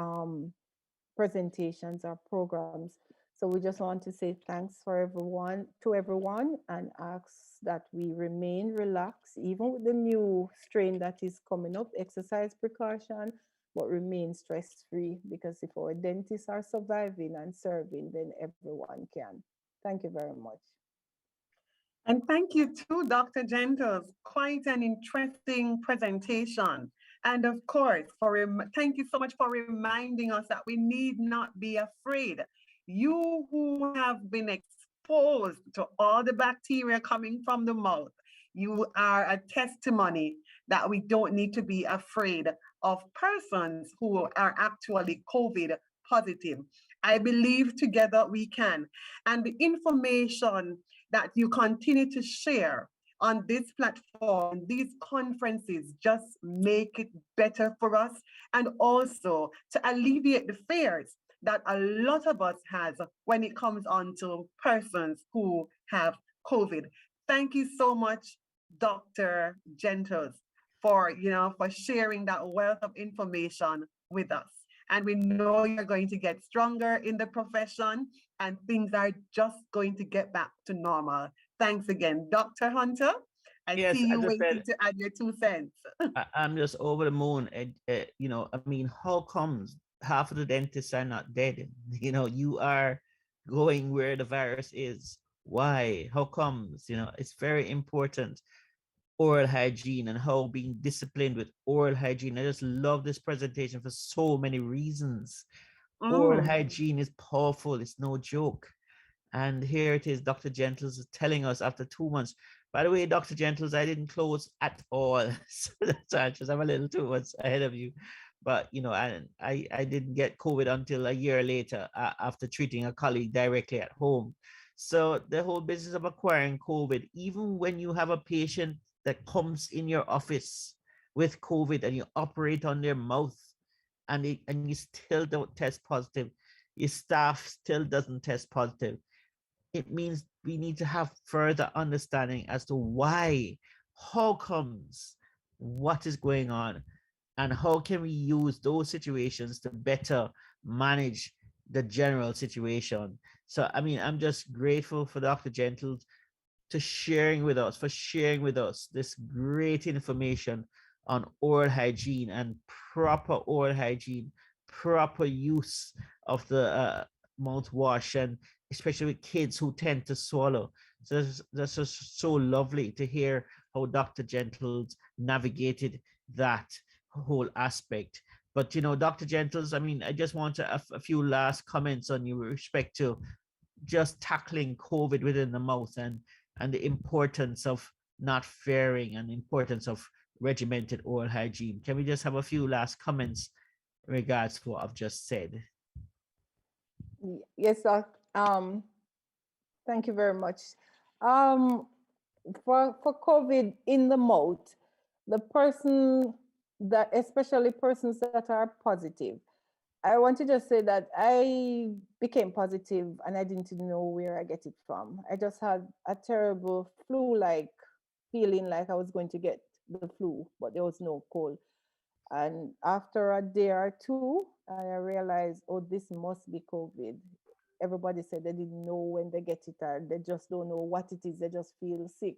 presentations or programs. So we just want to say thanks to everyone, and ask that we remain relaxed, even with the new strain that is coming up, exercise precaution, but remain stress-free, because if our dentists are surviving and serving, then everyone can. Thank you very much. And thank you too, Dr. Gentles. Quite an interesting presentation. And of course, thank you so much for reminding us that we need not be afraid. You who have been exposed to all the bacteria coming from the mouth, you are a testimony that we don't need to be afraid of persons who are actually COVID positive. I believe together we can. And the information that you continue to share on this platform, these conferences, just make it better for us, and also to alleviate the fears that a lot of us has when it comes on to persons who have COVID. Thank you so much, Dr. Gentles, for sharing that wealth of information with us. And we know you're going to get stronger in the profession, and things are just going to get back to normal. Thanks again, Dr. Hunter. I see you waiting to add your 2 cents. I'm just over the moon. How comes half of the dentists are not dead? You are going where the virus is. Why? How comes? It's very important. Oral hygiene and how being disciplined with oral hygiene. I just love this presentation for so many reasons. Oral hygiene is powerful. It's no joke. And here it is, Dr. Gentles is telling us after 2 months. By the way, Dr. Gentles, I didn't close at all. So that's I'm a little 2 months ahead of you. But, I didn't get COVID until a year later after treating a colleague directly at home. So the whole business of acquiring COVID, even when you have a patient that comes in your office with COVID and you operate on their mouth and you still don't test positive, your staff still doesn't test positive, it means we need to have further understanding as to why, how comes, what is going on, and how can we use those situations to better manage the general situation. So, I'm just grateful for Dr. Gentles for sharing with us this great information on oral hygiene and proper oral hygiene, proper use of the mouthwash, and especially with kids who tend to swallow. So that's just so lovely to hear how Dr. Gentles navigated that whole aspect. But Dr. Gentles, I just want a few last comments on you with respect to just tackling COVID within the mouth and the importance of not fearing and the importance of regimented oral hygiene. Can we just have a few last comments in regards to what I've just said? Yes, sir. Thank you very much. For COVID in the mouth, especially persons that are positive, I want to just say that I became positive and I didn't know where I get it from. I just had a terrible flu-like feeling, like I was going to get the flu, but there was no cold. And after a day or two, I realized, oh, this must be COVID. Everybody said they didn't know when they get it or they just don't know what it is. They just feel sick.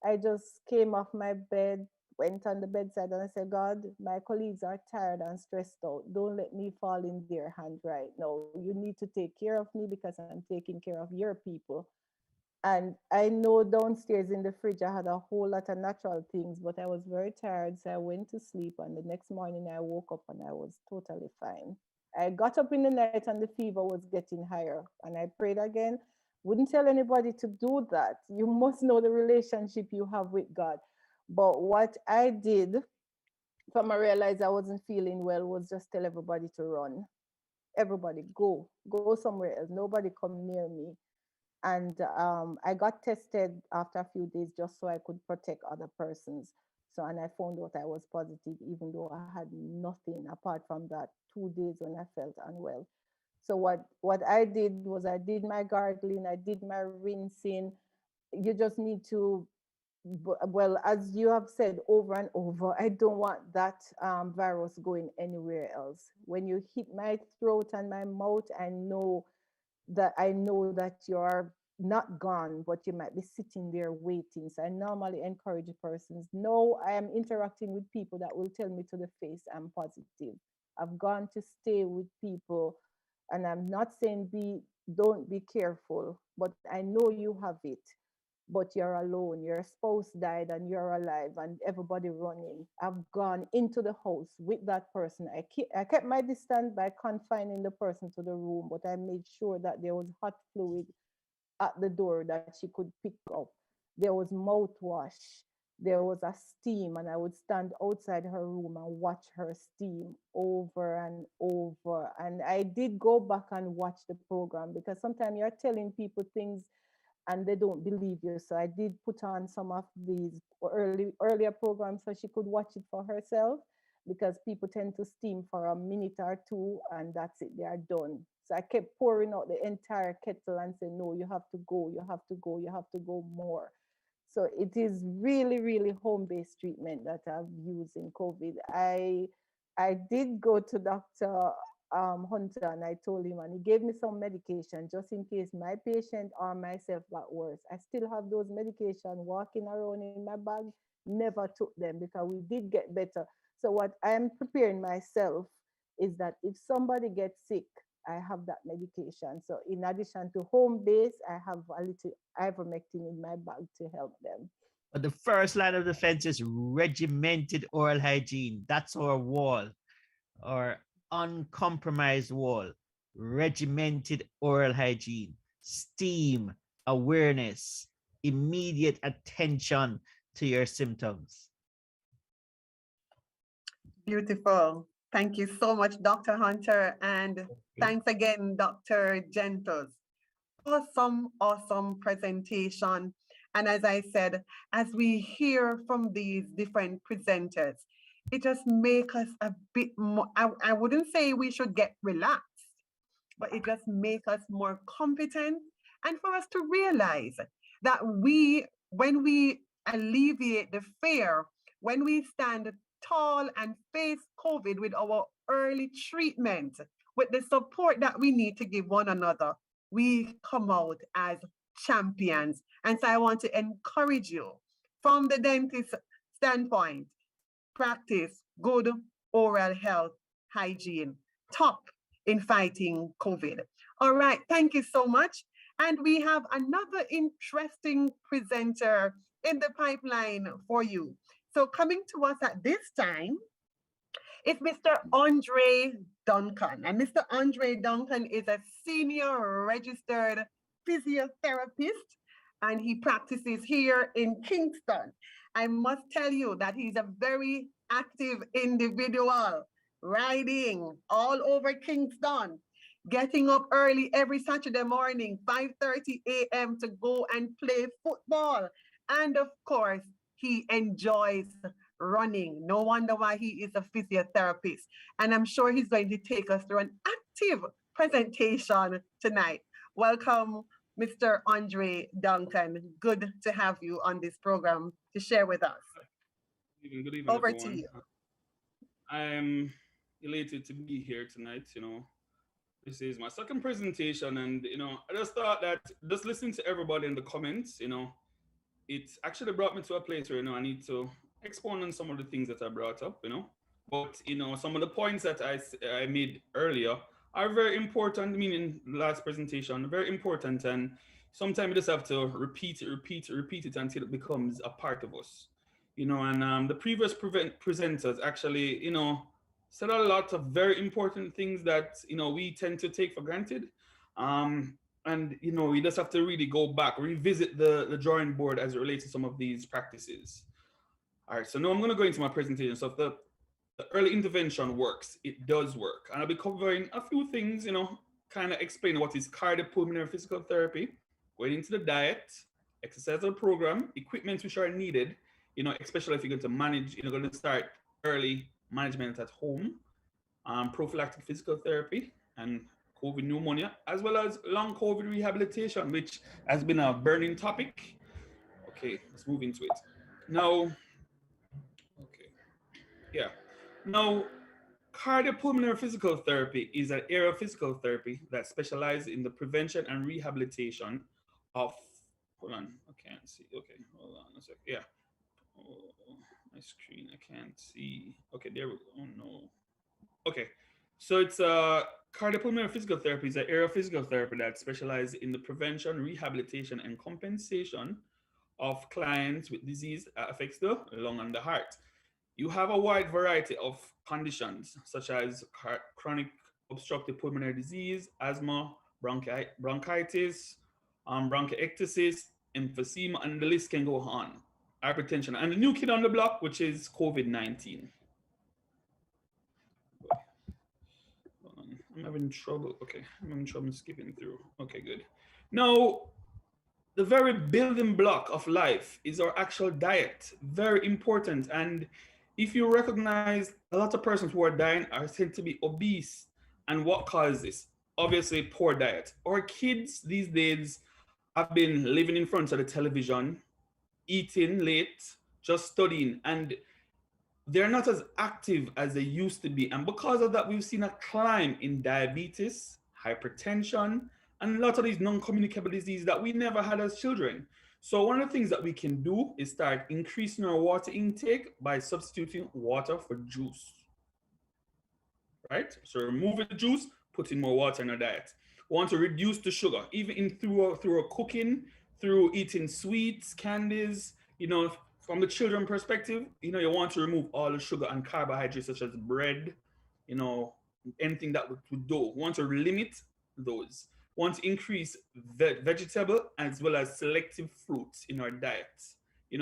I just came off my bed, went on the bedside, and I said, God, my colleagues are tired and stressed out. Don't let me fall in their hand right now. You need to take care of me because I'm taking care of your people. And I know downstairs in the fridge, I had a whole lot of natural things, but I was very tired. So I went to sleep. And the next morning, I woke up and I was totally fine. I got up in the night and the fever was getting higher. And I prayed again. Wouldn't tell anybody to do that. You must know the relationship you have with God. But what I did from I realized I wasn't feeling well was just tell everybody to run. Everybody go somewhere else. Nobody come near me. And I got tested after a few days just so I could protect other persons. So, and I found out I was positive, even though I had nothing apart from that 2 days when I felt unwell. So what I did was I did my gargling, I did my rinsing. You just need to, well, as you have said over and over, I don't want that virus going anywhere else. When you hit my throat and my mouth, I know that you're not gone, but you might be sitting there waiting. So I normally encourage persons. No, I am interacting with people that will tell me to the face I'm positive. I've gone to stay with people, and I'm not saying don't be careful, but I know you have it, but you're alone. Your spouse died and you're alive, and everybody running. I've gone into the house with that person. I kept my distance by confining the person to the room, but I made sure that there was hot fluid at the door that she could pick up. There was mouthwash. There was a steam, and I would stand outside her room and watch her steam over and over. And I did go back and watch the program because sometimes you're telling people things and they don't believe you. So I did put on some of these earlier programs so she could watch it for herself, because people tend to steam for a minute or two and that's it, they are done. So I kept pouring out the entire kettle and saying, no, you have to go, you have to go, you have to go more. So it is really, really home-based treatment that I've used in COVID. I did go to Dr. Hunter, and I told him, and he gave me some medication just in case my patient or myself got worse. I still have those medication walking around in my bag, never took them because we did get better. So what I am preparing myself is that if somebody gets sick, I have that medication. So in addition to home base, I have a little ivermectin in my bag to help them. But the first line of defense is regimented oral hygiene. That's our wall, our uncompromised wall. Regimented oral hygiene, steam, awareness, immediate attention to your symptoms. Beautiful. Thank you so much, Dr. Hunter. And thanks again, Dr. Gentles. Awesome, awesome presentation. And as I said, as we hear from these different presenters, it just makes us a bit more, I wouldn't say we should get relaxed, but it just makes us more competent, and for us to realize that when we alleviate the fear, when we stand tall and face COVID with our early treatment, with the support that we need to give one another, we come out as champions. And so I want to encourage you from the dentist standpoint, practice good oral health hygiene, top in fighting COVID. All right, thank you so much. And we have another interesting presenter in the pipeline for you. So coming to us at this time is Mr. Andre Duncan. And Mr. Andre Duncan is a senior registered physiotherapist, and he practices here in Kingston. I must tell you that he's a very active individual, riding all over Kingston, getting up early every Saturday morning, 5:30 a.m. to go and play football. And of course, he enjoys running. No wonder why he is a physiotherapist. And I'm sure he's going to take us through an active presentation tonight. Welcome, Mr. Andre Duncan. Good to have you on this program to share with us. Good evening, Over everyone. to you. I'm elated to be here tonight. This is my second presentation, and I just thought that just listening to everybody in the comments, it actually brought me to a place where I need to expound on some of the things that I brought up. But some of the points that I made earlier are very important. Meaning last presentation, very important, and sometimes you just have to repeat it until it becomes a part of us. And the previous presenters actually said a lot of very important things that we tend to take for granted. And we just have to really go back, revisit the drawing board as it relates to some of these practices. All right, so now I'm going to go into my presentation. So if the early intervention works, it does work. And I'll be covering a few things, kind of explain what is cardiopulmonary physical therapy, going into the diet, exercise program, equipment which are needed, especially if you're going to manage, going to start early management at home, prophylactic physical therapy, and COVID pneumonia, as well as long COVID rehabilitation, which has been a burning topic. Okay, let's move into it. Now, okay, yeah. Now, cardiopulmonary physical therapy is an area of physical therapy that specializes in the prevention and rehabilitation of, hold on, I can't see. Okay, hold on a sec. Yeah. Oh, my screen, I can't see. Okay, there we go. Oh, no. Okay, so it's cardiopulmonary physical therapy is an area of physical therapy that specializes in the prevention, rehabilitation, and compensation of clients with disease that affects the lung and the heart. You have a wide variety of conditions such as chronic obstructive pulmonary disease, asthma, bronchitis, bronchiectasis, emphysema, and the list can go on. Hypertension, and the new kid on the block, which is COVID-19. I'm having trouble. Okay, I'm having trouble skipping through. Okay, good. Now, the very building block of life is our actual diet. Very important. And if you recognize a lot of persons who are dying are said to be obese, and what causes this? Obviously, poor diet. Our kids these days have been living in front of the television, eating late, just studying, and they're not as active as they used to be. And because of that, we've seen a climb in diabetes, hypertension, and a lot of these non-communicable diseases that we never had as children. So one of the things that we can do is start increasing our water intake by substituting water for juice, right? So remove the juice, put in more water in our diet. We want to reduce the sugar, even through our cooking, through eating sweets, candies, from the children perspective, you want to remove all the sugar and carbohydrates such as bread, anything that would do. We want to limit those. We want to increase vegetable as well as selective fruits in our diets.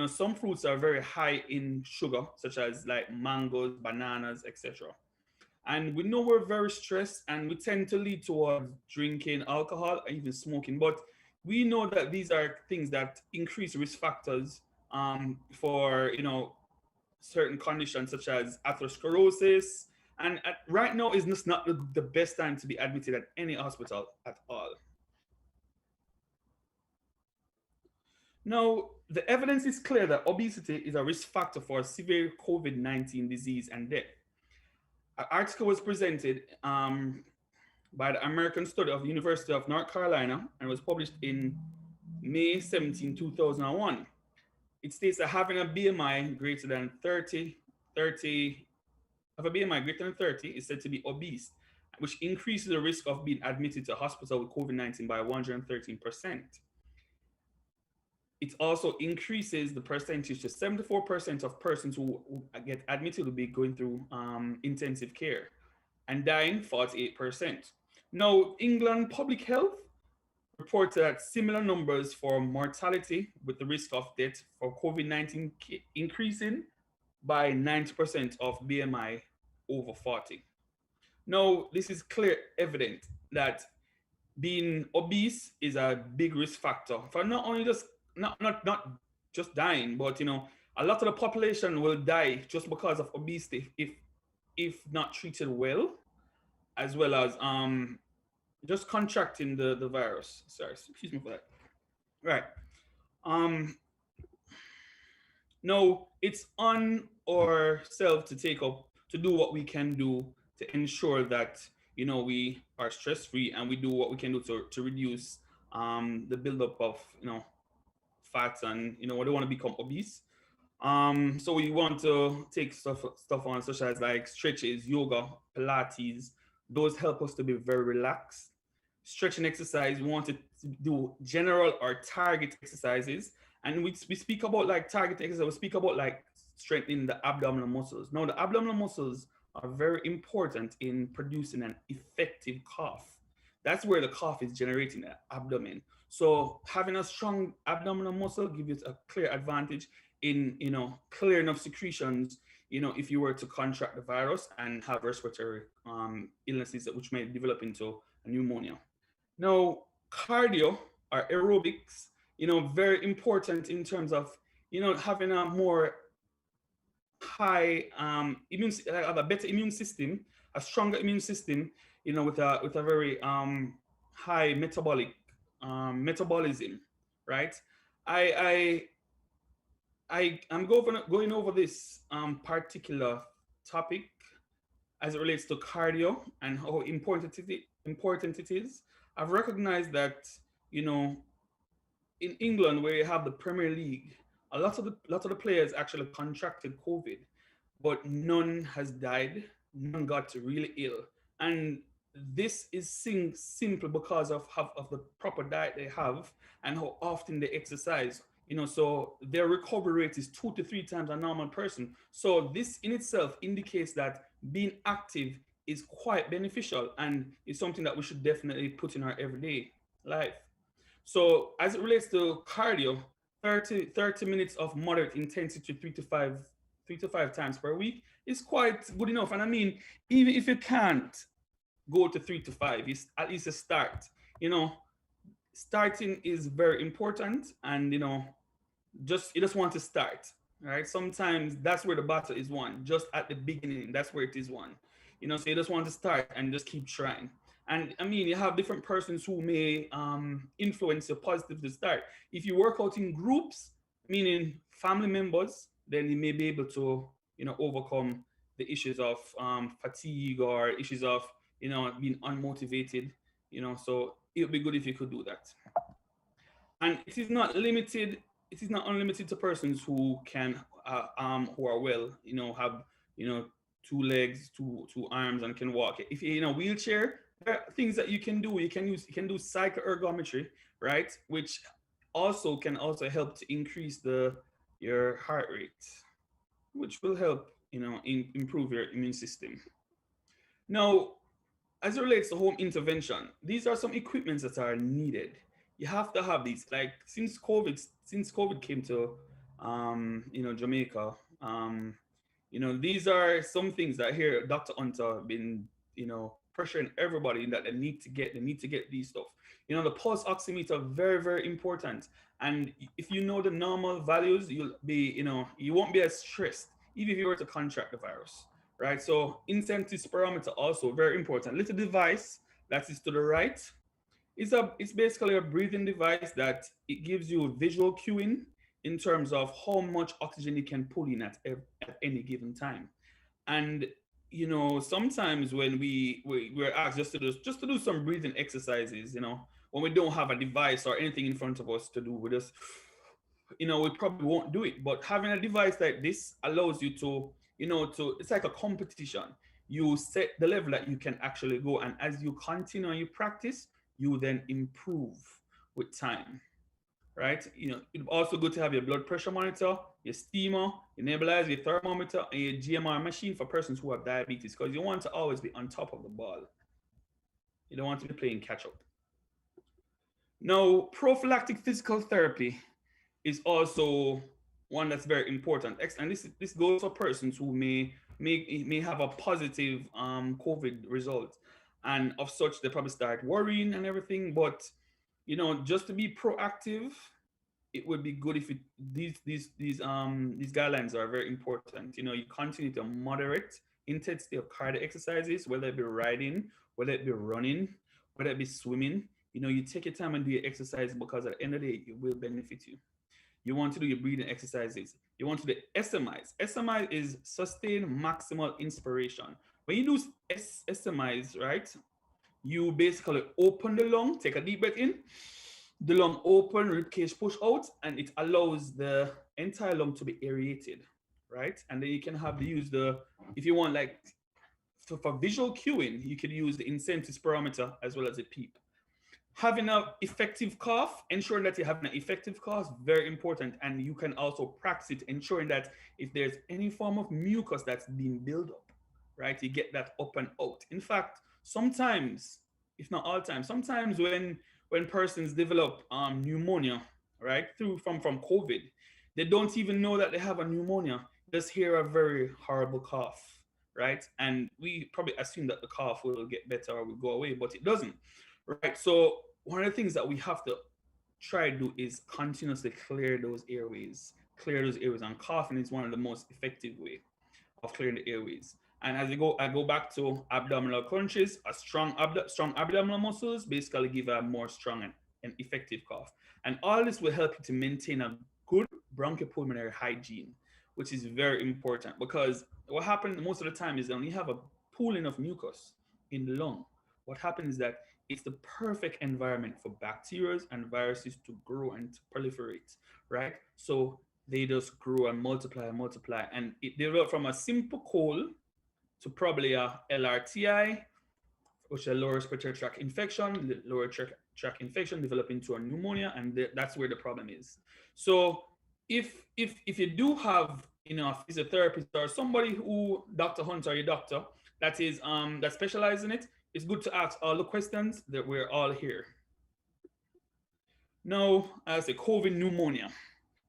Some fruits are very high in sugar, such as like mangoes, bananas, etc. And we know we're very stressed and we tend to lead towards drinking alcohol and even smoking. But we know that these are things that increase risk factors for certain conditions such as atherosclerosis, and right now is just not the best time to be admitted at any hospital at all. Now, the evidence is clear that obesity is a risk factor for severe COVID-19 disease and death. An article was presented by the American Study of the University of North Carolina and was published in May 17, 2001. It states that having a BMI greater than 30 is said to be obese, which increases the risk of being admitted to hospital with COVID-19 by 113%. It also increases the percentage to 74% of persons who get admitted will be going through intensive care, and dying 48%. Now, England Public Health reported that similar numbers for mortality with the risk of death for COVID-19 increasing by 90% of BMI over 40. Now, this is clear evident that being obese is a big risk factor for not only just not just dying, but a lot of the population will die just because of obesity if not treated well, as well as just contracting the virus. Sorry, excuse me for that. Right. No, it's on ourselves to to do what we can do to ensure that, you know, we are stress-free and we do what we can do to reduce the buildup of, you know, fats, and, you know, we don't want to become obese. So we want to take stuff on such as like stretches, yoga, Pilates. Those help us to be very relaxed. Stretching exercise, we want to do general or target exercises. And we speak about like target exercise, we speak about like strengthening the abdominal muscles. Now, the abdominal muscles are very important in producing an effective cough. That's where the cough is generating the abdomen. So having a strong abdominal muscle gives you a clear advantage in, you know, clearing of secretions, you know, if you were to contract the virus and have respiratory illnesses which may develop into a pneumonia. Now, cardio or aerobics, you know, very important in terms of, you know, having a more high a better immune system, a stronger immune system, you know, with a very high metabolism, right? I'm going over this particular topic as it relates to cardio and how important it is. I've recognized that, you know, in England, where you have the Premier League, a lot of the players actually contracted COVID, but none has died, none got really ill. And this is simple because of the proper diet they have and how often they exercise. You know, so their recovery rate is 2 to 3 times a normal person. So this in itself indicates that being active is quite beneficial and is something that we should definitely put in our everyday life. So as it relates to cardio, 30 minutes of moderate intensity 3 to 5 times per week is quite good enough. And I mean, even if you can't go to 3 to 5, it's at least a start. You know, starting is very important, and, you know, you just want to start, right? Sometimes that's where the battle is won, just at the beginning. That's where it is won, you know. So you just want to start and just keep trying. And I mean, you have different persons who may influence you positively to start. If you work out in groups, meaning family members, then you may be able to, you know, overcome the issues of fatigue or issues of, you know, being unmotivated, you know. So it would be good if you could do that. And it is not unlimited to persons who can who are well, you know, have, you know, 2 legs, two arms, and can walk. If you're in a wheelchair, there are things that you can do. You can do psychoergometry, right, which can also help to increase your heart rate, which will help, you know, improve your immune system. Now, as it relates to home intervention, these are some equipments that are needed. You have to have these. Like since COVID came to you know, Jamaica, you know, these are some things that here Dr. Hunter been, you know, pressuring everybody that they need to get these stuff. You know, the pulse oximeter, very, very important. And if you know the normal values, you'll be, you know, you won't be as stressed even if you were to contract the virus, right? So incentive spirometer also very important. Little device that is to the right. It's basically a breathing device that it gives you visual cueing in terms of how much oxygen it can pull in at any given time. And, you know, sometimes when we're asked just to do some breathing exercises, you know, when we don't have a device or anything in front of us to do, we just, you know, we probably won't do it. But having a device like this allows you to, you know, it's like a competition. You set the level that you can actually go, and as you continue and you practice, you then improve with time, right? You know, it's also good to have your blood pressure monitor, your steamer, your nebulizer, your thermometer, and your GMR machine for persons who have diabetes, because you want to always be on top of the ball. You don't want to be playing catch up. Now, prophylactic physical therapy is also one that's very important. And this goes for persons who may have a positive COVID result. And of such, they probably start worrying and everything. But, you know, just to be proactive, it would be good if these guidelines are very important. You know, you continue to moderate intensity of cardio exercises, whether it be riding, whether it be running, whether it be swimming. You know, you take your time and do your exercise, because at the end of the day, it will benefit you. You want to do your breathing exercises. you want to do SMIs. SMI is sustained maximal inspiration. When you do SMIs, right, you basically open the lung, take a deep breath in, the lung open, ribcage push out, and it allows the entire lung to be aerated, right? And then you can have to use the, if you want like, for visual cueing, you can use the incentive spirometer as well as a PEEP. Having an effective cough, ensuring that you have an effective cough, very important. And you can also practice it, ensuring that if there's any form of mucus that's being built up, right, you get that up and out. In fact, sometimes, if not all time, sometimes when persons develop pneumonia, right, from COVID, they don't even know that they have a pneumonia. Just hear a very horrible cough, right? And we probably assume that the cough will get better or will go away, but it doesn't, right? So one of the things that we have to try to do is continuously clear those airways, and coughing is one of the most effective way of clearing the airways. And as I go back to abdominal crunches, strong abdominal muscles basically give a more strong and effective cough. And all this will help you to maintain a good bronchopulmonary hygiene, which is very important, because what happens most of the time is when you have a pooling of mucus in the lung, what happens is that it's the perfect environment for bacteria and viruses to grow and to proliferate, right? So they just grow and multiply, and it develops from a simple cold to probably a LRTI, which is a lower respiratory tract infection. The lower tract infection develop into a pneumonia, and that's where the problem is. So if you do have, you know, a physiotherapist or somebody who, Dr. Hunter, your doctor, that is that specializes in it, it's good to ask all the questions that we're all here. Now, as a COVID pneumonia.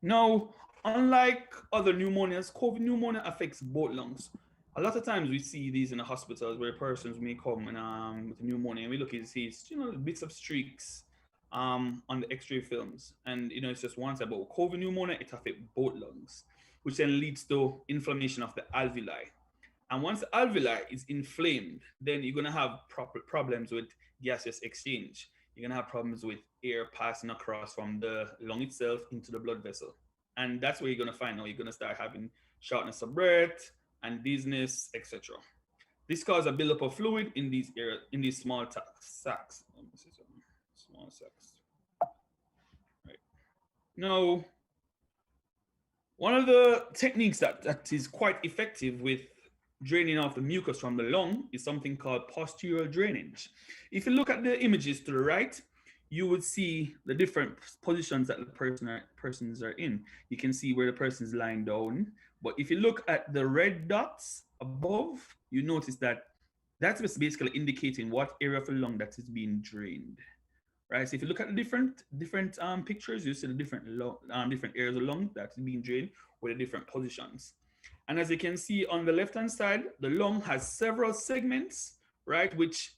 Now, unlike other pneumonias, COVID pneumonia affects both lungs. A lot of times we see these in the hospitals where persons may come and, with pneumonia, and we look and see, it's, you know, bits of streaks on the X-ray films. And, you know, it's just one side, but COVID pneumonia, it affects both lungs, which then leads to inflammation of the alveoli. And once the alveoli is inflamed, then you're going to have problems with gaseous exchange. You're going to have problems with air passing across from the lung itself into the blood vessel. And that's where you're going to find out you're going to start having shortness of breath and dizziness, etc. This causes a buildup of fluid in these areas, in these small sacs. Small sacs. Right. Now, one of the techniques that is quite effective with draining off the mucus from the lung is something called postural drainage. If you look at the images to the right, you would see the different positions that the persons are in. You can see where the person is lying down. But if you look at the red dots above, you notice that that's basically indicating what area of the lung that is being drained, right? So if you look at the different pictures, you see the different areas of the lung that's being drained with the different positions. And as you can see on the left-hand side, the lung has several segments, right? Which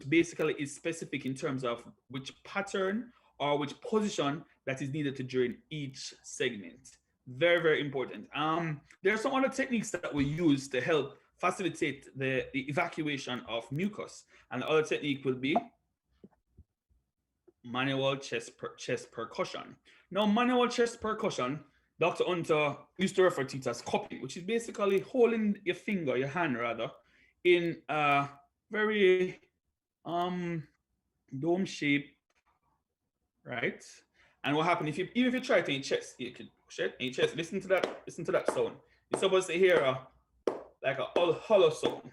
basically is specific in terms of which pattern or which position that is needed to drain each segment. Very, very important. There are some other techniques that we use to help facilitate the evacuation of mucus. And the other technique will be manual chest percussion. Now, manual chest percussion, Dr. Hunter used to refer to it as cupping, which is basically holding your finger, your hand rather, in a very dome shape, right? And what happens even if you try it in your chest, you could push it in your chest. Listen to that sound. You're supposed to hear like a hollow sound,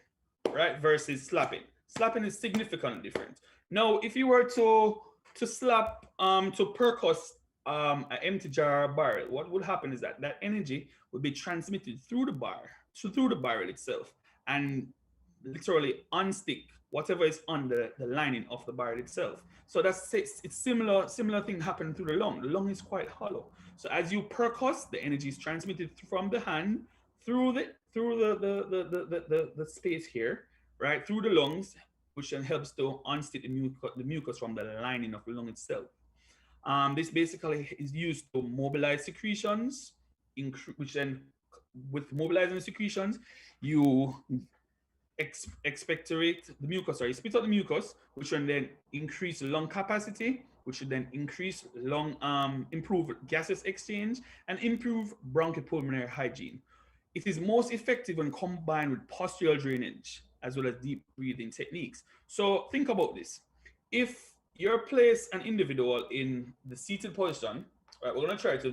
right? Versus slapping. Slapping is significantly different. Now, if you were to slap to percuss an empty jar or barrel, what would happen is that energy would be transmitted through the barrel itself and literally unstick whatever is on the lining of the barrel itself. So it's similar thing happening through the lung. The lung is quite hollow. So as you percuss, the energy is transmitted from the hand through the space here, right, through the lungs, which then helps to unstick the mucus from the lining of the lung itself. This basically is used to mobilize secretions, which then, with mobilizing the secretions, you expectorate the mucus, or you spit out the mucus, which will then increase the lung capacity which should then increase improve gaseous exchange and improve bronchopulmonary hygiene. It is most effective when combined with postural drainage as well as deep breathing techniques. So think about this. If you place an individual in the seated position, right, we're going to try to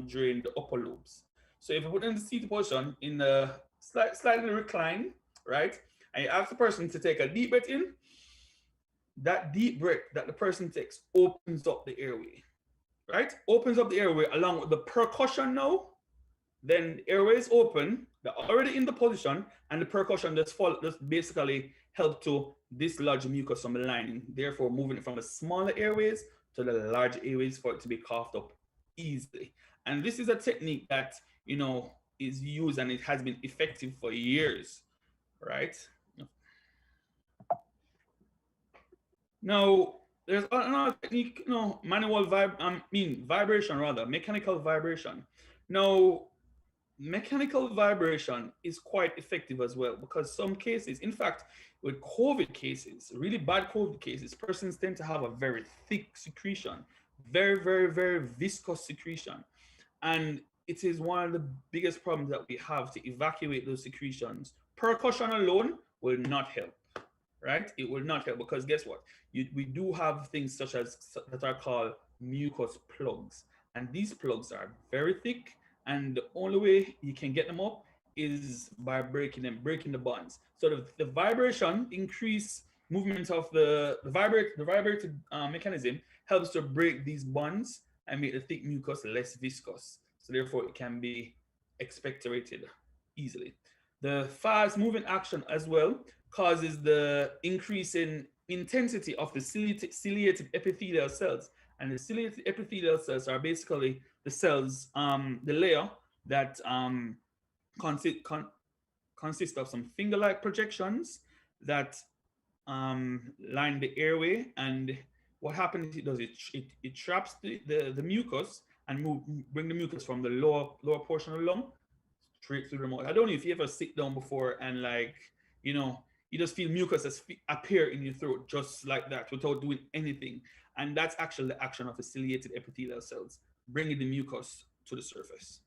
drain the upper lobes. So if you put in the seated position in the slightly recline, right, and you ask the person to take a deep breath in, that deep breath that the person takes opens up the airway, right? Opens up the airway along with the percussion now. Then the airway is open, they're already in the position, and the percussion just basically help to dislodge mucus from the lining, therefore moving it from the smaller airways to the large airways for it to be coughed up easily. And this is a technique that, you know, is used and it has been effective for years, right? Now, there's another technique, you know, mechanical vibration. Now, mechanical vibration is quite effective as well, because some cases, in fact, with COVID cases, really bad COVID cases, persons tend to have a very thick secretion, very, very, very viscous secretion. And it is one of the biggest problems that we have to evacuate those secretions. Percussion alone will not help, right? It will not help, because guess what? We do have things such as that are called mucus plugs. And these plugs are very thick, and the only way you can get them up is by breaking the bonds. So the vibration increase movement of the vibrated mechanism helps to break these bonds and make the thick mucus less viscous. So therefore it can be expectorated easily. The fast moving action as well causes the increase in intensity of the ciliated epithelial cells. And the ciliated epithelial cells are basically the cells, the layer that consist of some finger-like projections that line the airway. And what happens, it traps the mucus and bring the mucus from the lower portion of the lung straight through the mouth. I don't know if you ever sit down before and, like, you know, you just feel mucus appear in your throat just like that without doing anything. And that's actually the action of the ciliated epithelial cells, bringing the mucus to the surface.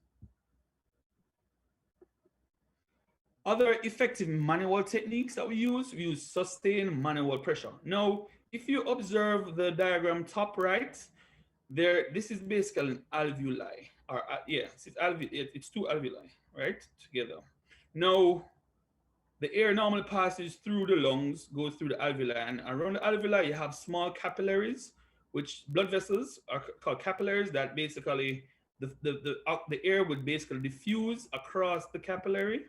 Other effective manual techniques that we use sustained manual pressure. Now, if you observe the diagram top right, this is basically an alveoli, or it's two alveoli, right, together. Now, the air normally passes through the lungs, goes through the alveoli, and around the alveoli you have small capillaries, which blood vessels are called capillaries, that basically the air would basically diffuse across the capillary.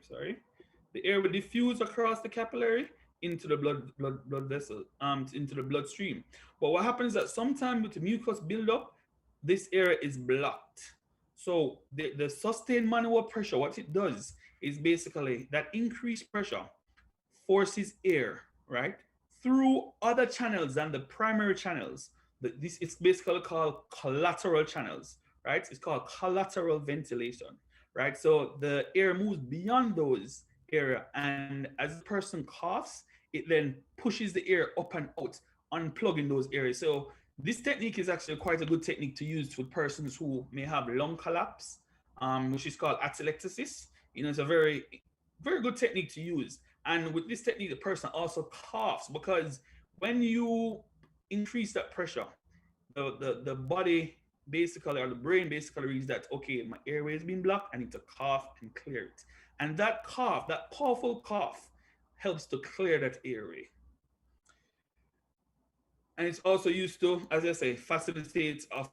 The air would diffuse across the capillary into the blood vessel, into the bloodstream. But what happens is that sometimes with the mucus buildup, this area is blocked. So the sustained manual pressure, what it does is basically that increased pressure forces air, right, through other channels than the primary channels. It's basically called collateral channels, right? It's called collateral ventilation, right? So the air moves beyond those area, and as the person coughs, it then pushes the air up and out, unplugging those areas. So this technique is actually quite a good technique to use with persons who may have lung collapse, which is called atelectasis. You know, it's a very, very good technique to use. And with this technique, the person also coughs, because when you increase that pressure, the body basically, or the brain basically reads that, okay, my airway is being blocked, I need to cough and clear it. And that cough, that powerful cough, helps to clear that airway. And it's also used to, as I say, facilitate of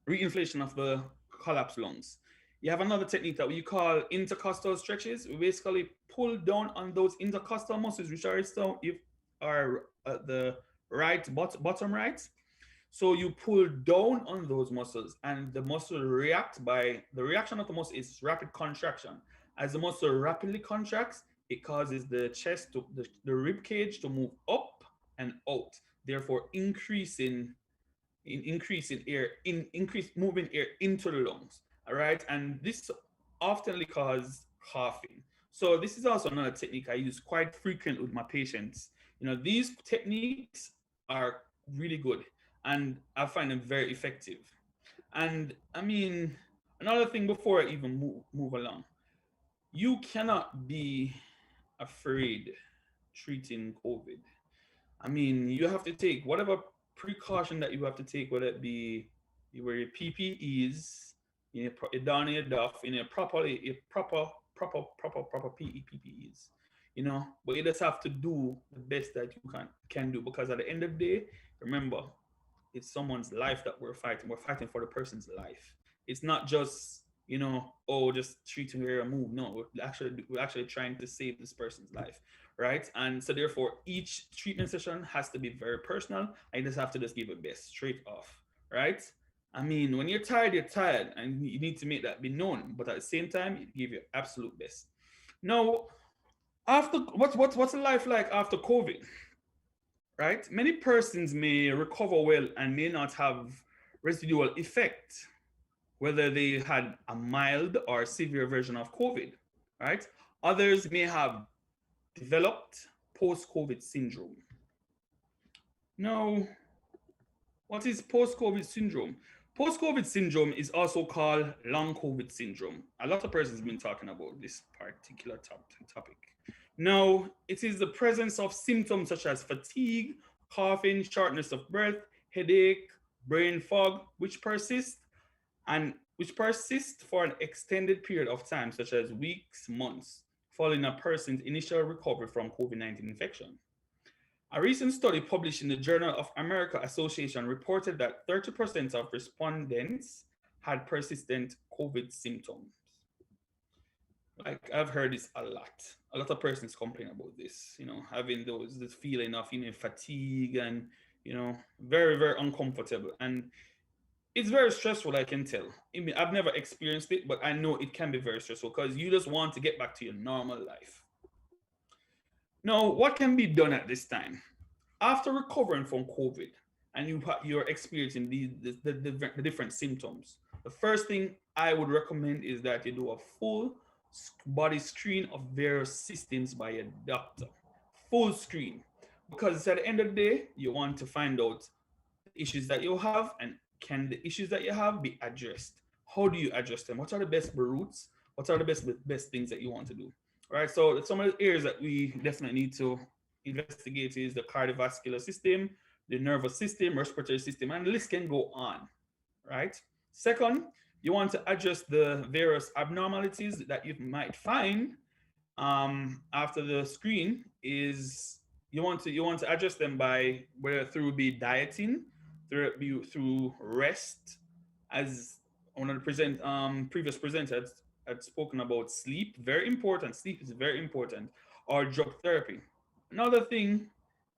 reinflation of the collapsed lungs. You have another technique that we call intercostal stretches. We basically pull down on those intercostal muscles, which are the right, bottom right. So you pull down on those muscles, and the muscle react by, the reaction of the muscle is rapid contraction. As the muscle rapidly contracts, it causes the chest to, the rib cage to move up and out, therefore increasing moving air into the lungs. All right, and this often causes coughing. So this is also another technique I use quite frequently with my patients. You know, these techniques are really good. and I find them very effective. And I mean, another thing before I even move along, you cannot be afraid treating COVID. I mean, you have to take whatever precaution that you have to take, whether it be you wear your PPEs, you don your duff, in your proper PPEs, But you just have to do the best that you can do, because at the end of the day, remember, it's someone's life that we're fighting. We're fighting for the person's life. It's not just oh, just treating her and move. No, we're actually trying to save this person's life, right? And so therefore, each treatment session has to be very personal. And you just have to just give it best straight off, right? I mean, when you're tired, and you need to make that be known. But at the same time, you give your absolute best. Now, after what's life like after COVID? Right? Many persons may recover well and may not have residual effect, whether they had a mild or severe version of COVID, right? Others may have developed post-COVID syndrome. Now, what is post-COVID syndrome? Post-COVID syndrome is also called long COVID syndrome. A lot of persons have been talking about this particular topic. Now, it is the presence of symptoms such as fatigue, coughing, shortness of breath, headache, brain fog, which persist for an extended period of time, such as weeks, months, following a person's initial recovery from COVID-19 infection. A recent study published in the Journal of American Association reported that 30% of respondents had persistent COVID symptoms. Like, I've heard this a lot. A lot of persons complain about this, having this feeling of, fatigue and, very, very uncomfortable. And it's very stressful, I can tell. I mean, I've never experienced it, but I know it can be very stressful because you just want to get back to your normal life. Now, what can be done at this time? After recovering from COVID and you're experiencing the different symptoms, the first thing I would recommend is that you do a full body screen of various systems by a doctor. Full screen. Because at the end of the day, you want to find out the issues that you have, and can the issues that you have be addressed? How do you address them? What are the best routes? What are the best things that you want to do? All right, so some of the areas that we definitely need to investigate is the cardiovascular system, the nervous system, respiratory system, and the list can go on, right? Second, you want to address the various abnormalities that you might find after the screen. Is you want to address them by whether through dieting, through rest, as one of the previous presenters had spoken about sleep. Very important. Sleep is very important. Or drug therapy. Another thing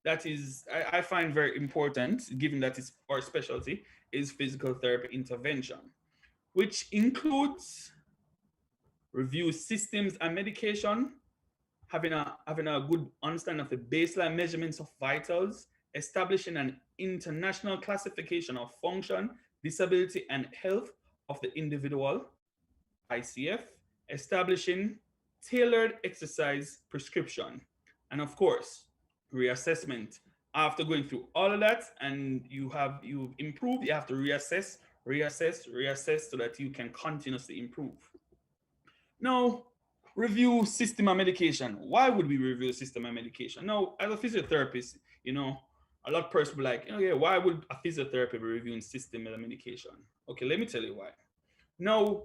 that is I find very important, given that it's our specialty, is physical therapy intervention, which includes review systems and medication, having a good understanding of the baseline measurements of vitals, establishing an international classification of function, disability, and health of the individual, ICF, establishing tailored exercise prescription, and of course, reassessment. After going through all of that and you've improved, you have to reassess so that you can continuously improve. Now, review system and medication. Why would we review system and medication? Now, as a physiotherapist, a lot of persons be like, why would a physiotherapist be reviewing system and medication? Okay, let me tell you why. Now,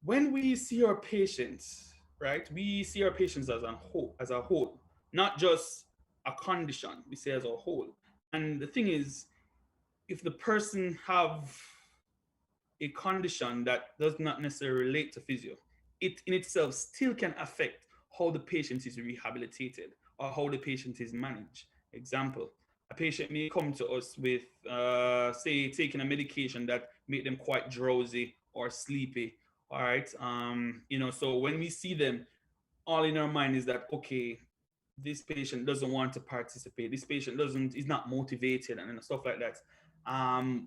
when we see our patients, right, we see our patients as a whole, not just a condition, we say as a whole. And the thing is, if the person have a condition that does not necessarily relate to physio, it in itself still can affect how the patient is rehabilitated or how the patient is managed. Example, a patient may come to us with, say, taking a medication that make them quite drowsy or sleepy. All right. So when we see them, all in our mind is that, okay, this patient doesn't want to participate. This patient is not motivated and stuff like that.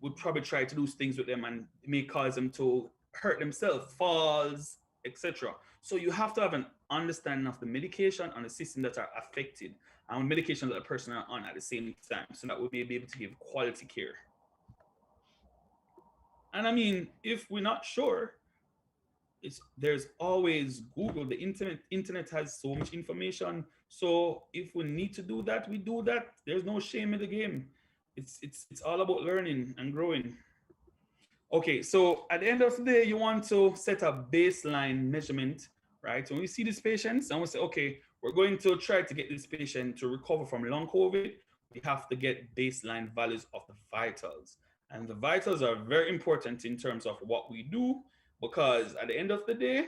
We'll probably try to do things with them and it may cause them to hurt themselves, falls, etc. So you have to have an understanding of the medication and the system that are affected and medication that a person are on at the same time, so that we may be able to give quality care. And I mean, if we're not sure, there's always Google. The internet has so much information. So if we need to do that, we do that. There's no shame in the game. It's all about learning and growing. Okay, so at the end of the day, you want to set a baseline measurement, right? When we see these patients and we say, okay, we're going to try to get this patient to recover from long COVID, we have to get baseline values of the vitals. And the vitals are very important in terms of what we do, because at the end of the day,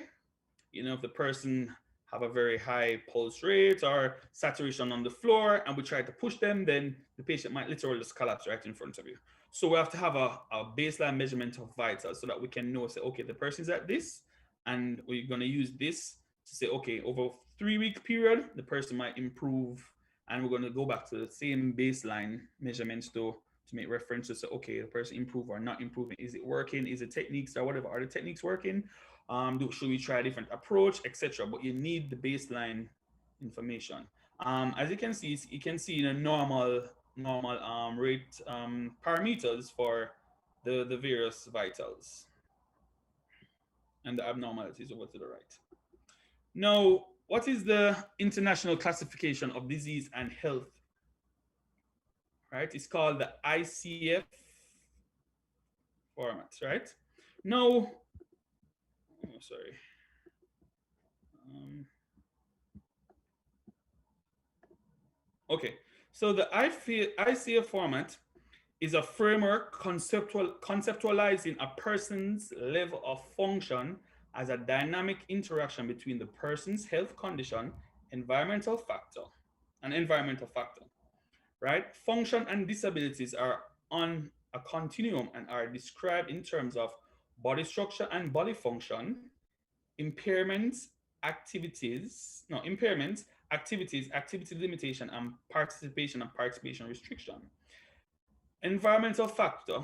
you know, if the person have a very high pulse rate or saturation on the floor and we try to push them, then the patient might literally just collapse right in front of you. So we have to have a baseline measurement of vitals so that we can know, say, okay, the person's at this, and we're going to use this to say, okay, over a 3-week period, the person might improve, and we're going to go back to the same baseline measurements to make references to, okay, the person improve or not improving. Is it working? Is it techniques or whatever? Are the techniques working? Should we try a different approach, etc.? But you need the baseline information. As you can see, the normal rate parameters for the various vitals and the abnormalities over to the right. Now, what is the international classification of disease and health? Right, it's called the ICF format, right? Now, oh, sorry. Okay, so the ICF format is a framework conceptualizing a person's level of function as a dynamic interaction between the person's health condition, environmental factor, right? Function and disabilities are on a continuum and are described in terms of body structure and body function, impairments, activity limitation, and participation restriction. Environmental factor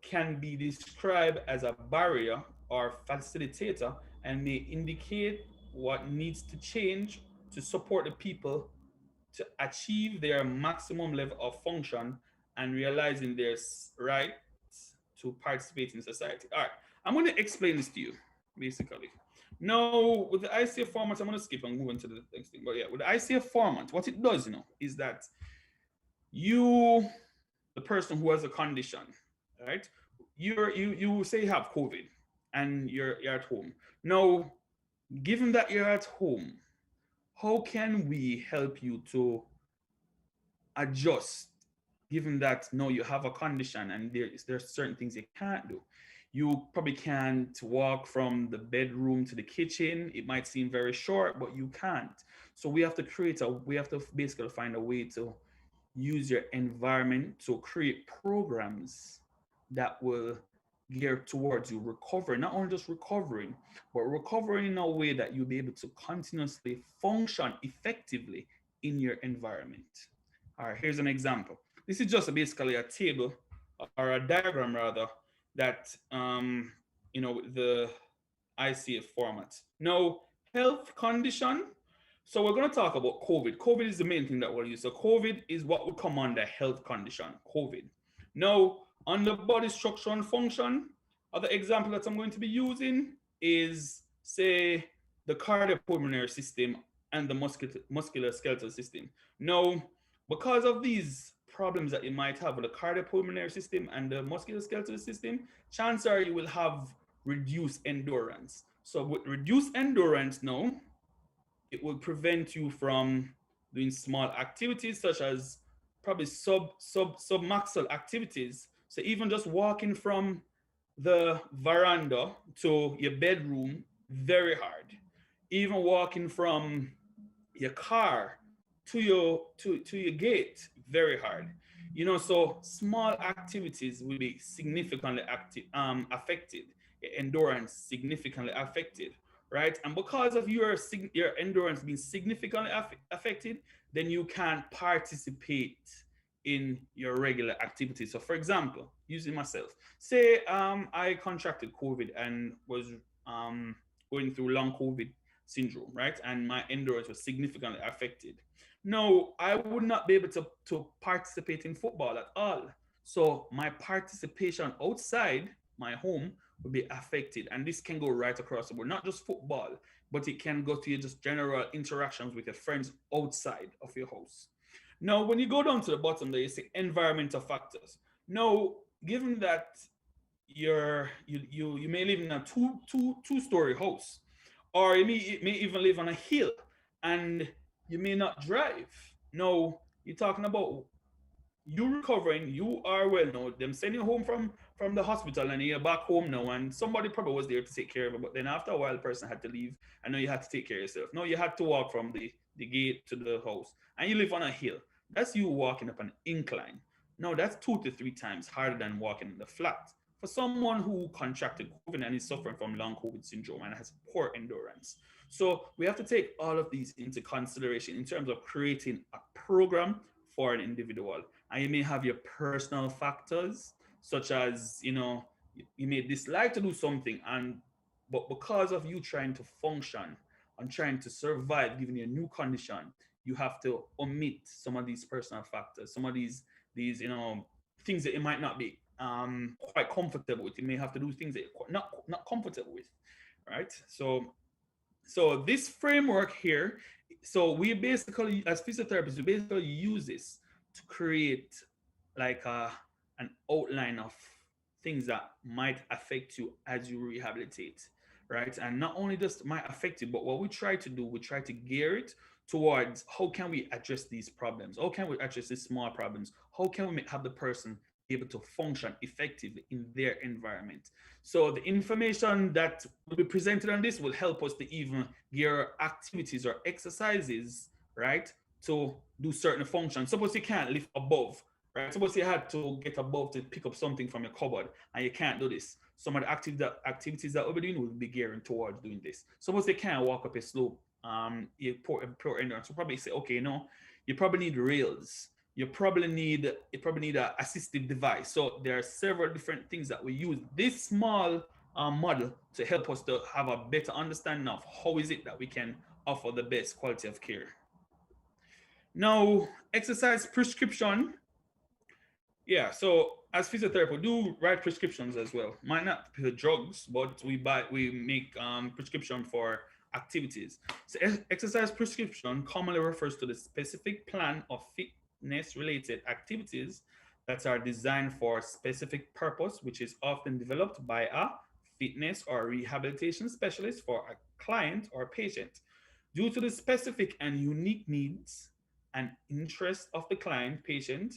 can be described as a barrier or facilitator and may indicate what needs to change to support the people to achieve their maximum level of function and realizing their right to participate in society. All right, I'm going to explain this to you, basically. Now, with the ICF format, I'm going to skip and move into the next thing. But yeah, with the ICF format, what it does, is that you, the person who has a condition, right? You say you have COVID and you're at home. Now, given that you're at home, how can we help you to adjust, given that now you have a condition and there's certain things you can't do? You probably can't walk from the bedroom to the kitchen. It might seem very short, but you can't. So we have to basically find a way to use your environment to create programs that will gear towards you recovering, not only just recovering, but recovering in a way that you'll be able to continuously function effectively in your environment. All right, here's an example. This is just basically a table or a diagram rather that, the ICF format. Now, health condition. So we're going to talk about COVID. COVID is the main thing that we'll use. So COVID is what would come under health condition, COVID. Now, under body structure and function, other example that I'm going to be using is, say, the cardiopulmonary system and the musculoskeletal system. Now, because of these problems that you might have with the cardiopulmonary system and the musculoskeletal system, chances are you will have reduced endurance. So with reduced endurance now, it will prevent you from doing small activities such as probably submaxal activities. So even just walking from the veranda to your bedroom, very hard. Even walking from your car to your gate, very hard. So small activities will be significantly affected. Your endurance significantly affected, right? And because of your endurance being significantly affected, then you can't participate in your regular activities. So for example, using myself, say I contracted COVID and was going through long COVID syndrome, right? And my endurance was significantly affected. No, I would not be able to participate in football at all. So my participation outside my home will be affected. And this can go right across the board, not just football, but it can go to your just general interactions with your friends outside of your house. Now, when you go down to the bottom there, you see environmental factors. Now, given that you may live in a two-story house, or may even live on a hill, and you may not drive. Now, you're talking about you recovering, you are well now, them send you home from the hospital and you're back home now, and somebody probably was there to take care of it, but then after a while the person had to leave, and now you had to take care of yourself. No, you had to walk from the gate to the house, and you live on a hill. That's you walking up an incline. Now that's 2 to 3 times harder than walking in the flat. For someone who contracted COVID and is suffering from long COVID syndrome and has poor endurance. So we have to take all of these into consideration in terms of creating a program for an individual. And you may have your personal factors, such as, you may dislike to do something, but because of you trying to function and trying to survive, given your new condition, you have to omit some of these personal factors, some of these things that you might not be quite comfortable with. You may have to do things that you're not comfortable with, right? So this framework here, so we basically, as physiotherapists, we basically use this to create like an outline of things that might affect you as you rehabilitate, right? And not only just might affect you, but what we try to do, we try to gear it towards how can we address these problems? How can we address these small problems? How can we have the person able to function effectively in their environment? So the information that will be presented on this will help us to even gear activities or exercises, right, to do certain functions. Suppose you can't lift above, right? Suppose you had to get above to pick up something from your cupboard and you can't do this. Some of the activities that we'll be doing will be gearing towards doing this. Suppose you can't walk up a slope, you poor endurance. So probably say, okay, you probably need rails. You probably need an assistive device. So there are several different things that we use this small model to help us to have a better understanding of how is it that we can offer the best quality of care. Now, exercise prescription. Yeah, so as physiotherapists, we do write prescriptions as well. Might not be the drugs, but we make prescription for activities. So exercise prescription commonly refers to the specific plan of fitness-related activities that are designed for a specific purpose, which is often developed by a fitness or rehabilitation specialist for a client or patient. Due to the specific and unique needs and interests of the client, patient,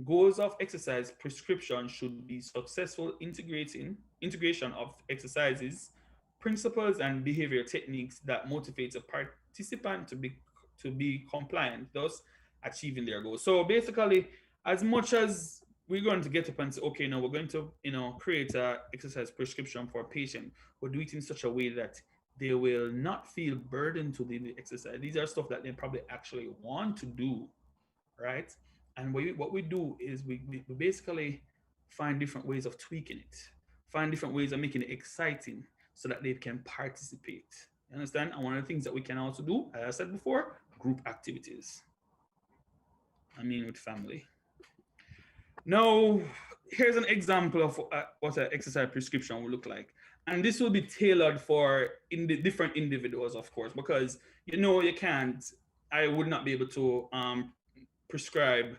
goals of exercise prescription should be successful integration of exercises, principles, and behavior techniques that motivate a participant to be compliant, thus achieving their goals. So basically, as much as we're going to get up and say, okay, now we're going to create an exercise prescription for a patient, we'll do it in such a way that they will not feel burdened to do the exercise. These are stuff that they probably actually want to do, right? And what we do is we basically find different ways of tweaking it, find different ways of making it exciting so that they can participate. You understand? And one of the things that we can also do, as I said before, group activities. With family. Now, here's an example of what an exercise prescription will look like. And this will be tailored for different individuals, of course, because you can't, I would not be able to prescribe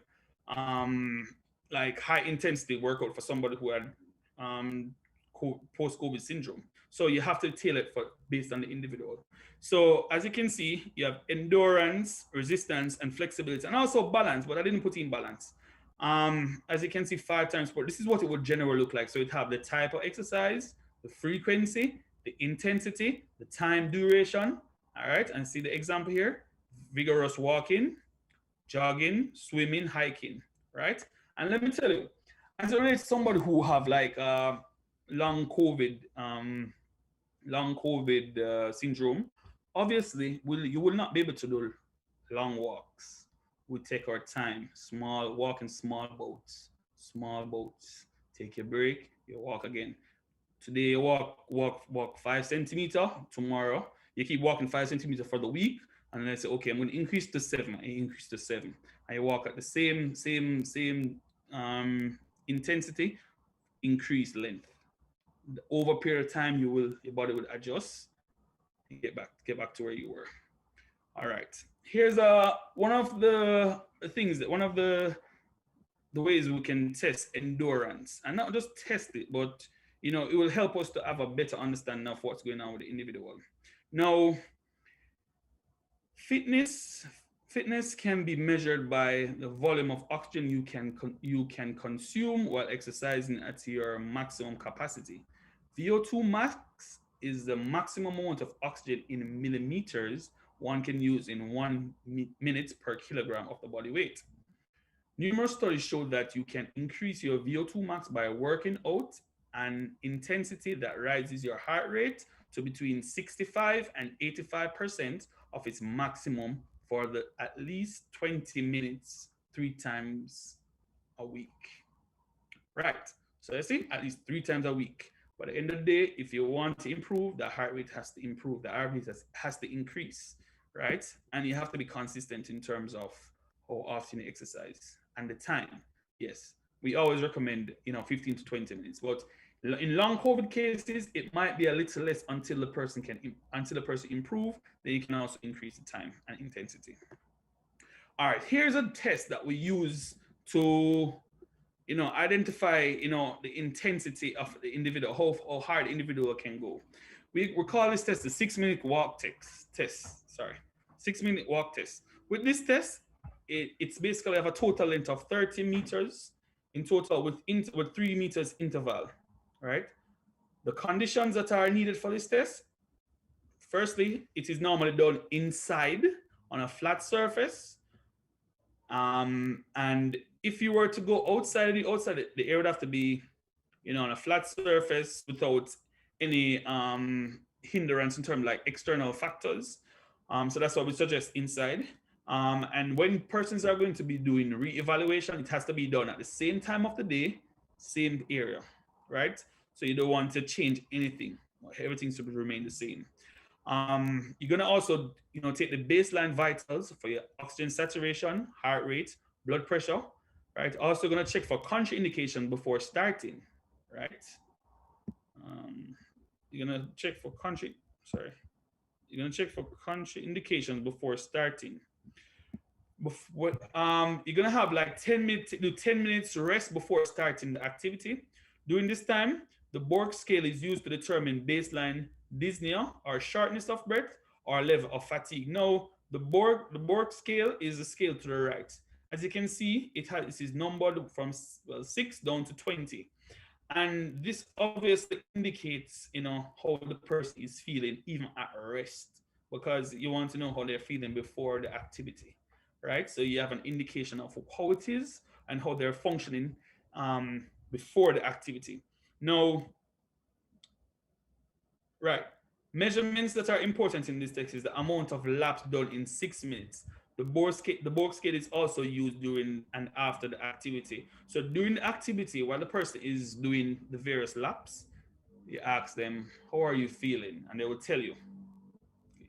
like high intensity workout for somebody who had post-COVID syndrome. So you have to tailor it based on the individual. So as you can see, you have endurance, resistance, and flexibility, and also balance, but I didn't put in balance. As you can see, 5 times sport. This is what it would generally look like. So it have the type of exercise, the frequency, the intensity, the time duration. All right, and see the example here: vigorous walking, jogging, swimming, hiking. Right, and let me tell you, as it relates to somebody who have like long COVID syndrome, obviously you will not be able to do long walks. We take our time, walk in small boats, take a break, you walk again. Today you walk 5 centimeters, tomorrow you keep walking 5 centimeters for the week, and then I say, okay, I'm going to increase to 7, I increase to 7. I walk at the same intensity, increase length. over a period of time, your body will adjust and get back to where you were. All right. Here's one of the things that one of the ways we can test endurance, and not just test it, but you know, it will help us to have a better understanding of what's going on with the individual. Now, fitness can be measured by the volume of oxygen you can consume while exercising at your maximum capacity. VO2 max is the maximum amount of oxygen in millimeters one can use in 1 minute per kilogram of the body weight. Numerous studies show that you can increase your VO2 max by working out an intensity that rises your heart rate to between 65 and 85% of its maximum for at least 20 minutes, 3 times a week. Right, so you see, at least 3 times a week. But at the end of the day, if you want to improve, the heart rate has to improve, the heart rate has to increase, right? And you have to be consistent in terms of how often you exercise and the time. Yes, we always recommend, you know, 15 to 20 minutes, but in long COVID cases, it might be a little less until the person improve. Then you can also increase the time and intensity. All right, here's a test that we use to, you know, identify, you know, the intensity of the individual, how hard the individual can go. We call this test the 6-minute walk test. Sorry, 6-minute walk test. With this test, it's basically have a total length of 30 meters in total with 3 meters interval. Right? The conditions that are needed for this test, firstly, it is normally done inside on a flat surface. And if you were to go outside, the air would have to be, you know, on a flat surface without any hindrance in terms of like external factors. So that's what we suggest inside. And when persons are going to be doing re-evaluation, it has to be done at the same time of the day, same area. Right? So you don't want to change anything. Everything should remain the same. You're gonna also, you know, take the baseline vitals for your oxygen saturation, heart rate, blood pressure, right? Also gonna check for contraindication before starting, right? You're gonna check for contraindications before starting. You're gonna have like 10 minutes rest before starting the activity. During this time, the Borg scale is used to determine baseline dyspnea or shortness of breath or level of fatigue. Now, the Borg scale is the scale to the right. As you can see, this is numbered from 6 down to 20. And this obviously indicates, you know, how the person is feeling even at rest, because you want to know how they're feeling before the activity, right? So you have an indication of how it is and how they're functioning before the activity. Now, right, measurements that are important in this text is the amount of laps done in 6 minutes. The Borg scale is also used during and after the activity. So during the activity, while the person is doing the various laps, you ask them, how are you feeling? And they will tell you.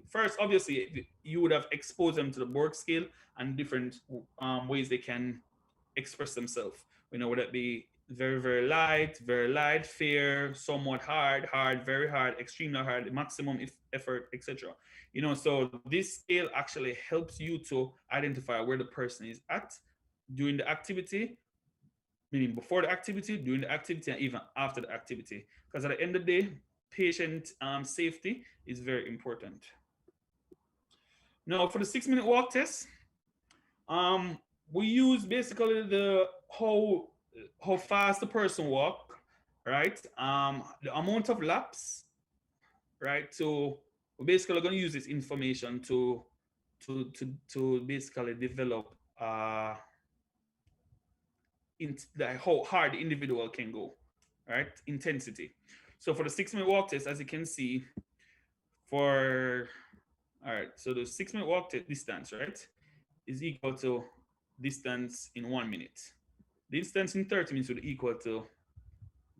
First, obviously, you would have exposed them to the Borg scale and different ways they can express themselves. You know, would it be very, very light, fair, somewhat hard, very hard, extremely hard, maximum effort, etc. You know, so this scale actually helps you to identify where the person is at during the activity, meaning before the activity, during the activity, and even after the activity. Because at the end of the day, patient safety is very important. Now, for the 6-minute walk test, we use basically the how fast the person walk, right? The amount of laps, right? So we're basically going to use this information to basically develop how hard the individual can go, right? Intensity. So for the 6-minute walk test, as you can see, all right, so the 6-minute walk test distance, right, is equal to distance in 1 minute. Distance in 30 minutes would equal to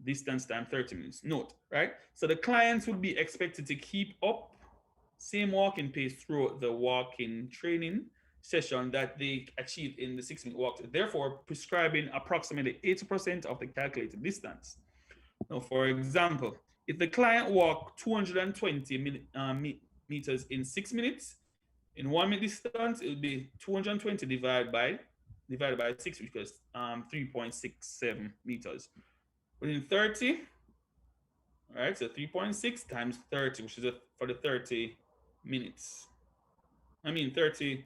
distance times 30 minutes. Note, right? So the clients would be expected to keep up same walking pace throughout the walking training session that they achieved in the 6-minute walk test, therefore prescribing approximately 80% of the calculated distance. Now, for example, if the client walk 220 meters in 6 minutes, in 1 minute distance, it would be 220 divided by 6, which is 3.67 meters. Within 30, right? So 3.6 times 30, which is for the 30 minutes. I mean 30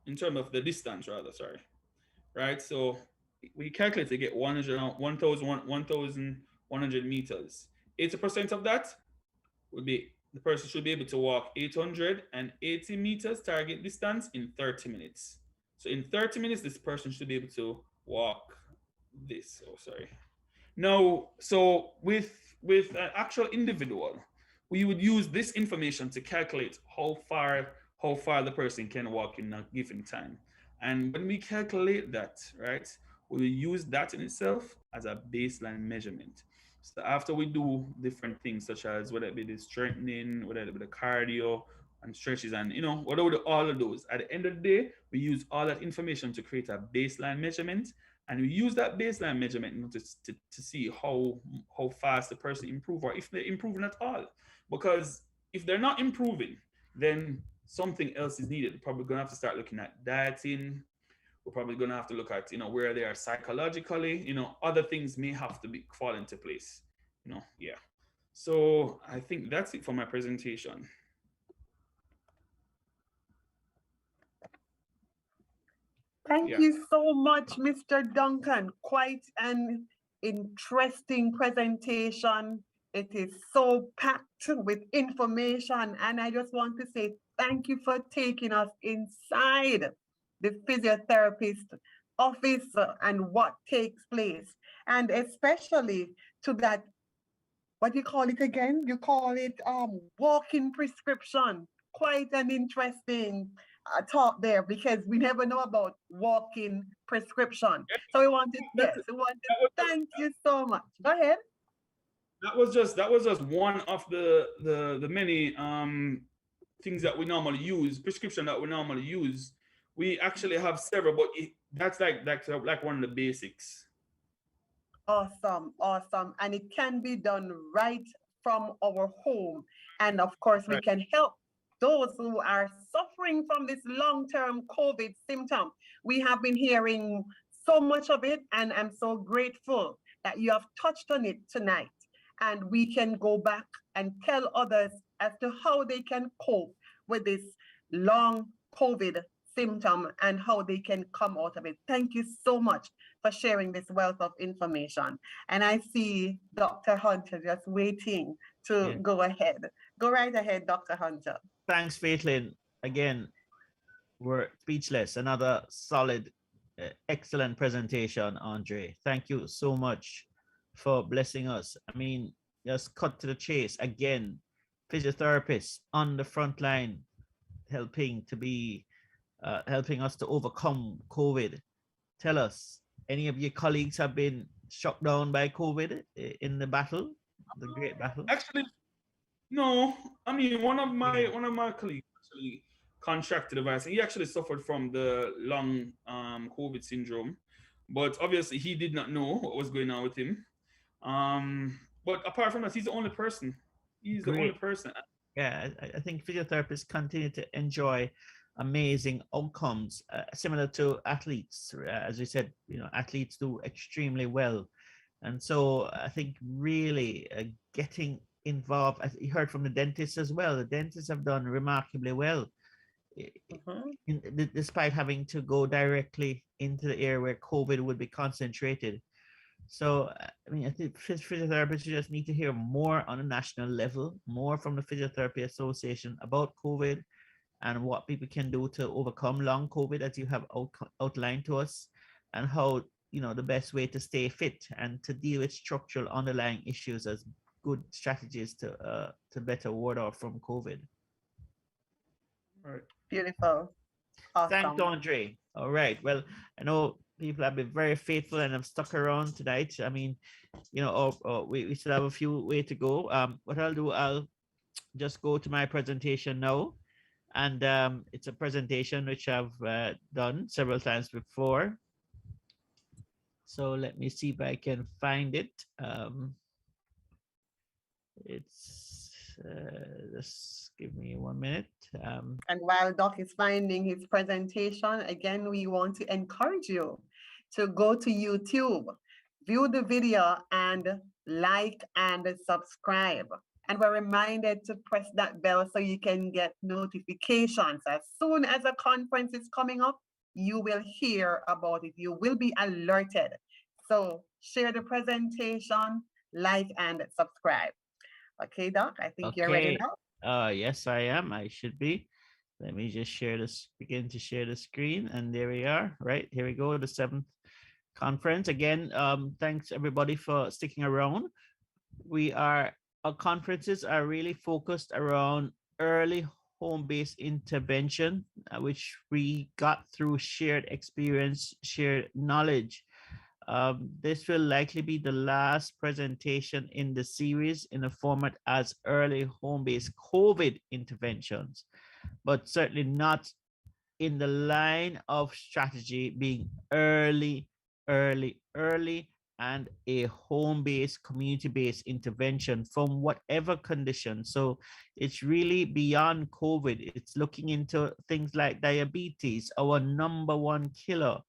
in terms of the distance, rather. Sorry, right? So we calculate to get 1,100 meters. 80% of that would be the person should be able to walk 880 meters target distance in 30 minutes. So in 30 minutes, this person should be able to walk this. Oh, sorry. Now, so with an actual individual, we would use this information to calculate how far the person can walk in a given time. And when we calculate that, right, we will use that in itself as a baseline measurement. So after we do different things, such as whether it be the strengthening, whether it be the cardio and stretches, and whatever all of those, at the end of the day, we use all that information to create a baseline measurement. And we use that baseline measurement to see how fast the person improve, or if they're improving at all. Because if they're not improving, then something else is needed. We're probably gonna have to start looking at dieting. We're probably gonna have to look at where they are psychologically. Other things may have to fall into place. Yeah. So I think that's it for my presentation. Thank you so much, Mr. Duncan. Quite an interesting presentation. It is so packed with information, and I just want to say thank you for taking us inside the physiotherapist office and what takes place, and especially to that, what do you call it again? You call it walking prescription. Quite an interesting talk there, because we never know about walking prescription. So we want to thank you so much. Go ahead. That was just one of the many things that we normally use, prescription that we normally use. We actually have several, but that's like one of the basics. Awesome. And it can be done right from our home. And of course, we can help those who are suffering from this long-term COVID symptom. We have been hearing so much of it, and I'm so grateful that you have touched on it tonight. And we can go back and tell others as to how they can cope with this long COVID symptom and how they can come out of it. Thank you so much for sharing this wealth of information. And I see Dr. Hunter just waiting to go ahead. Go right ahead, Dr. Hunter. Thanks, Faitlin. Again, we're speechless. Another solid, excellent presentation, Andre. Thank you so much for blessing us. I mean, just cut to the chase. Again, physiotherapists on the front line, helping us to overcome COVID. Tell us, any of your colleagues have been struck down by COVID in the battle, the great battle? Actually, no. I mean, one of my colleagues actually contracted the virus. He actually suffered from the long COVID syndrome, but obviously he did not know what was going on with him. But apart from that, he's the only person. He's the only person. Yeah, I think physiotherapists continue to enjoy amazing outcomes, similar to athletes. As we said, athletes do extremely well. And so I think really getting involved, as you heard from the dentists as well, the dentists have done remarkably well, despite having to go directly into the area where COVID would be concentrated. So, I mean, I think physiotherapists just need to hear more on a national level, more from the Physiotherapy Association about COVID and what people can do to overcome long COVID, as you have outlined to us, and how, the best way to stay fit and to deal with structural underlying issues as good strategies to better ward off from COVID. All right. Beautiful. Awesome. Thanks, Andre. All right. Well, I know people have been very faithful and have stuck around tonight. I mean, we still have a few way to go. What I'll do, I'll just go to my presentation now. And it's a presentation which I've done several times before. So let me see if I can find it. It's just give me 1 minute. And while Doc is finding his presentation, again, we want to encourage you to go to YouTube, view the video, and like and subscribe. And we're reminded to press that bell so you can get notifications. As soon as a conference is coming up, you will hear about it. You will be alerted. So share the presentation, like, and subscribe. Okay, Doc, I think you're ready Okay. now. Yes, I am. I should be. Let me just share this, begin to share the screen. And there we are. Right, here we go, the 7th conference. Again, thanks everybody for sticking around. Our conferences are really focused around early home-based intervention, which we got through shared experience, shared knowledge. This will likely be the last presentation in the series in a format as early home-based COVID interventions, but certainly not in the line of strategy being early, and a home-based, community-based intervention from whatever condition. So it's really beyond COVID. It's looking into things like diabetes, our #1 killer.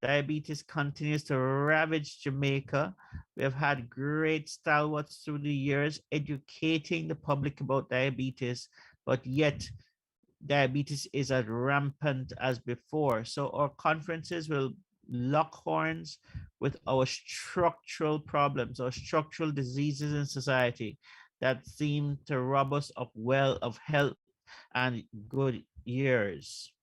Diabetes continues to ravage Jamaica. We have had great stalwarts through the years educating the public about diabetes, but yet diabetes is as rampant as before. So our conferences will lock horns with our structural problems, our structural diseases in society that seem to rob us of health and good years.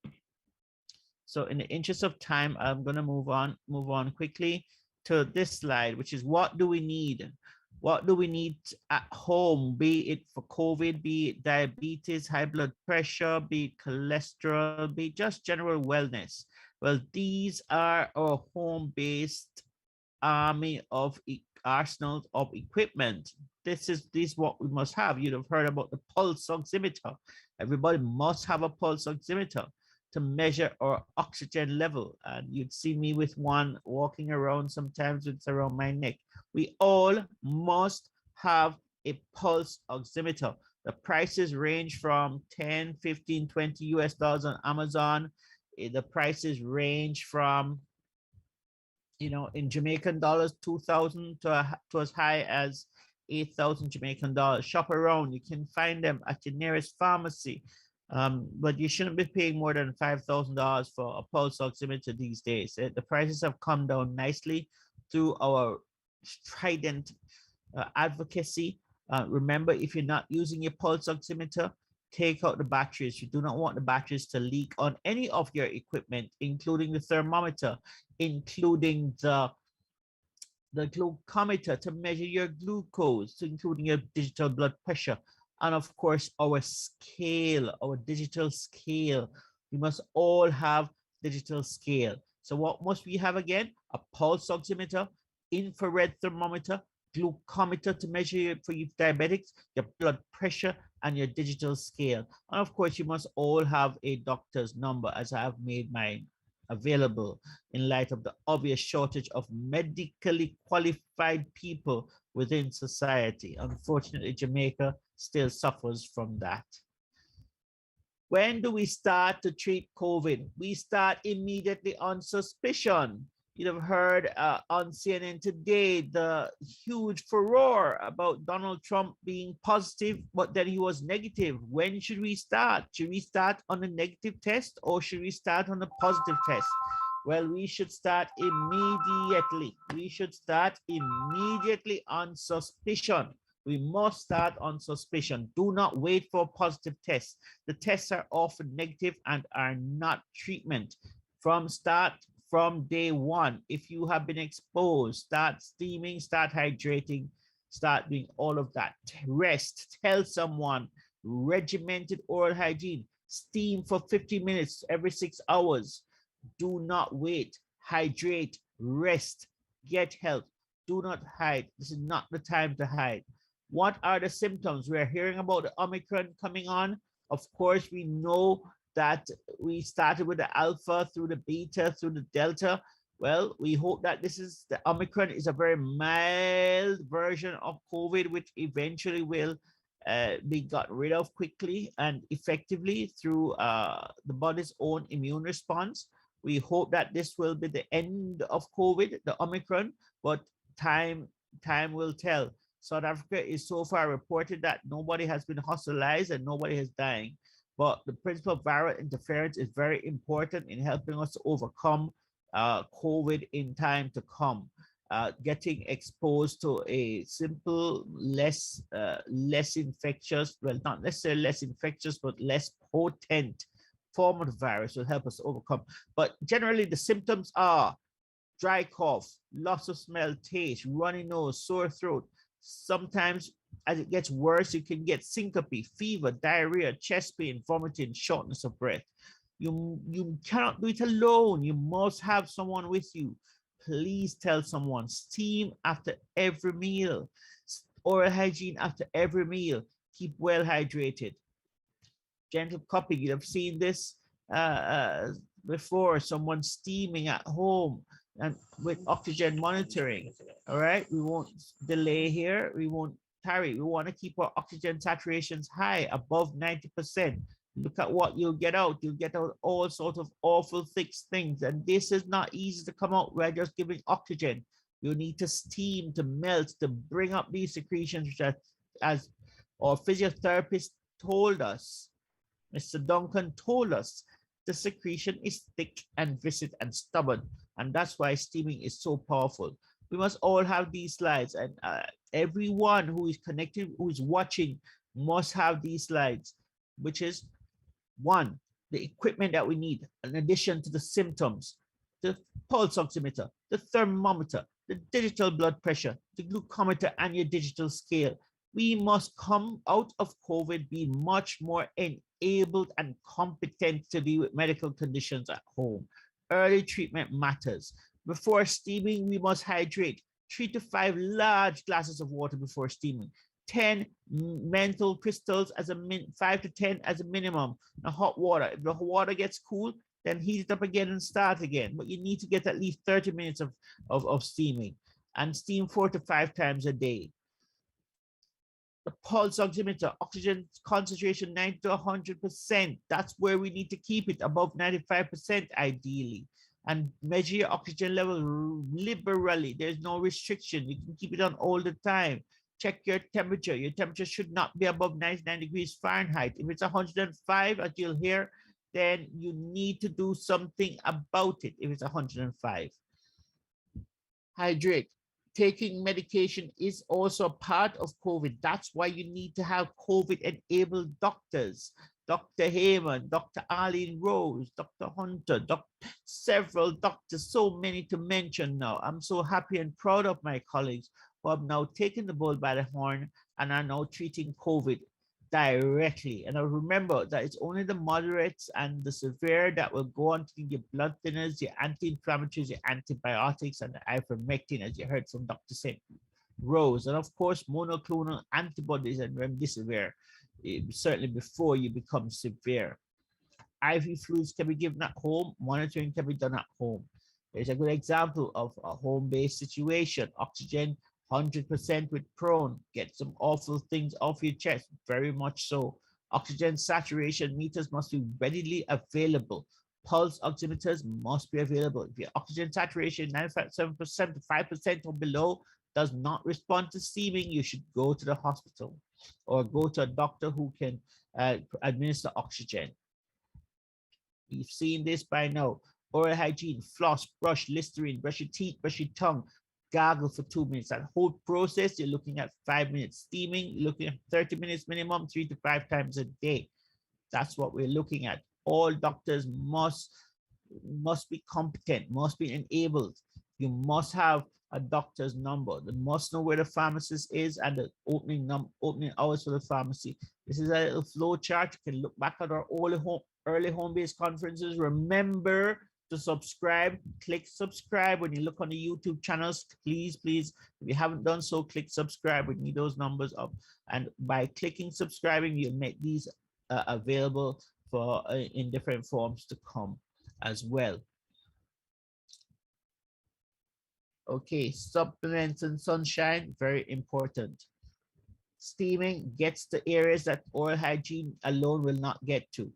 So in the interest of time, I'm going to move on quickly to this slide, which is what do we need? What do we need at home, be it for COVID, be it diabetes, high blood pressure, be it cholesterol, be it just general wellness? Well, these are our home-based army of arsenals of equipment. This is what we must have. You'd have heard about the pulse oximeter. Everybody must have a pulse oximeter to measure our oxygen level. And you'd see me with one walking around, sometimes it's around my neck. We all must have a pulse oximeter. The prices range from 10, 15, 20 US dollars on Amazon. The prices range from, in Jamaican dollars, 2,000 to as high as 8,000 Jamaican dollars. Shop around, you can find them at your nearest pharmacy. But you shouldn't be paying more than $5,000 for a pulse oximeter these days. The prices have come down nicely through our strident advocacy. Remember, if you're not using your pulse oximeter, take out the batteries. You do not want the batteries to leak on any of your equipment, including the thermometer, including the glucometer to measure your glucose, including your digital blood pressure, and of course our scale, our digital scale. We must all have digital scale. So what must we have again? A pulse oximeter, infrared thermometer, glucometer to measure for you diabetics, your blood pressure, and your digital scale. And of course, you must all have a doctor's number, as I have made mine available in light of the obvious shortage of medically qualified people within society. Unfortunately, Jamaica still suffers from that. When do we start to treat COVID? We start immediately on suspicion. You'd have heard on CNN today the huge furor about Donald Trump being positive, but then he was negative. When should we start? Should we start on a negative test or should we start on a positive test? Well, we should start immediately. We should start immediately on suspicion. We must start on suspicion. Do not wait for a positive test. The tests are often negative and are not treatment. From day one, if you have been exposed, start steaming, start hydrating, start doing all of that. Rest, tell someone, regimented oral hygiene, steam for 50 minutes every 6 hours. Do not wait, hydrate, rest, get help. Do not hide. This is not the time to hide. What are the symptoms? We're hearing about the Omicron coming on. Of course, we know that we started with the Alpha through the Beta through the Delta. Well, we hope that the Omicron is a very mild version of COVID, which eventually will be got rid of quickly and effectively through the body's own immune response. We hope that this will be the end of COVID, the Omicron, but time time will tell. South Africa is so far reported that nobody has been hospitalized and nobody is dying. But the principle of viral interference is very important in helping us to overcome COVID in time to come. Getting exposed to a simple, less infectious, well, not necessarily less infectious, but less potent form of the virus will help us overcome. But generally, the symptoms are dry cough, loss of smell, taste, runny nose, sore throat. Sometimes, as it gets worse, you can get syncope, fever, diarrhea, chest pain, vomiting, shortness of breath. You cannot do it alone. You must have someone with you. Please tell someone. Steam after every meal. Oral hygiene after every meal. Keep well hydrated. Gentle cupping. You've seen this before. Someone steaming at home and with oxygen monitoring. All right. We won't delay here. We won't tarry. We want to keep our oxygen saturations high, above 90%. Look at what you'll get out. You'll get out all sorts of awful thick things. And this is not easy to come out. We're just giving oxygen. You need to steam, to melt, to bring up these secretions, which are, as our physiotherapist told us, Mr. Duncan told us, the secretion is thick and viscid and stubborn. And that's why steaming is so powerful. We must all have these slides. And everyone who is connected, who is watching, must have these slides, which is one, the equipment that we need in addition to the symptoms, the pulse oximeter, the thermometer, the digital blood pressure, the glucometer, and your digital scale. We must come out of COVID be much more enabled and competent to deal with medical conditions at home. Early treatment matters. Before steaming, we must hydrate. 3 to 5 large glasses of water before steaming. 10 menthol crystals as a 5 to 10 as a minimum. Now, hot water. If the water gets cool, then heat it up again and start again. But you need to get at least 30 minutes of steaming, and steam 4 to 5 times a day. The pulse oximeter, oxygen concentration 90 to 100%. That's where we need to keep it, above 95% ideally. And measure your oxygen level liberally. There's no restriction. You can keep it on all the time. Check your temperature. Your temperature should not be above 99 degrees Fahrenheit. If it's 105, as you'll hear, then you need to do something about it if it's 105. Hydrate. Taking medication is also part of COVID. That's why you need to have COVID-enabled doctors. Dr. Heyman, Dr. Arlene Rose, Dr. Hunter, several doctors, so many to mention now. I'm so happy and proud of my colleagues who have now taken the bull by the horn and are now treating COVID directly. And I remember that it's only the moderates and the severe that will go on to your blood thinners, your anti-inflammatories, your antibiotics, and the ivermectin, as you heard from Dr. St. Rose. And of course, monoclonal antibodies and remdesivir, certainly before you become severe. IV fluids can be given at home. Monitoring can be done at home. There's a good example of a home-based situation. Oxygen 100% with prone. Get some awful things off your chest, very much so. Oxygen saturation meters must be readily available. Pulse oximeters must be available. If your oxygen saturation 97% to 5% or below does not respond to steaming, you should go to the hospital or go to a doctor who can administer oxygen. You've seen this by now. Oral hygiene, floss, brush, Listerine, brush your teeth, brush your tongue, gargle for 2 minutes. That whole process, you're looking at 5 minutes. Steaming, you're looking at 30 minutes minimum, 3 to 5 times a day. That's what we're looking at. All doctors must be competent, must be enabled. You must have a doctor's number. They must know where the pharmacist is and the opening hours for the pharmacy. This is a little flow chart. You can look back at our early home-based conferences. Remember to subscribe. Click subscribe when you look on the YouTube channels. Please, if you haven't done so, click subscribe. We need those numbers up. And by clicking subscribing, you'll make these available for in different forms to come as well. Okay, supplements and sunshine, very important. Steaming gets to areas that oral hygiene alone will not get to.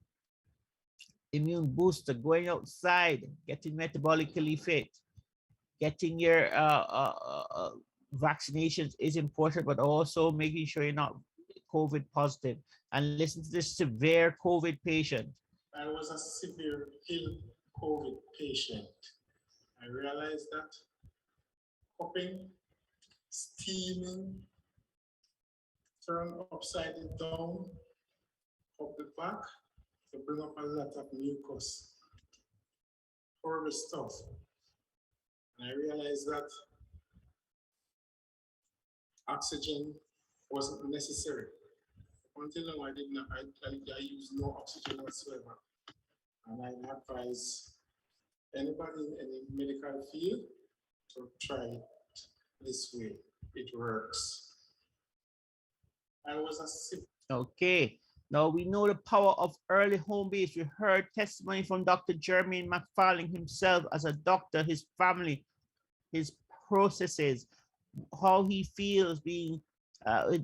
Immune booster, going outside, getting metabolically fit, getting your vaccinations is important, but also making sure you're not COVID positive. And listen to this severe COVID patient. I was a severe ill COVID patient. I realized that cupping, steaming, turn upside down, up the back, to bring up a lot of mucus, horrible stuff. And I realized that oxygen wasn't necessary. Until now, I did not. I used no oxygen whatsoever. And I advise anybody in any medical field to try it this way. It works. I was a sick. Okay, now we know the power of early home base. We heard testimony from Dr. Jermaine McFarling himself as a doctor, his family, his processes, how he feels being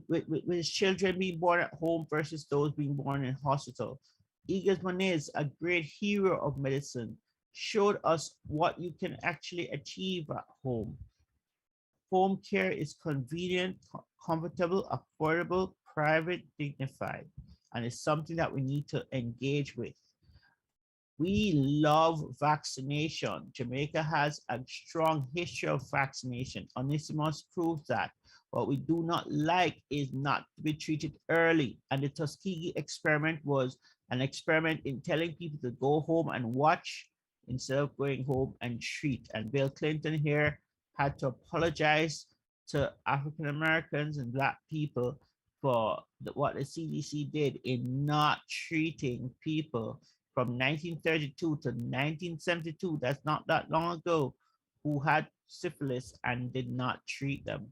with his children being born at home versus those being born in hospital. Igas Moniz, a great hero of medicine, showed us what you can actually achieve at home. Home care is convenient, comfortable, affordable, private, dignified, and it's something that we need to engage with. We love vaccination. Jamaica has a strong history of vaccination. Onesimus proves that. What we do not like is not to be treated early. And the Tuskegee experiment was an experiment in telling people to go home and watch instead of going home and treat. And Bill Clinton here had to apologize to African Americans and Black people for what the CDC did in not treating people from 1932 to 1972, that's not that long ago, who had syphilis and did not treat them.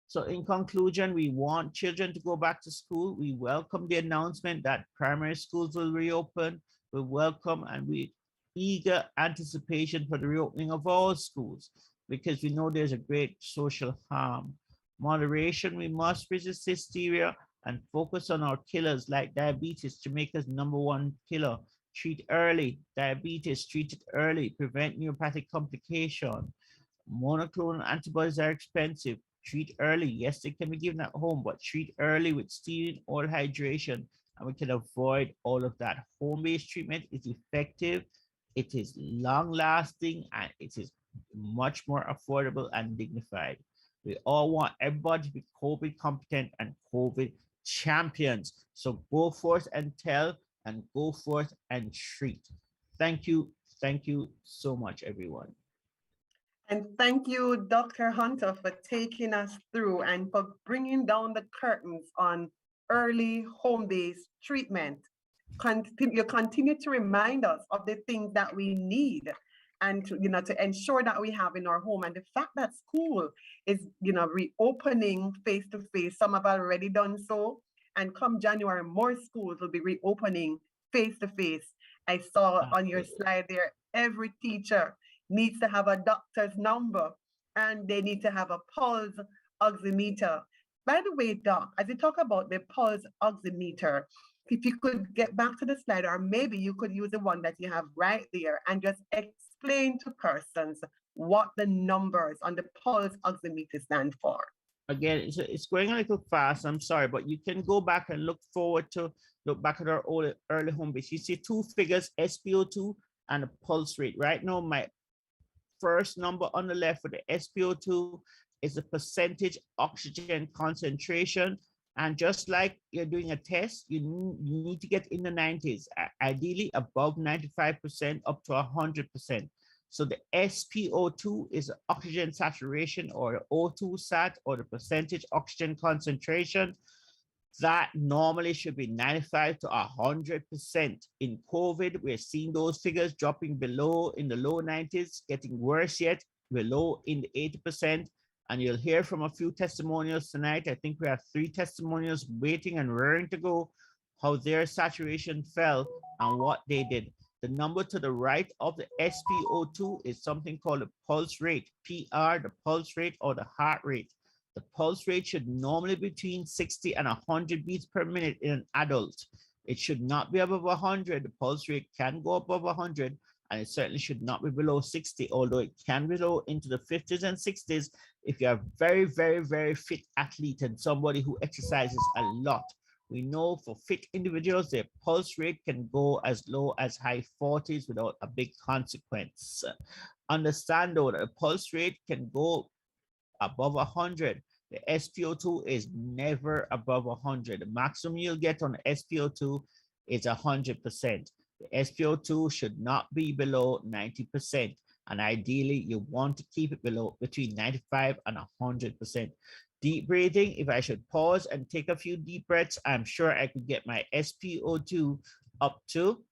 So in conclusion, we want children to go back to school. We welcome the announcement that primary schools will reopen. We welcome and we eager anticipation for the reopening of all schools, because we know there's a great social harm. Moderation, we must resist hysteria and focus on our killers like diabetes, Jamaica's #1 killer. Treat early, diabetes, treat it early, prevent neuropathic complication. Monoclonal antibodies are expensive, treat early. Yes, they can be given at home, but treat early with steaming or hydration, and we can avoid all of that. Home-based treatment is effective, it is long-lasting, and it is much more affordable and dignified. We all want everybody to be COVID competent and COVID champions. So go forth and tell, and go forth and treat. Thank you. Thank you so much, everyone. And thank you, Dr. Hunter, for taking us through and for bringing down the curtains on early home-based treatment. You continue to remind us of the things that we need and to ensure that we have in our home. And the fact that school is reopening face-to-face, some have already done so, and come January, more schools will be reopening face-to-face. I saw on your slide there, every teacher needs to have a doctor's number and they need to have a pulse oximeter. By the way, Doc, as you talk about the pulse oximeter, if you could get back to the slide, or maybe you could use the one that you have right there and just explain to persons what the numbers on the pulse oximeter stand for. Again, it's going a little fast, I'm sorry, but you can go back and look back at our early home base. You see two figures, SpO2 and a pulse rate. Right now, my first number on the left for the SpO2 is the percentage oxygen concentration. And just like you're doing a test, you need to get in the 90s, ideally above 95% up to 100%. So the SpO2 is oxygen saturation, or O2 sat, or the percentage oxygen concentration. That normally should be 95 to 100%. In COVID, we're seeing those figures dropping below in the low 90s, getting worse yet, below in the 80%. And you'll hear from a few testimonials tonight. I think we have 3 testimonials waiting and raring to go, how their saturation fell and what they did. The number to the right of the SpO2 is something called the pulse rate, PR, the pulse rate or the heart rate. The pulse rate should normally be between 60 and 100 beats per minute in an adult. It should not be above 100. The pulse rate can go above 100, and it certainly should not be below 60, although it can be low into the 50s and 60s if you're a very, very, very fit athlete and somebody who exercises a lot. We know for fit individuals, their pulse rate can go as low as high 40s without a big consequence. Understand though that the pulse rate can go above 100. The SpO2 is never above 100. The maximum you'll get on the SpO2 is 100%. The SpO2 should not be below 90%. And ideally, you want to keep it below between 95 and 100%. Deep breathing, if I should pause and take a few deep breaths, I'm sure I could get my SpO2 up to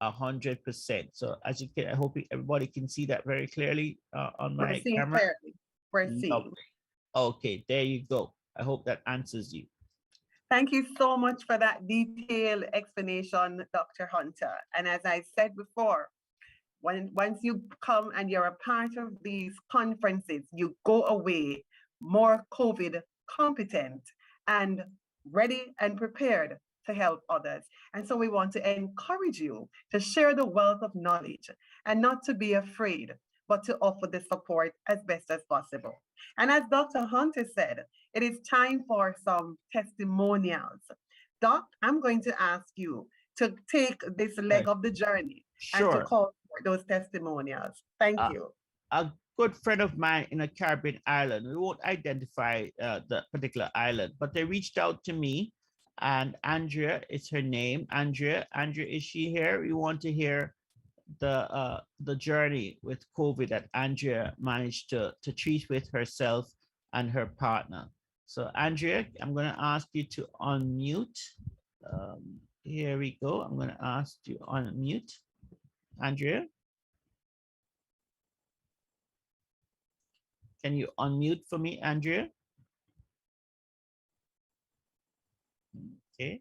100%. So as you can, I hope everybody can see that very clearly on my camera. Clearly. We're seeing. Lovely. Okay, there you go. I hope that answers you. Thank you so much for that detailed explanation, Dr. Hunter. And as I said before, once you come and you're a part of these conferences, you go away more COVID competent and ready and prepared to help others. And so we want to encourage you to share the wealth of knowledge and not to be afraid, but to offer the support as best as possible. And as Dr. Hunter said, it is time for some testimonials. Doc, I'm going to ask you to take this leg of the journey and to call for those testimonials. Thank you. A good friend of mine in a Caribbean island, we won't identify the particular island, but they reached out to me, and Andrea is her name. Andrea, is she here? We want to hear the journey with COVID that Andrea managed to treat with herself and her partner. So Andrea, I'm going to ask you to unmute. Here we go. I'm going to ask you to unmute. Andrea, can you unmute for me, Andrea? Okay.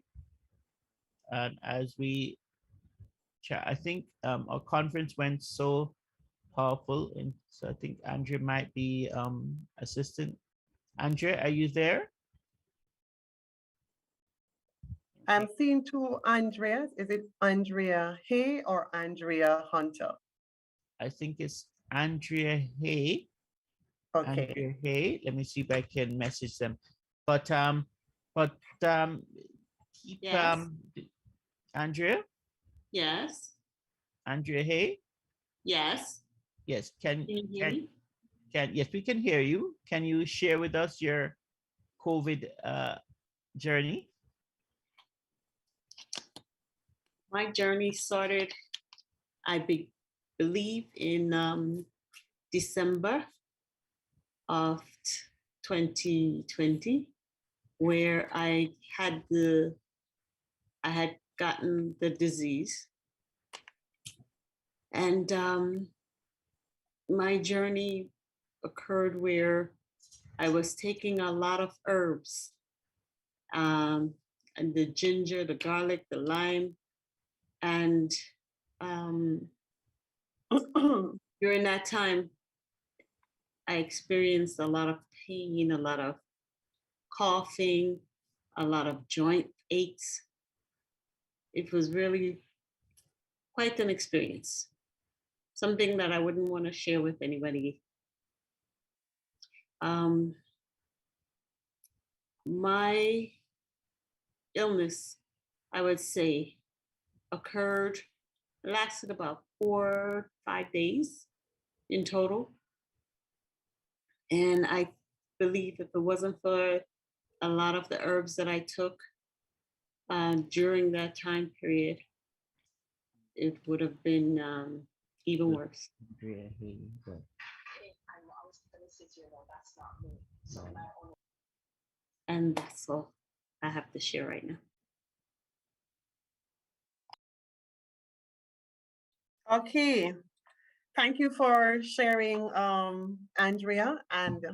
And as we chat, I think our conference went so powerful, and so I think Andrea might be assistant. Andrea, are you there? I'm seeing two Andreas. Is it Andrea Hay or Andrea Hunter? I think it's Andrea Hay. Okay. Andrea Hay. Let me see if I can message them. But keep Yes. Andrea. Yes. Andrea Hay. Yes. Yes. Can you hear me? Yes, we can hear you. Can you share with us your COVID journey? My journey started, I believe, in December of 2020, where I had gotten the disease. And my journey occurred where I was taking a lot of herbs, and the ginger, the garlic, the lime. And during that time, I experienced a lot of pain, a lot of coughing, a lot of joint aches. It was really quite an experience, something that I wouldn't want to share with anybody. My illness, I would say, lasted about 4 or 5 days in total. And I believe if it wasn't for a lot of the herbs that I took during that time period, it would have been even worse. And that's all I have to share right now. Okay, thank you for sharing, Andrea, and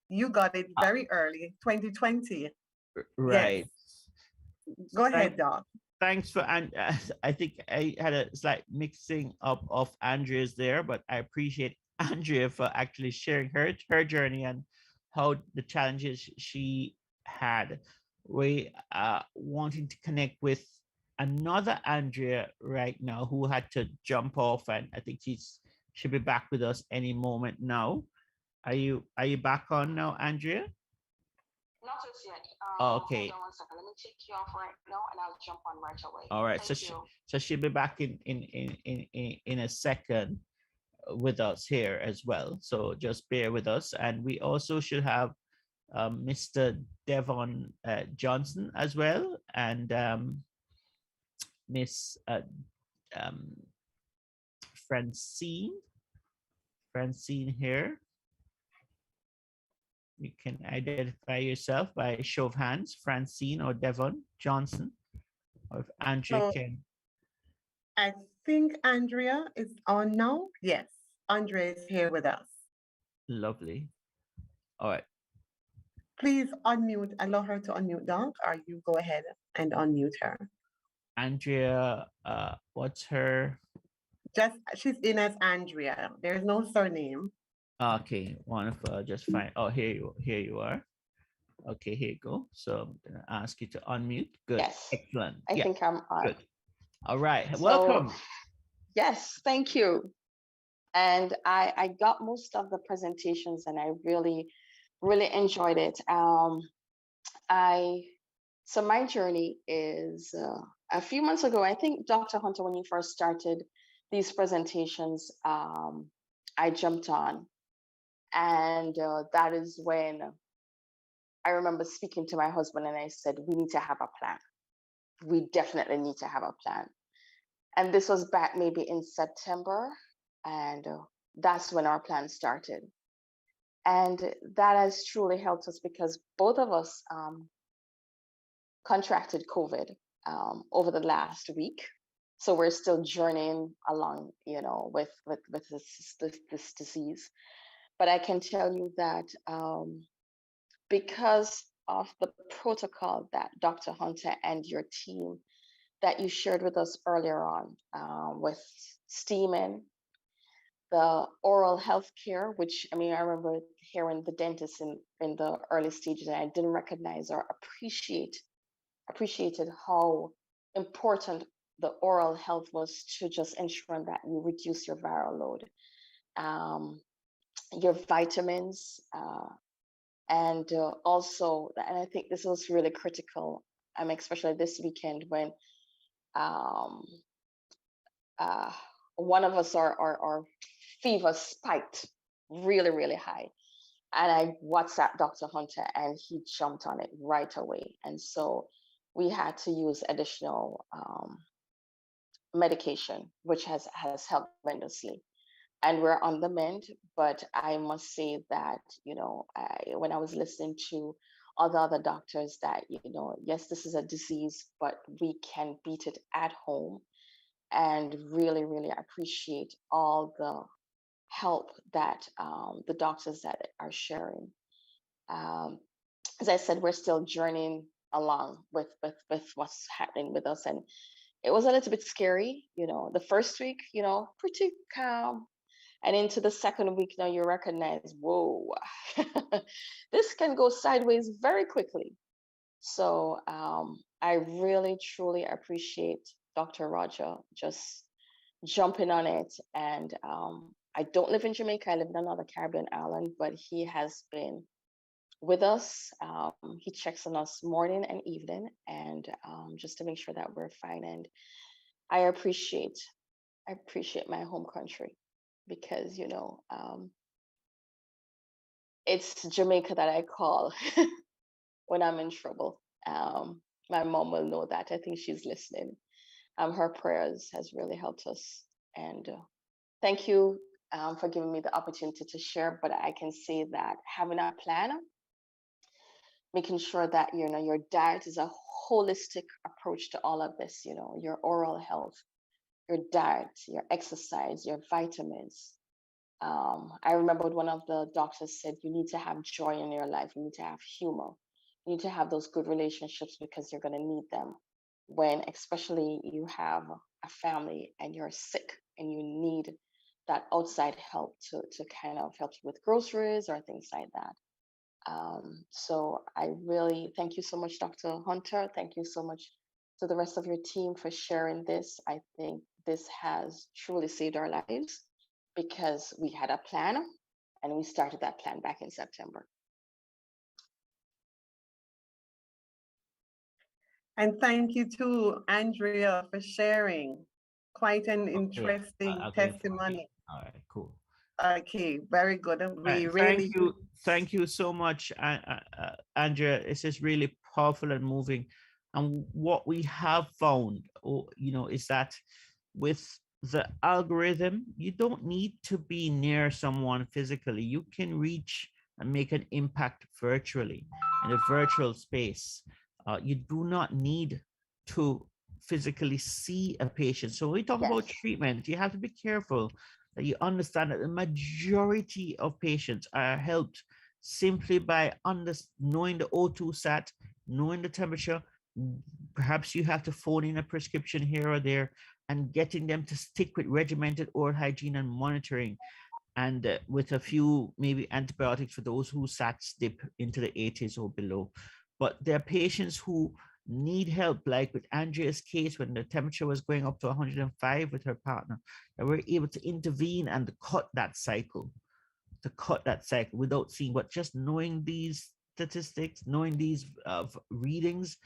you got it very early, 2020. Right. Yes. Go ahead, Doc. thanks for, and I think I had a slight mixing up of Andrea's there, but I appreciate Andrea for actually sharing her journey and how the challenges she had. We wanting to connect with another Andrea right now who had to jump off, and I think she'll be back with us any moment now. Are you back on now, Andrea? Not as yet. Okay. Hold on one second. Let me take you off right now, and I'll jump on right away. All right. Thank So she'll be back in a second with us here as well. So just bear with us, and we also should have Mr. Devon Johnson as well, and Miss Francine here. You can identify yourself by show of hands, Francine or Devon Johnson, or if Andrea So can. I think Andrea is on now. Yes, Andrea is here with us. Lovely. All right. Please unmute, allow her to unmute, Doc, or you go ahead and unmute her. Andrea, what's her? Just, she's in as Andrea. There's no surname. Okay, wonderful. Just fine. Oh, here you are. Okay, here you go. So I'm gonna ask you to unmute. Good. Yes. Excellent. I think I'm on. Good. All right. So, Welcome. yes, thank you. And I got most of the presentations, and I really enjoyed it. So my journey is a few months ago, I think, Dr. Hunter, when you first started these presentations, I jumped on. And that is when I remember speaking to my husband, and I said, we need to have a plan. We definitely need to have a plan. And this was back maybe in September. And that's when our plan started. And that has truly helped us because both of us contracted COVID over the last week. So we're still journeying along, you know, with this disease. But I can tell you that because of the protocol that Dr. Hunter and your team that you shared with us earlier on with steaming, the oral health care, which, I mean, I remember hearing the dentist in the early stages, and I didn't recognize or appreciated how important the oral health was to just ensuring that you reduce your viral load, your vitamins, and also, and I think this was really critical, especially this weekend when one of us, our fever spiked really high. And I WhatsApped Dr. Hunter, and he jumped on it right away. And so we had to use additional medication, which has helped tremendously. And we're on the mend, but I must say that, you know, when I was listening to all the other doctors that, you know, yes, this is a disease, but we can beat it at home, and really appreciate all the help that the doctors that are sharing. As I said, we're still journeying along with what's happening with us, and it was a little bit scary, you know, the first week, you know, pretty calm. And into the second week, now you recognize, whoa, this can go sideways very quickly. So I really, truly appreciate Dr. Roger just jumping on it. And I don't live in Jamaica, I live in another Caribbean island, but he has been with us. He checks on us morning and evening, and just to make sure that we're fine. And I appreciate my home country, because, you know, it's Jamaica that I call when I'm in trouble. My mom will know that. I think she's listening. Her prayers has really helped us. And thank you for giving me the opportunity to share. But I can say that having a plan, making sure that, you know, your diet is a holistic approach to all of this, you know, your oral health, your diet, your exercise, your vitamins. I remember one of the doctors said, you need to have joy in your life. You need to have humor. You need to have those good relationships, because you're going to need them. when especially you have a family and you're sick and you need that outside help to kind of help you with groceries or things like that. So I really thank you so much, Dr. Hunter. Thank you so much to the rest of your team for sharing this. I think this has truly saved our lives because we had a plan and we started that plan back in September. And thank you to Andrea for sharing. Quite an interesting testimony. All right, cool. Okay, very good. We really thank you so much, Andrea. This is really powerful and moving. And what we have found, is that with the algorithm, you don't need to be near someone physically. You can reach and make an impact virtually in a virtual space. You do not need to physically see a patient. So when we talk about treatment, you have to be careful that you understand that the majority of patients are helped simply by knowing the O2 sat, knowing the temperature. Perhaps you have to phone in a prescription here or there and getting them to stick with regimented oral hygiene and monitoring, and with a few maybe antibiotics for those whose SATs dip into the 80s or below. But there are patients who need help, like with Andrea's case, when the temperature was going up to 105 with her partner, and we're able to intervene and cut that cycle, without seeing, but just knowing these statistics, knowing these readings,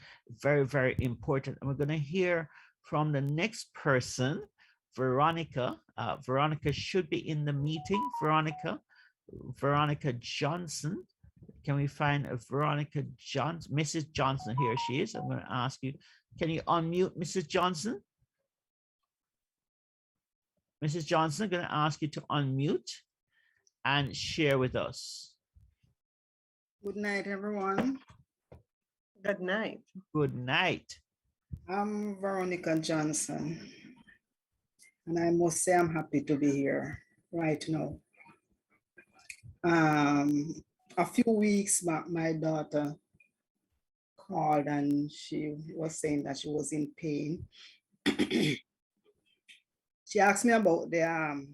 very, very important. And we're going to hear from the next person, Veronica. Veronica should be in the meeting. Veronica Johnson. Can we find a Veronica Johnson? Mrs. Johnson, here she is. I'm going to ask you, can you unmute Mrs. Johnson? Mrs. Johnson, I'm going to ask you to unmute and share with us. Good night, everyone. Good night. Good night. I'm Veronica Johnson, and I must say I'm happy to be here right now. A few weeks back, my daughter called and she was saying that she was in pain. She asked me about the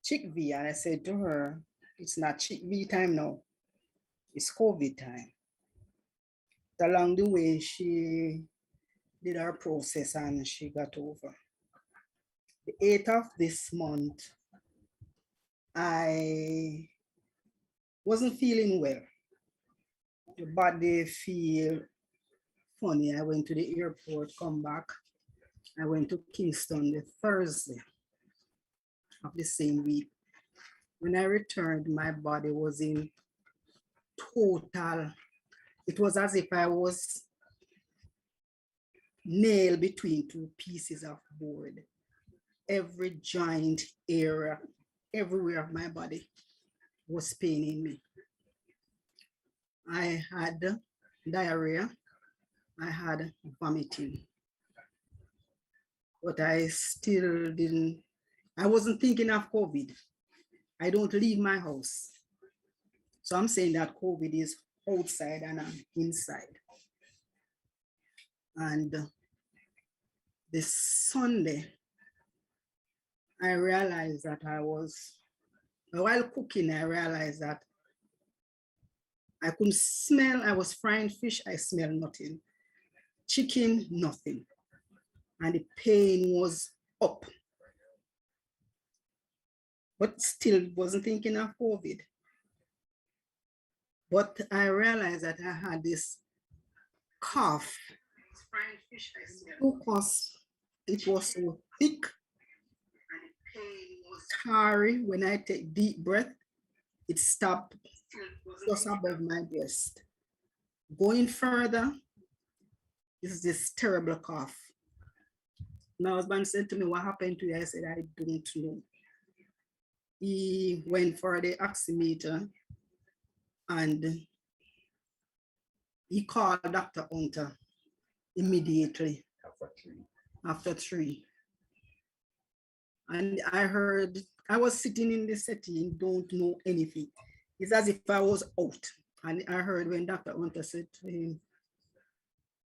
chick V, and I said to her, it's not chick V time now, it's COVID time. Along the way, she did her process and she got over. The 8th of this month, I wasn't feeling well. The body feel funny. I went to the airport, come back. I went to Kingston the Thursday of the same week. When I returned, my body was in total, it was as if I was nailed between two pieces of board. Every joint area, everywhere of my body was paining me. I had diarrhea, I had vomiting, but I still didn't, I wasn't thinking of COVID. I don't leave my house. So I'm saying that COVID is outside and I'm inside. And this Sunday, I realized that while cooking, I realized that I couldn't smell. I was frying fish, I smelled nothing. Chicken, nothing. And the pain was up. But still wasn't thinking of COVID. But I realized that I had this cough. Because it was so thick, tarry. When I take deep breath, it stopped just above my breast. Going further is this terrible cough. My husband said to me, what happened to you? I said, I don't know. He went for the oximeter and he called Dr. Hunter immediately after 3. And I heard, I was sitting in the setting, don't know anything. It's as if I was out. And I heard when Dr. Hunter said to him,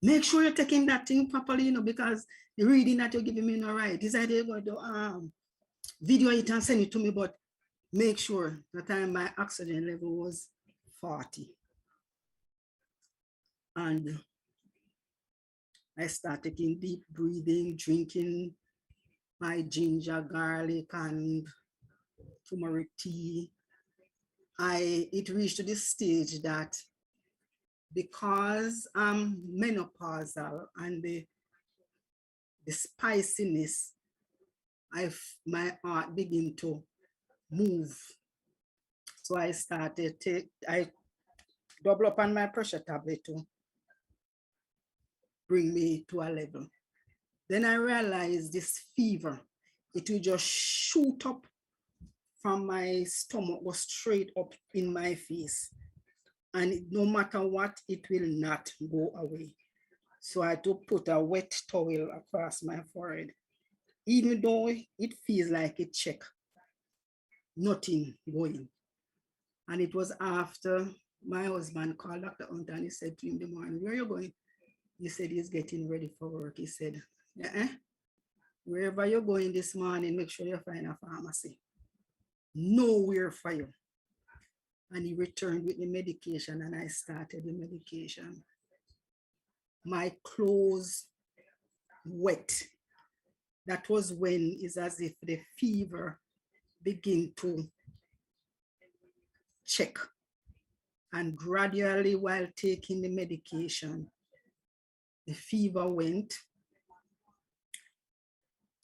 Make sure you're taking that thing properly, you know, because the reading that you're giving me not right. It's either you're going to video it and send it to me, but make sure that my oxygen level was 40. And I start taking deep breathing, drinking my ginger, garlic, and turmeric tea. It reached to this stage that because I'm menopausal and the spiciness, my heart begin to move. So I started I double up on my pressure tablet to bring me to a level. Then I realized this fever, it will just shoot up from my stomach, go straight up in my face. And no matter what, it will not go away. So I had to put a wet towel across my forehead. Even though it feels like it check, nothing going. And it was after my husband called Dr. Hunter and he said to him in the morning, where are you going? He said he's getting ready for work. He said, wherever you're going this morning, make sure you find a pharmacy. Nowhere for you. And he returned with the medication and I started the medication. My clothes wet. That was when it's as if the fever began to check. And gradually, while taking the medication, the fever went.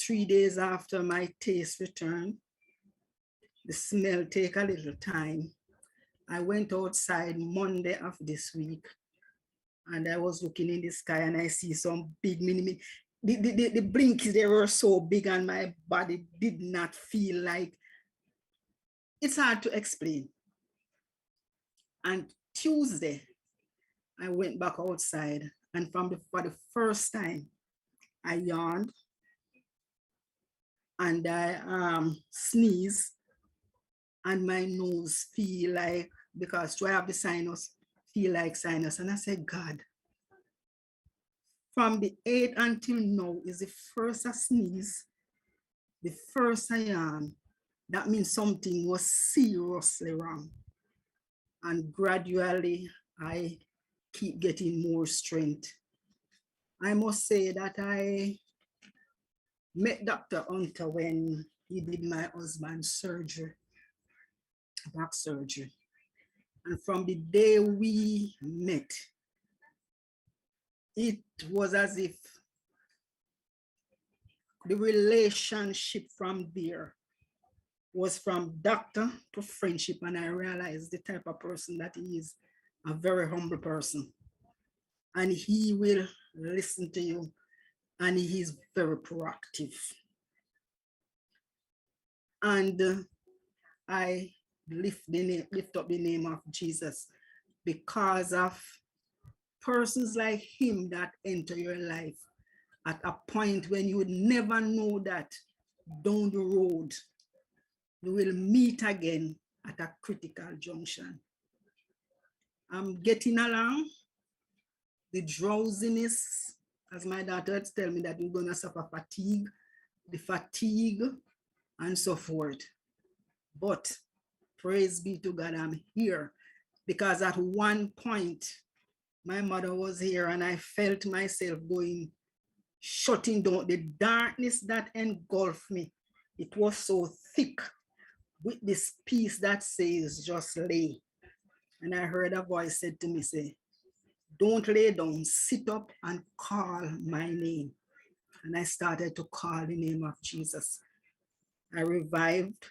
3 days after, my taste returned. The smell take a little time. I went outside Monday of this week and I was looking in the sky and I see some big mini, the blinkies, they were so big and my body did not feel like, it's hard to explain. And Tuesday, I went back outside and for the first time, I yawned and I sneezed and my nose feel like, because I have the sinus, feel like sinus. And I said, God, from the 8th until now is the first I sneeze, the first I yawn. That means something was seriously wrong. And gradually, I keep getting more strength. I must say that I met Dr. Hunter when he did my husband's surgery, back surgery. And from the day we met, it was as if the relationship from there was from doctor to friendship. And I realized the type of person that he is, a very humble person. And he will listen to you and he is very proactive. And I lift up the name of Jesus because of persons like him that enter your life at a point when you would never know that down the road you will meet again at a critical junction. I'm getting along. The drowsiness, as my daughter tell me that you're gonna suffer fatigue, the fatigue and so forth. But praise be to God, I'm here because at one point, my mother was here and I felt myself going, shutting down the darkness that engulfed me. It was so thick with this peace that says, just lay. And I heard a voice said to me, say, don't lay down, sit up and call my name. And I started to call the name of Jesus. I revived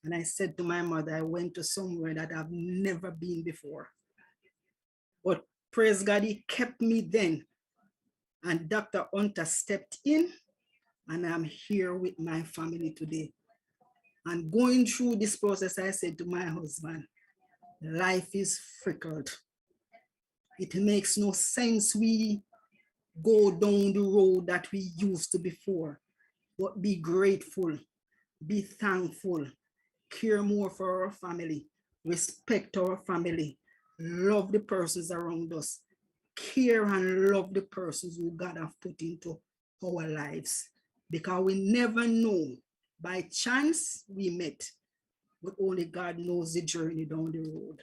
and I said to my mother, I went to somewhere that I've never been before. But praise God, he kept me then. And Dr. Hunter stepped in and I'm here with my family today. And going through this process, I said to my husband, life is freckled. It makes no sense we go down the road that we used to before, but be grateful, be thankful, care more for our family, respect our family, love the persons around us, care and love the persons who God have put into our lives, because we never know. By chance we met, but only God knows the journey down the road.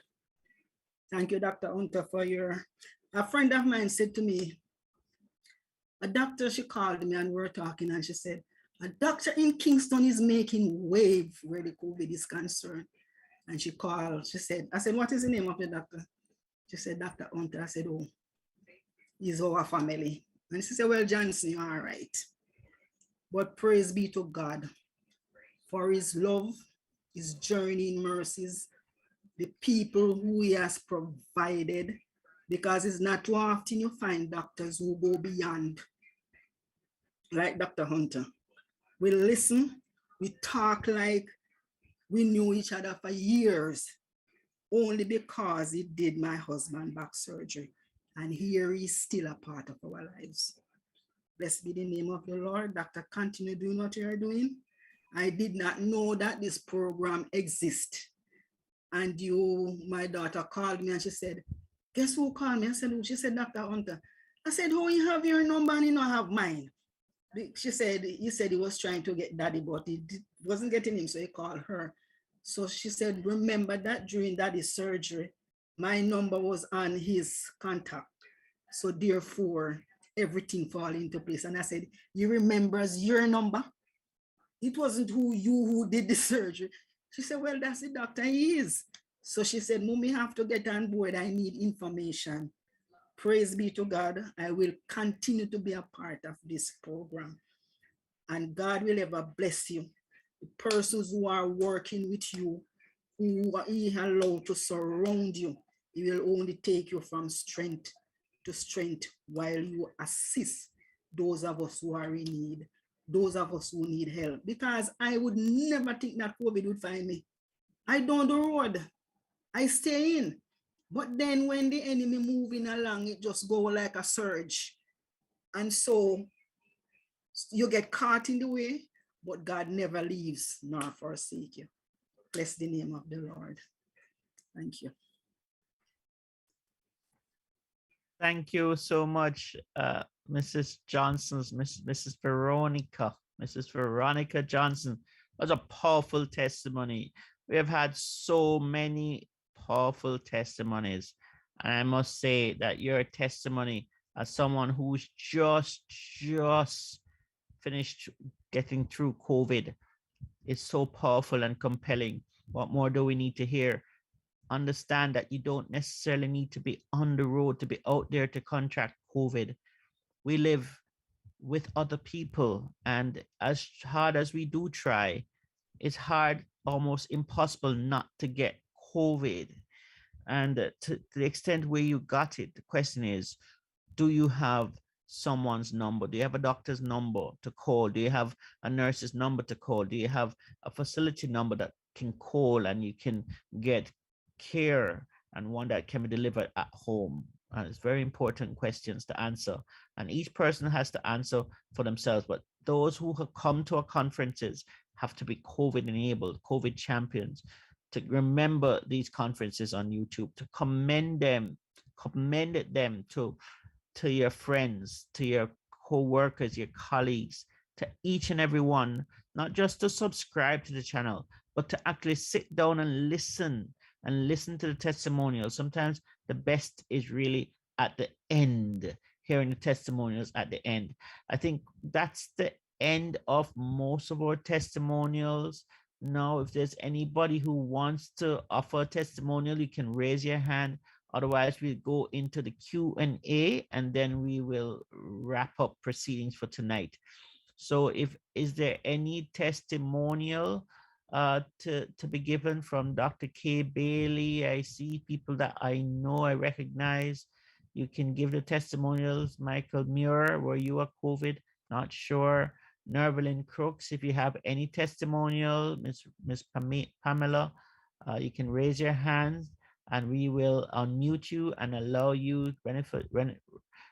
Thank you, Dr. Hunter, for a friend of mine said to me, a doctor, she called me and we were talking, and she said, a doctor in Kingston is making wave where the COVID is concerned. And she called, she said, I said, what is the name of the doctor? She said, Dr. Hunter. I said, oh, he's our family. And she said, well, Johnson, you're all right. But praise be to God for his love, his journey in mercies, the people who he has provided, because it's not too often you find doctors who go beyond, like Dr. Hunter. We listen, we talk like we knew each other for years, only because he did my husband back surgery. And here he's still a part of our lives. Blessed be the name of the Lord. Doctor, continue doing what you're doing. I did not know that this program exists. And you, my daughter, called me and she said, guess who called me? I said, she said, Dr. Hunter. I said, oh, you have your number and you don't have mine. She said, he said he was trying to get daddy, but he wasn't getting him, so he called her. So she said, remember that during daddy's surgery, my number was on his contact. So therefore, everything fall into place. And I said, you remembers your number? It wasn't who did the surgery. She said, well, that's the doctor he is. So she said, Mommy, have to get on board. I need information. Praise be to God. I will continue to be a part of this program. And God will ever bless you. The persons who are working with you, who he allowed to surround you, he will only take you from strength to strength while you assist those of us who are in need, those of us who need help. Because I would never think that COVID would find me. I down the road, I stay in. But then when the enemy moving along, it just go like a surge. And so you get caught in the way, but God never leaves nor forsake you. Bless the name of the Lord. Thank you. Thank you so much, Mrs. Johnson's, Mrs. Veronica Johnson. That was a powerful testimony. We have had so many powerful testimonies. And I must say that your testimony as someone who's just finished getting through COVID is so powerful and compelling. What more do we need to hear? Understand that you don't necessarily need to be on the road to be out there to contract COVID. We live with other people, and as hard as we do try, it's hard, almost impossible not to get COVID. And to the extent where you got it, the question is, do you have someone's number? Do you have a doctor's number to call? Do you have a nurse's number to call? Do you have a facility number that can call and you can get care, and one that can be delivered at home? And it's very important questions to answer, and each person has to answer for themselves. But those who have come to our conferences have to be COVID enabled, COVID champions, to remember these conferences on YouTube, to commend them to your friends, to your co-workers, your colleagues, to each and every one, not just to subscribe to the channel, but to actually sit down and listen to the testimonials. Sometimes the best is really at the end, hearing the testimonials at the end. I think that's the end of most of our testimonials. Now, if there's anybody who wants to offer a testimonial, you can raise your hand. Otherwise, we'll go into the Q&A and then we will wrap up proceedings for tonight. So is there any testimonial to be given from Dr. Kay Bailey? I see people that I know, I recognize. You can give the testimonials. Michael Muir, were you a COVID? Not sure. Nervelyn Crooks, if you have any testimonial, Miss Pamela, you can raise your hands and we will unmute you and allow you.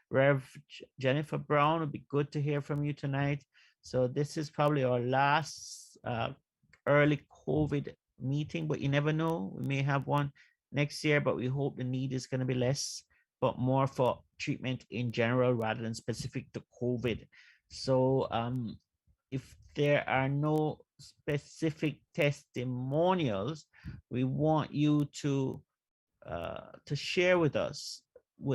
Rev Jennifer Brown, would be good to hear from you tonight. So this is probably our last early COVID meeting, but you never know. We may have one next year, but we hope the need is going to be less. but more for treatment in general rather than specific to COVID. So if there are no specific testimonials, we want you to share with us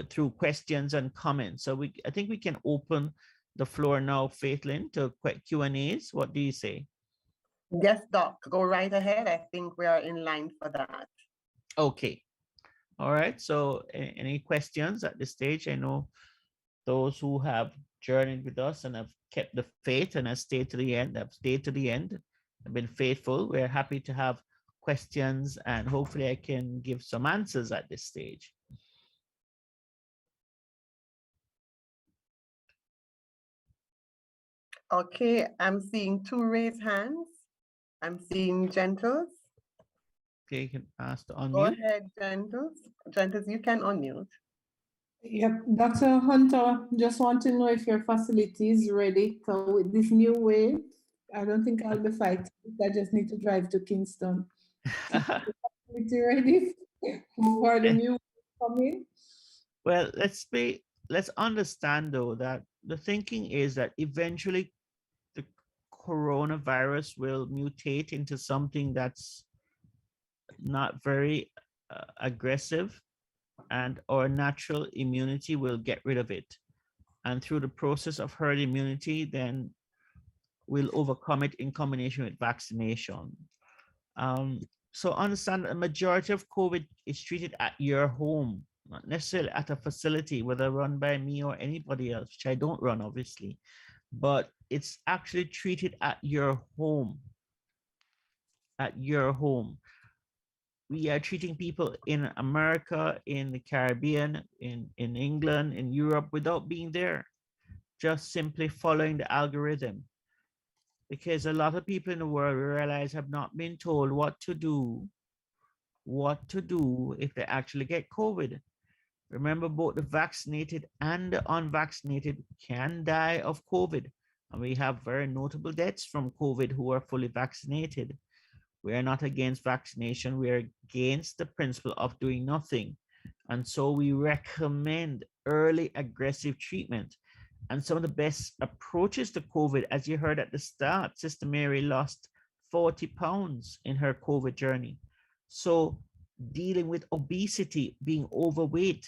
through questions and comments. So I think we can open the floor now, Faithlin, to quick Q&As. What do you say? Yes, Doc, go right ahead. I think we are in line for that. Okay. All right. So any questions at this stage? I know those who have journeyed with us and have kept the faith and have stayed to the end, have been faithful. We're happy to have questions, and hopefully I can give some answers at this stage. Okay, I'm seeing 2 raised hands. I'm seeing Gentles. Okay, you can ask to unmute. Go ahead, Gentles. Gentles, you can unmute. Yep, Dr. Hunter, just want to know if your facility is ready. So with this new wave, I don't think I'll be fighting. I just need to drive to Kingston. Facility ready for the new wave coming? Well, let's understand though that the thinking is that eventually the coronavirus will mutate into something that's not very aggressive, and our natural immunity will get rid of it. And through the process of herd immunity, then we'll overcome it in combination with vaccination. So understand a majority of COVID is treated at your home, not necessarily at a facility, whether run by me or anybody else, which I don't run, obviously, but it's actually treated at your home. At your home. We are treating people in America, in the Caribbean, in England, in Europe without being there, just simply following the algorithm. Because a lot of people in the world, we realize, have not been told what to do if they actually get COVID. Remember, both the vaccinated and the unvaccinated can die of COVID. And we have very notable deaths from COVID who are fully vaccinated. We are not against vaccination. We are against the principle of doing nothing. And so we recommend early aggressive treatment. And some of the best approaches to COVID, as you heard at the start, Sister Mary lost 40 pounds in her COVID journey. So dealing with obesity, being overweight,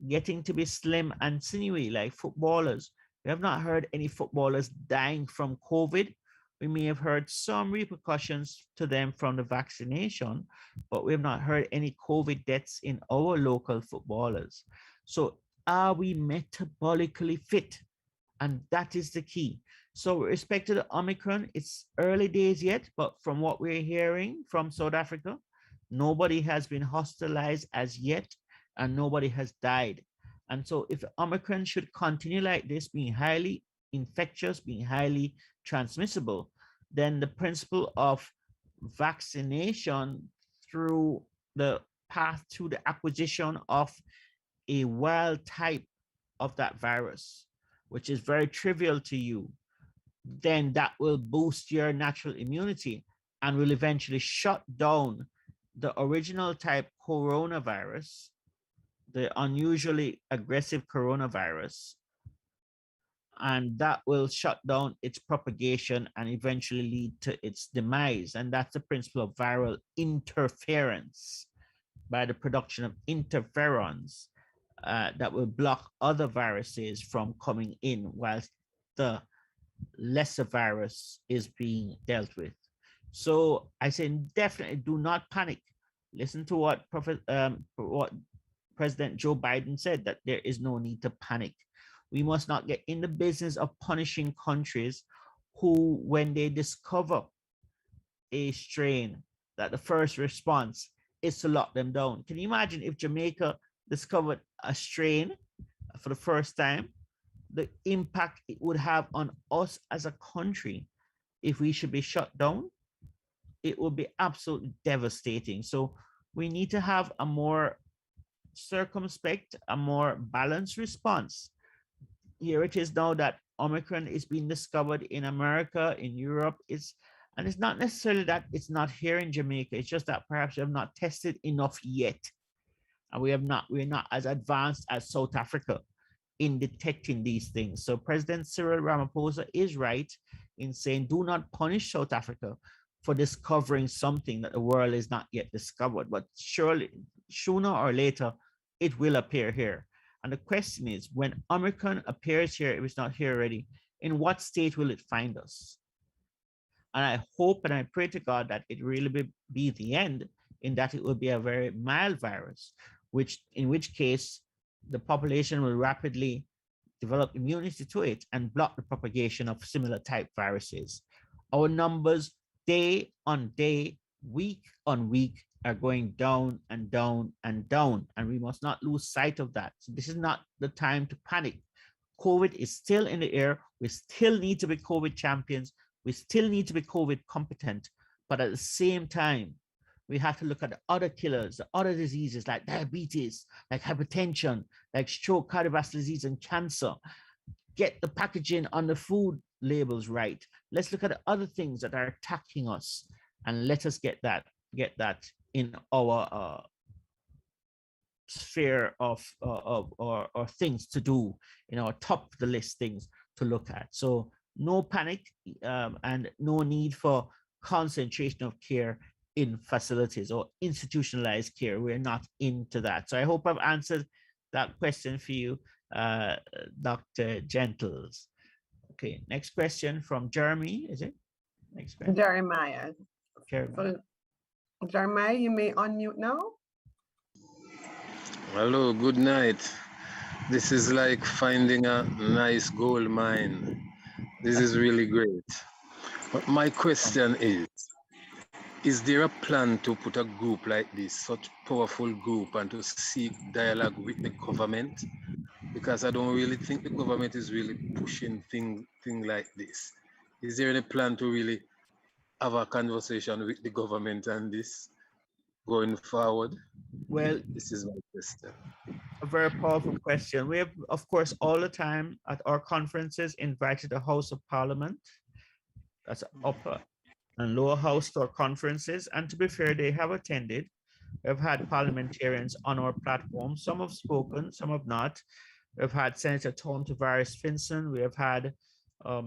getting to be slim and sinewy like footballers. We have not heard any footballers dying from COVID. We may have heard some repercussions to them from the vaccination, but we have not heard any COVID deaths in our local footballers. So are we metabolically fit? And that is the key. So with respect to the Omicron, it's early days yet, but from what we're hearing from South Africa, nobody has been hospitalized as yet, and nobody has died. And so if Omicron should continue like this, being highly infectious, being highly transmissible, then the principle of vaccination through the path to the acquisition of a wild type of that virus, which is very trivial to you, then that will boost your natural immunity and will eventually shut down the original type coronavirus, the unusually aggressive coronavirus, and that will shut down its propagation and eventually lead to its demise. And that's the principle of viral interference by the production of interferons that will block other viruses from coming in whilst the lesser virus is being dealt with. So I say definitely do not panic. Listen to what President Joe Biden said, that there is no need to panic. We must not get in the business of punishing countries who, when they discover a strain, that the first response is to lock them down. Can you imagine if Jamaica discovered a strain for the first time, the impact it would have on us as a country if we should be shut down? It would be absolutely devastating. So we need to have a more circumspect, a more balanced response. Here it is now that Omicron is being discovered in America, in Europe. And it's not necessarily that it's not here in Jamaica. It's just that perhaps we have not tested enough yet. And we're not as advanced as South Africa in detecting these things. So President Cyril Ramaphosa is right in saying, do not punish South Africa for discovering something that the world is not yet discovered, but surely, sooner or later, it will appear here. And the question is, when Omicron appears here, if it's not here already, in what state will it find us? And I hope and I pray to God that it really be the end, in that it will be a very mild virus, in which case the population will rapidly develop immunity to it and block the propagation of similar type viruses. Our numbers day on day, week on week, are going down and down and down, and we must not lose sight of that. So this is not the time to panic. COVID is still in the air. We still need to be COVID champions. We still need to be COVID competent, but at the same time, we have to look at the other killers, the other diseases like diabetes, like hypertension, like stroke, cardiovascular disease, and cancer. Get the packaging on the food labels right. Let's look at the other things that are attacking us, and let us get that in our sphere of or things to do, in our top of the list things to look at. So no panic and no need for concentration of care in facilities or institutionalized care. We're not into that. So I hope I've answered that question for you, Dr. Gentles. Okay, next question from Jeremy, is it? Next question. Jeremiah. Jeremiah. So, Jeremiah, you may unmute now. Hello, good night. This is like finding a nice gold mine. This is really great. But my question is there a plan to put a group like this, such powerful group, and to seek dialogue with the government? Because I don't really think the government is really pushing thing like this. Is there any plan to really have a conversation with the government on this going forward? Well, this is my question. A very powerful question. We have, of course, all the time at our conferences invited the House of Parliament, that's upper and lower house, to our conferences. And to be fair, they have attended. We've had parliamentarians on our platform. Some have spoken, some have not. We've had Senator Tom Tavares Finson. We have had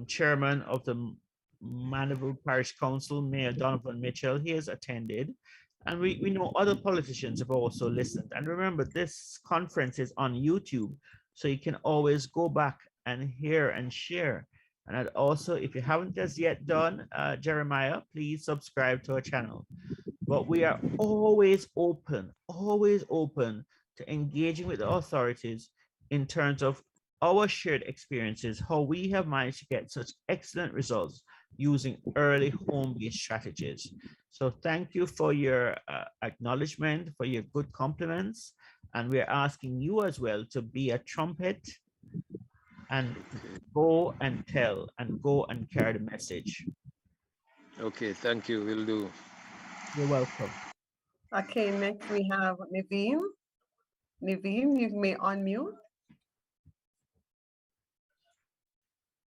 chairman of the Mandeville Parish Council, Mayor Donovan Mitchell. He has attended. And we know other politicians have also listened. And remember, this conference is on YouTube, so you can always go back and hear and share. And also, if you haven't just yet done, Jeremiah, please subscribe to our channel. But we are always open to engaging with the authorities in terms of our shared experiences, how we have managed to get such excellent results using early home-based strategies. So thank you for your acknowledgement, for your good compliments. And we're asking you as well to be a trumpet and go and tell and go and carry the message. Okay, thank you, will do. You're welcome. Okay, next we have Naveen. Naveen, you may unmute.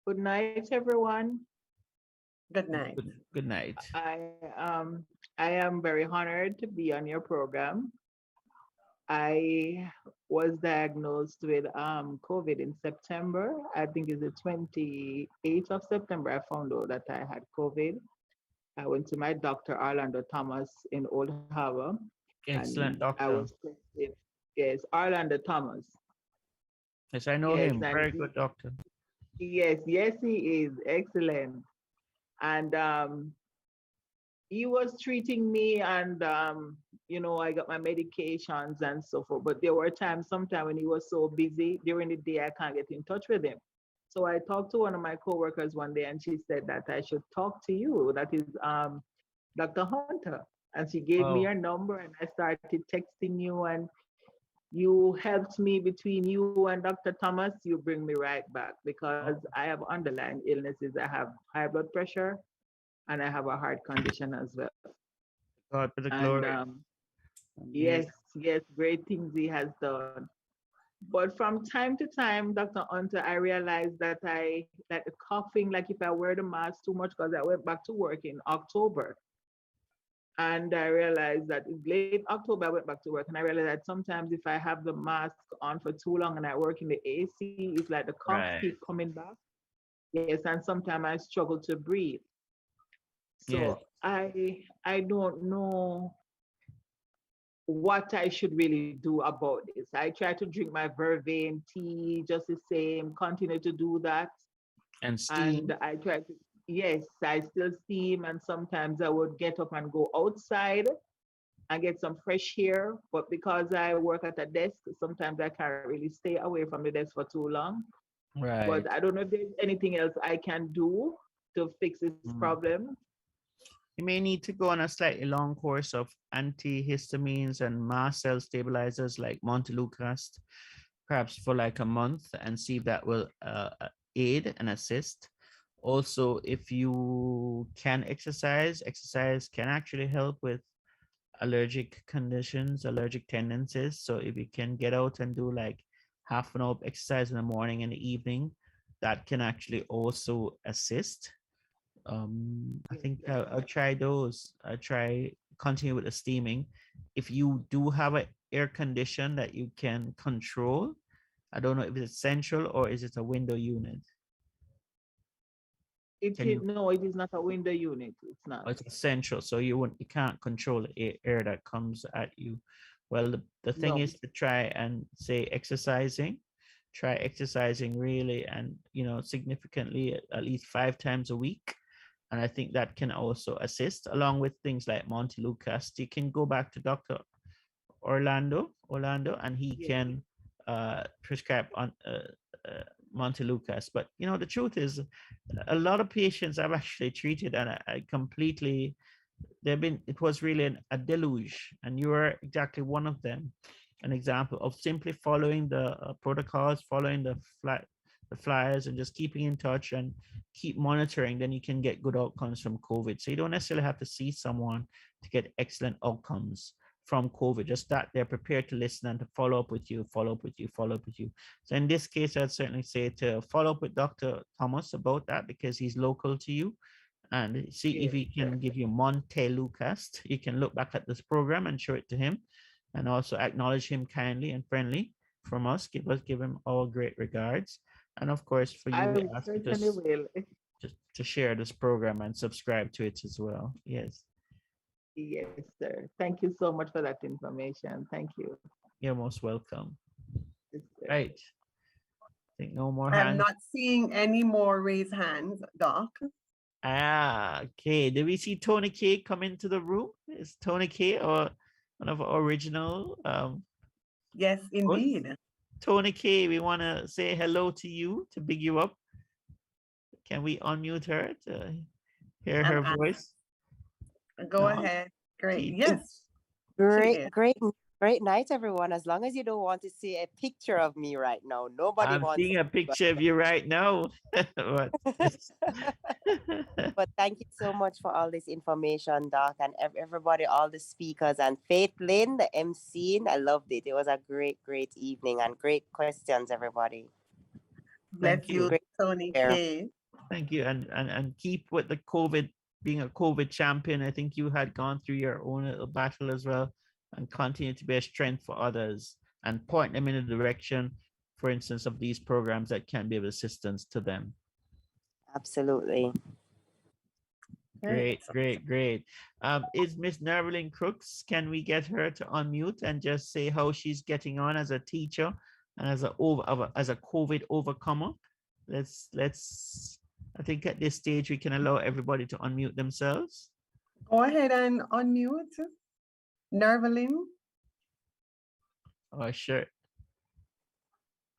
Good night, everyone. Good night. Good night. I am very honored to be on your program. I was diagnosed with COVID in September. I think it's the 28th of September I found out that I had COVID. I went to my doctor, Orlando Thomas, in Old Harbor. Excellent doctor. I was tested. Yes, Orlando Thomas. Yes, I know him. Very good doctor. Yes, yes, he is. Excellent. And he was treating me, and you know, I got my medications and so forth. But there were times, sometimes when he was so busy during the day, I can't get in touch with him. So I talked to one of my coworkers one day, and she said that I should talk to you. That is Dr. Hunter. And she gave me your number, and I started texting you, and you helped me. Between you and Dr. Thomas, you bring me right back, because I have underlying illnesses. I have high blood pressure, and I have a heart condition as well. God for the glory. Yes, yes, great things he has done. But from time to time, Dr. Hunter, I realized that the coughing, like if I wear the mask too much, because I went back to work in October. And I realized that in late October, I went back to work and I realized that sometimes if I have the mask on for too long and I work in the AC, it's like the cough Right. keep coming back. Yes, and sometimes I struggle to breathe. Yes. So I don't know what I should really do about this. I try to drink my vervain tea just the same, continue to do that. And steam. And I try to, yes, I still steam, and sometimes I would get up and go outside and get some fresh air. But because I work at a desk, sometimes I can't really stay away from the desk for too long. Right. But I don't know if there's anything else I can do to fix this problem. You may need to go on a slightly long course of antihistamines and mast cell stabilizers like Montelukast, perhaps for like a month, and see if that will aid and assist. Also, if you can exercise can actually help with allergic conditions, allergic tendencies. So if you can get out and do like half an hour of exercise in the morning and the evening, that can actually also assist. I think I'll try those. I'll try continue with the steaming. If you do have an air condition that you can control, I don't know if it's central or is it a window unit. No, it is not a window unit. It's not. Oh, it's essential, so you can't control the air that comes at you. Well, the thing No. is to try and say exercising. Try exercising really, and significantly at least 5 times a week. And I think that can also assist, along with things like Montelukast. You can go back to Dr. Orlando, and he can prescribe on Montelukast. But the truth is, a lot of patients I've actually treated, and I completely, it was really a deluge, and you are exactly one of them. An example of simply following the protocols, following the flyers, and just keeping in touch and keep monitoring, then you can get good outcomes from COVID. So you don't necessarily have to see someone to get excellent outcomes from COVID, just that they're prepared to listen and to follow up with you. So in this case, I'd certainly say to follow up with Dr. Thomas about that, because he's local to you, and see if he can give you Montelukast. You can look back at this program and show it to him, and also acknowledge him kindly and friendly from us. Give him all great regards. And of course, for you, we ask you to share this program and subscribe to it as well. Yes. Yes, sir. Thank you so much for that information. Thank you. You're most welcome. Right. I think no more I'm hands. not seeing any more raised hands, Doc. Okay. Did we see Tony K come into the room? Is Tony K or one of our original? Yes, indeed. Tony K, we want to say hello to you, to big you up. Can we unmute her to hear her voice? Go ahead. Great. Yes. Great night, everyone. As long as you don't want to see a picture of me right now, nobody wants. I'm seeing a picture of you right now. But thank you so much for all this information, Doc, and everybody, all the speakers, and Faith Lynn, the MC. I loved it. It was a great evening and great questions, everybody. Bless you, Tony K. Thank you, and keep with the COVID, being a COVID champion. I think you had gone through your own little battle as well, and continue to be a strength for others and point them in a direction, for instance, of these programs that can be of assistance to them. Absolutely. Great. Is Miss Nervelyn Crooks, can we get her to unmute and just say how she's getting on as a teacher and as a COVID overcomer? Let's I think at this stage we can allow everybody to unmute themselves. Go ahead and unmute. Nervelyn. Oh, sure.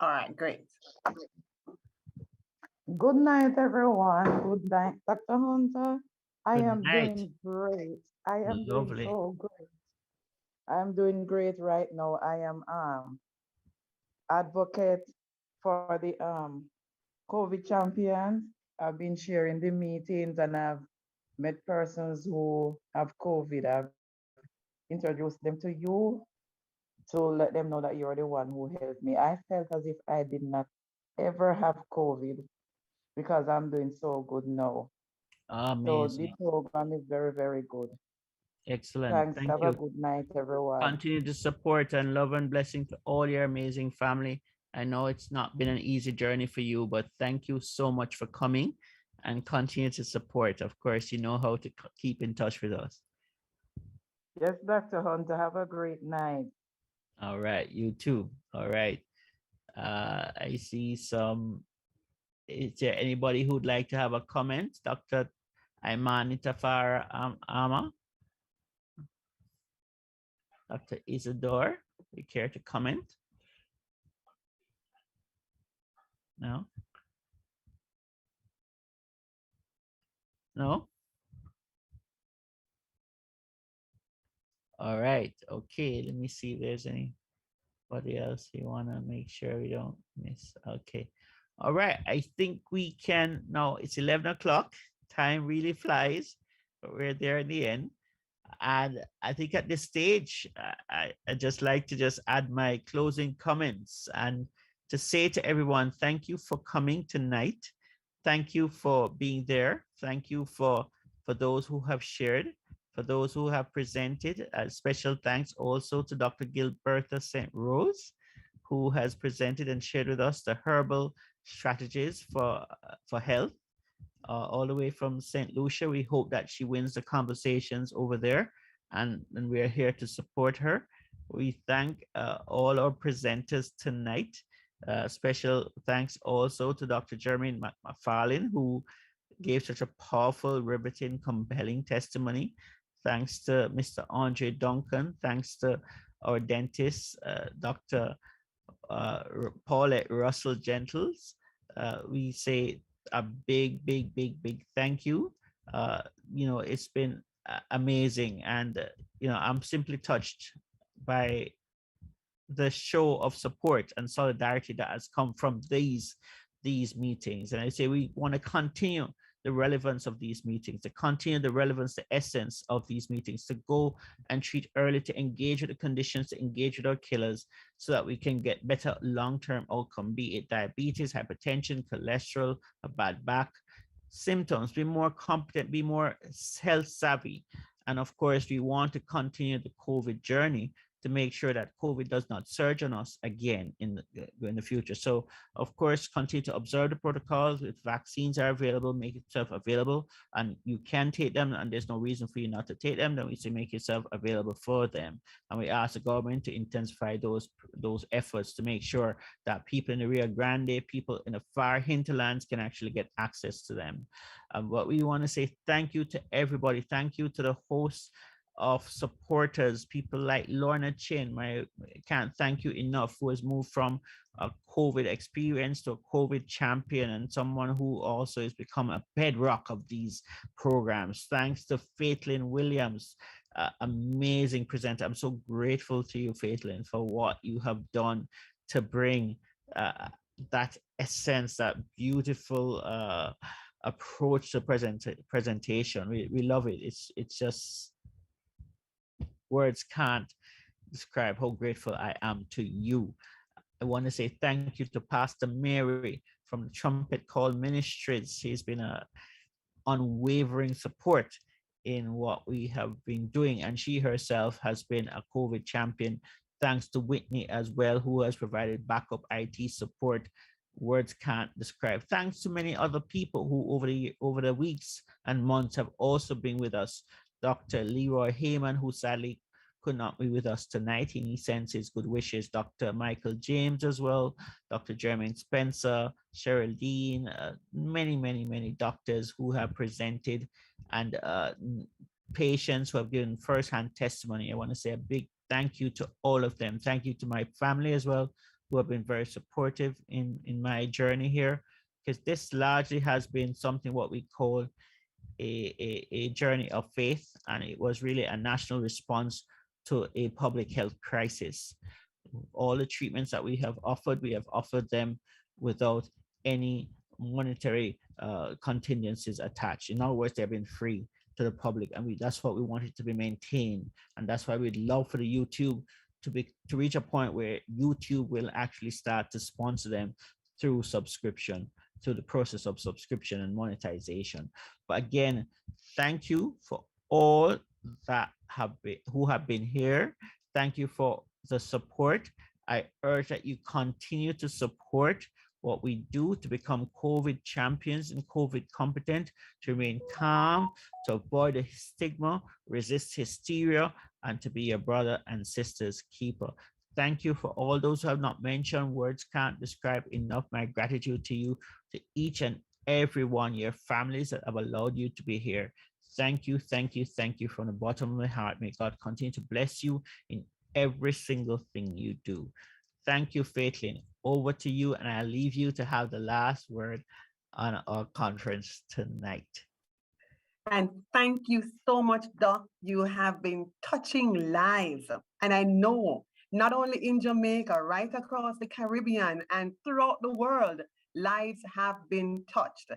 All right, great. Good night, everyone. Good night, Dr. Hunter. I am doing great. I am doing so great. I am doing great right now. I am advocate for the COVID champions. I've been sharing the meetings and I've met persons who have COVID. I've introduced them to you to let them know that you're the one who helped me. I felt as if I did not ever have COVID because I'm doing so good now. Amazing. So the program is very, very good. Excellent. Thanks. Thank Have you. a good night, everyone. Continue to support and love and blessing to all your amazing family. I know it's not been an easy journey for you, but thank you so much for coming and continue to support. Of course, you know how to keep in touch with us. Yes, Dr. Hunter, have a great night. All right, you too. All right. I see some. Is there anybody who'd like to have a comment? Dr. Imani Tafara Ama? Dr. Isidore, you care to comment? No? No? All right. Okay. Let me see if there's anybody else you want to make sure we don't miss. Okay. All right. I think we can now. It's 11 o'clock. Time really flies, but we're there in the end. And I think at this stage, I just like to just add my closing comments and to say to everyone, thank you for coming tonight. Thank you for being there. Thank you for those who have shared, for those who have presented. A special thanks also to Dr. Gilberta St. Rose, who has presented and shared with us the herbal strategies for health. All the way from St. Lucia. We hope that she wins the conversations over there, and we are here to support her. We thank all our presenters tonight. Special thanks also to Dr. Jermaine McFarlane, who gave such a powerful, riveting, compelling testimony. Thanks to Mr. Andre Duncan. Thanks to our dentist, Dr. Paulette Russell Gentles. We say a big thank you. You know, it's been amazing, and you know, I'm simply touched by the show of support and solidarity that has come from these meetings. And I say we want to continue the relevance of these meetings, to continue the relevance, the essence of these meetings, to go and treat early, to engage with the conditions, to engage with our killers, so that we can get better long-term outcome, be it diabetes, hypertension, cholesterol, a bad back, symptoms, be more competent, be more health savvy. And of course, we want to continue the COVID journey to make sure that COVID does not surge on us again in the future. So, of course, continue to observe the protocols. If vaccines are available, make yourself available, and you can take them, and there's no reason for you not to take them. Then we say make yourself available for them. And we ask the government to intensify those efforts to make sure that people in the Rio Grande, people in the far hinterlands can actually get access to them. But we want to say thank you to everybody. Thank you to the hosts of supporters, people like Lorna Chin. I can't thank you enough, who has moved from a COVID experience to a COVID champion, and someone who also has become a bedrock of these programs. Thanks to Faithlin Williams, amazing presenter. I'm so grateful to you, Faithlin, for what you have done to bring that essence, that beautiful approach to presentation. We love it. It's just, words can't describe how grateful I am to you. I want to say thank you to Pastor Mary from the Trumpet Call Ministries. She's been an unwavering support in what we have been doing, and she herself has been a COVID champion. Thanks to Whitney as well, who has provided backup IT support. Words can't describe. Thanks to many other people who over the weeks and months have also been with us. Dr. Leroy Heyman, who sadly could not be with us tonight. He sends his good wishes. Dr. Michael James as well, Dr. Jermaine Spencer, Cheryl Dean, many doctors who have presented, and patients who have given firsthand testimony. I want to say a big thank you to all of them. Thank you to my family as well, who have been very supportive in my journey here, because this largely has been something what we call a journey of faith, and it was really a national response to a public health crisis. All the treatments that we have offered them without any monetary contingencies attached. In other words, they've been free to the public, and that's what we wanted to be maintained, and that's why we'd love for the YouTube to reach a point where YouTube will actually start to sponsor them through subscription, through the process of subscription and monetization. But again, thank you for all that have been here. Thank you for the support. I urge that you continue to support what we do to become COVID champions and COVID competent, to remain calm, to avoid the stigma, resist hysteria, and to be your brother and sister's keeper. Thank you for all those who have not mentioned. Words can't describe enough my gratitude to you, to each and every one, your families that have allowed you to be here. Thank you, thank you, thank you from the bottom of my heart. May God continue to bless you in every single thing you do. Thank you, Faithlin. Over to you, and I'll leave you to have the last word on our conference tonight. And thank you so much, Doc. You have been touching lives. And I know not only in Jamaica, right across the Caribbean and throughout the world, lives have been touched.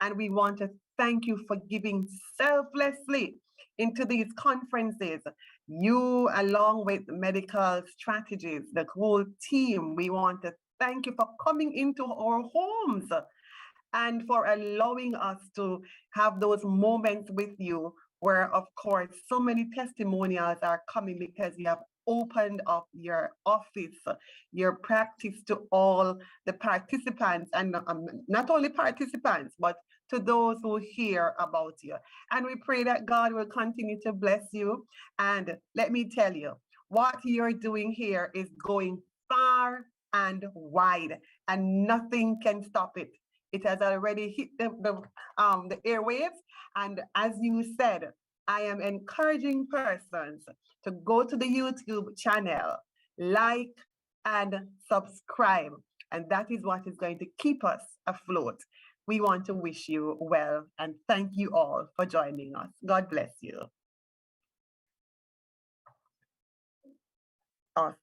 And we want to thank you for giving selflessly into these conferences. You, along with medical strategists, the whole team, we want to thank you for coming into our homes and for allowing us to have those moments with you where, of course, so many testimonials are coming because you have opened up your office, your practice to all the participants, and not only participants, but to those who hear about you. And we pray that God will continue to bless you. And let me tell you, what you're doing here is going far and wide, and nothing can stop it. It has already hit the airwaves. And as you said, I am encouraging persons to go to the YouTube channel, like and subscribe. And that is what is going to keep us afloat. We want to wish you well and thank you all for joining us. God bless you. Awesome.